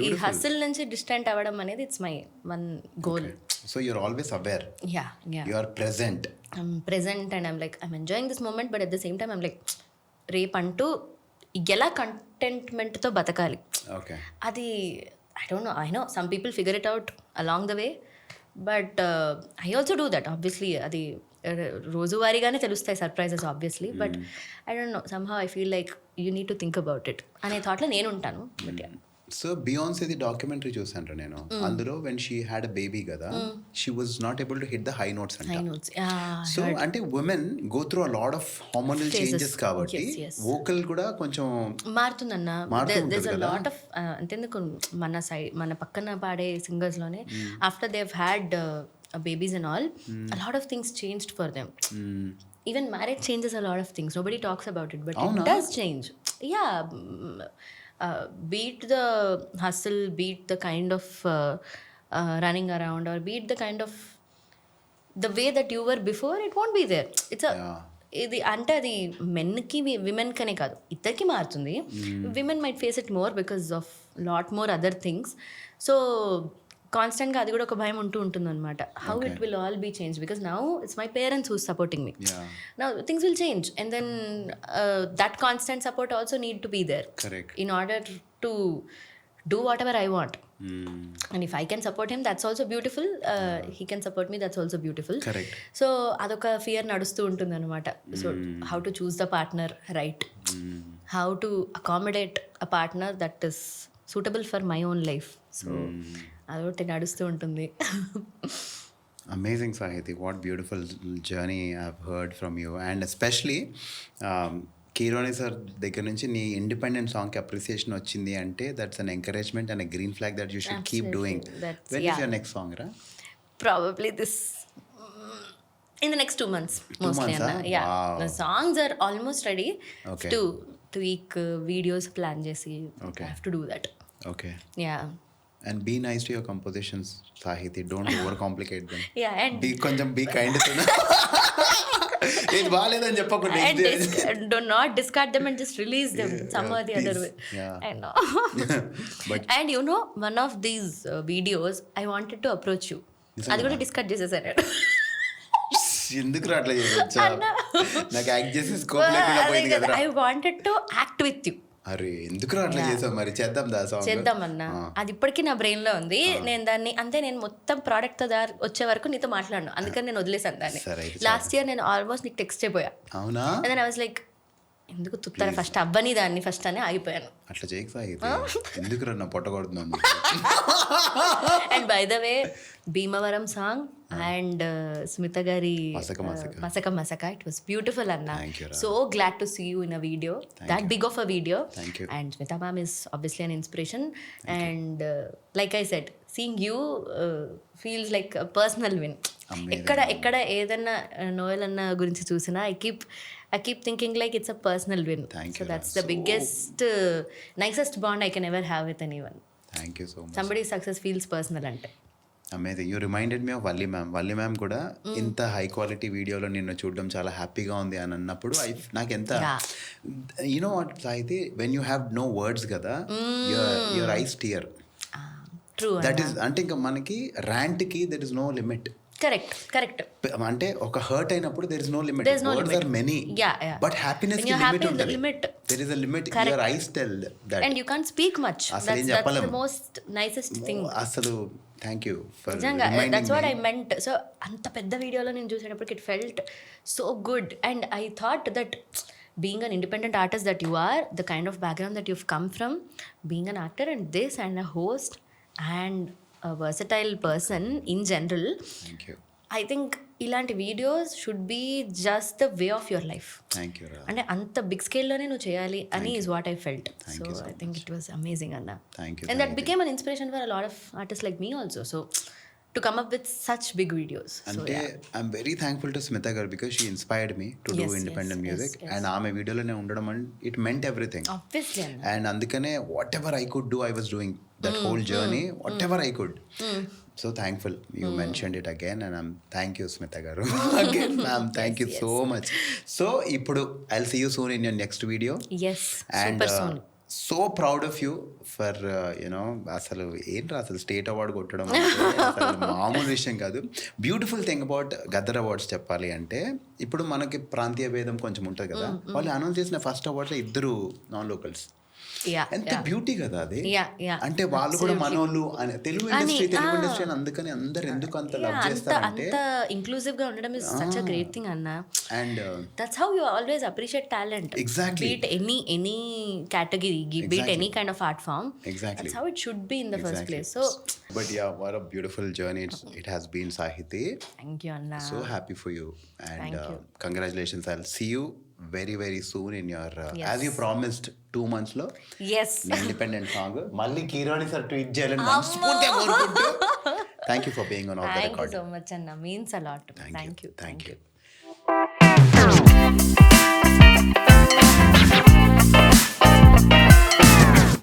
ఈ హస్ల్ నుంచి డిస్టెంట్ అవ్వడం అనేది it's my one goal. So you're always aware. Yeah. You are present. I'm present and I'm like, I'm enjoying this moment, but at the same time I'm like, రేపు అంటూ ఎలా కంటెంట్మెంట్తో బతకాలి. Okay. అది I know some people figure it out along the way, but I also do that obviously. అది రోజువారీగానే తెలుస్తాయి surprises obviously, but I don't know, somehow I feel like you need to think about it అనే థాట్లో నేను ఉంటాను. But so బియాన్సేది documentary చూసాను నేను. అందులో when she had a baby కదా, she was not able to hit the high notes అంట. So అంటే women go through a lot of hormonal changes కాబట్టి వోకల్ కూడా కొంచెం మారుతుందన్న. There is a lot of అంతెందుకు మన పక్కన పాడే సింగర్స్ లోనే after they have had babies and all, a lot of things changed for them. Even marriage changes a lot of things. Nobody talks about it, but it does change. Yeah. Beat the hustle, beat the kind of running around, or beat the kind of the way that you were before, it won't be there. It's a ఇది అంటే అది మెన్కి women కనే కాదు, ఇద్దరికి మారుతుంది. Women might face it more because of lot more other things. So కాన్స్టెంట్గా అది కూడా ఒక భయం ఉంటుంది అనమాట. How it will all be change, because now it's my parents who's supporting me. Now things will change, and then that constant support also need to be there in order to do whatever I want. And if I can support him, that's also beautiful. He can support me, that's also beautiful. Correct. So adoka fear nadustu untundi anamata. So how to choose the partner right, how to accommodate a partner that is suitable for my own life. So adote nadustu untundi. Amazing, Sahithi. What beautiful journey I've heard from you, and especially కీరోని sir దగ్గర నుంచి నీ independent సాంగ్కి appreciation వచ్చింది అంటే that's an encouragement and green flag that you should keep doing. When is your next song రా? Probably this in the next 2 months mostly. Yeah, wow. The songs are almost ready. Okay. To tweak videos plan chesi. Okay. I have to do that. Okay. Yeah. And be nice to your compositions, Sahithi. Don't overcomplicate them. Yeah, and be kind to them. ఇది బాగాలేదని చెప్పకుండా do not discard them and just release them some or the other way. I know. But and you know, one of these videos I wanted to approach you, అది కూడా discuss చేసేసారు. ఎందుకు అట్లా చేయొచ్చా? నాకు యాక్ట్ చేసే స్కోప్ లేకుండా పోయింది కదా. I wanted to act with you. అరే ఎందుకు అట్లా చేసావు? మరి చేద్దాం చేద్దామన్నా, అది ఇప్పటికీ నా బ్రెయిన్ లో ఉంది. నేను దాన్ని నేను మొత్తం ప్రోడక్ట్ తో వచ్చే వరకు నీతో మాట్లాడను, అందుకని నేను వదిలేసాను దాన్ని. లాస్ట్ ఇయర్ నేను ఆల్మోస్ట్ నీకు టెక్స్ట్ అయిపోయా. అవునా? అండ్ ఐ వాజ్ లైక్ ఎందుకు తుత్తారా ఫస్ట్ అవ్వని దాన్ని ఫస్ట్ అని ఆగిపోయాను. అట్లా చేయక సాగితే ఎందుకు రన్న పొట్టగొడుతున్నాను. And by the way Bhimavaram song and Smitha గారి మసక మసక, ఇట్ వాస్ బ్యూటిఫుల్ అన్న. So glad to see you in a video, that big of a video. And Smita ma'am is obviously an inspiration. And like I said, seeing you feels like a personal win. ఎక్కడ ఏదన్నా Noel అన్న గురించి చూసినా I keep thinking like it's a personal win. So that's the biggest nicest bond I can ever have with anyone. Thank you so much. Somebody's success feels personal ante. Amazing. You reminded me of Valli ma'am కూడా ఇంత high quality వీడియోలో నిన్ను చూడడం చాలా హ్యాపీగా ఉంది అని అన్నప్పుడు నాకు ఎంత you know what Sahithi, when you have no words కదా, your eyes tear. True. That is అంటే ఇంకా మనకి ర్యాంట్కి that is no limit. Correct. అంటే ఒక హర్ట్ అయినప్పుడు there is no limit. Words are many. Yeah. But happiness ki limit untadi. There is a limit. Your eyes tell that. And you can't speak much. That's the most nicest thing. అసలు thank you for reminding me. That's what I meant. So anta pedda video lo nenu chusenappadu it felt so good, and I thought that being an independent artist that you are, the kind of background that you've come from, being an actor and this and a host and a versatile person in general. Thank you. I think ఇలాంటి videos should be just the way of your life. అంటే అంత big స్కేల్లోనే నువ్వు చేయాలి అని is what I felt. So I think it was amazing అన్న. And that became an inspiration for a lot of artist like me also. So to come up with such big videos. And I'm very thankful to Smita Gar because she inspired me to do independent music. And ఆమె వీడియోలోనే ఉండడం it meant everything. Obviously. And అందుకనే whatever I could do I was doing that whole journey, whatever I could. So thankful you mentioned it again, and thank you Smita Garu again ma'am, thank you so much. So ఇప్పుడు I'll see you soon in your next video. Yes, super soon. So proud of you for you know అసలు ఏంట్రా అసలు state award కొట్టడం అంటే అసలు మామూలు విషయం కాదు. Beautiful thing about Gaddar awards చెప్పాలి అంటే ఇప్పుడు మనకి ప్రాంతీయ భేదం కొంచెం ఉంటుంది కదా, వాళ్ళు అనౌన్స్ చేసిన ఫస్ట్ అవార్డ్స్ 2 నాన్ లోకల్స్. ఎంత బ్యూటీ కదా అది. అంటే వాళ్ళు కూడా మనోళ్ళు తెలుగు ఇండస్ట్రీ అని అందుకని అందరు ఎందుకు అంత లవ్ చేస్తారంటే అంత ఇంక్లూజివ్ గా ఉండడం is such a great thing అన్న. And that's how you always appreciate talent. Exactly. Beat any category, beat any kind of art form. Exactly. That's how it should be in the first place. So but yeah, what a beautiful journey it has been, Sahithi. Thank you, Anna. So happy for you and Thank you. Congratulations. I'll see you very very soon in your as you promised 2 months lo yes independent song malli kirani sir tweet cheyalani manspurtiga korukuntu. Thank you for being on Off the Record. Thank you so much, Anna. Means a lot. Thank you.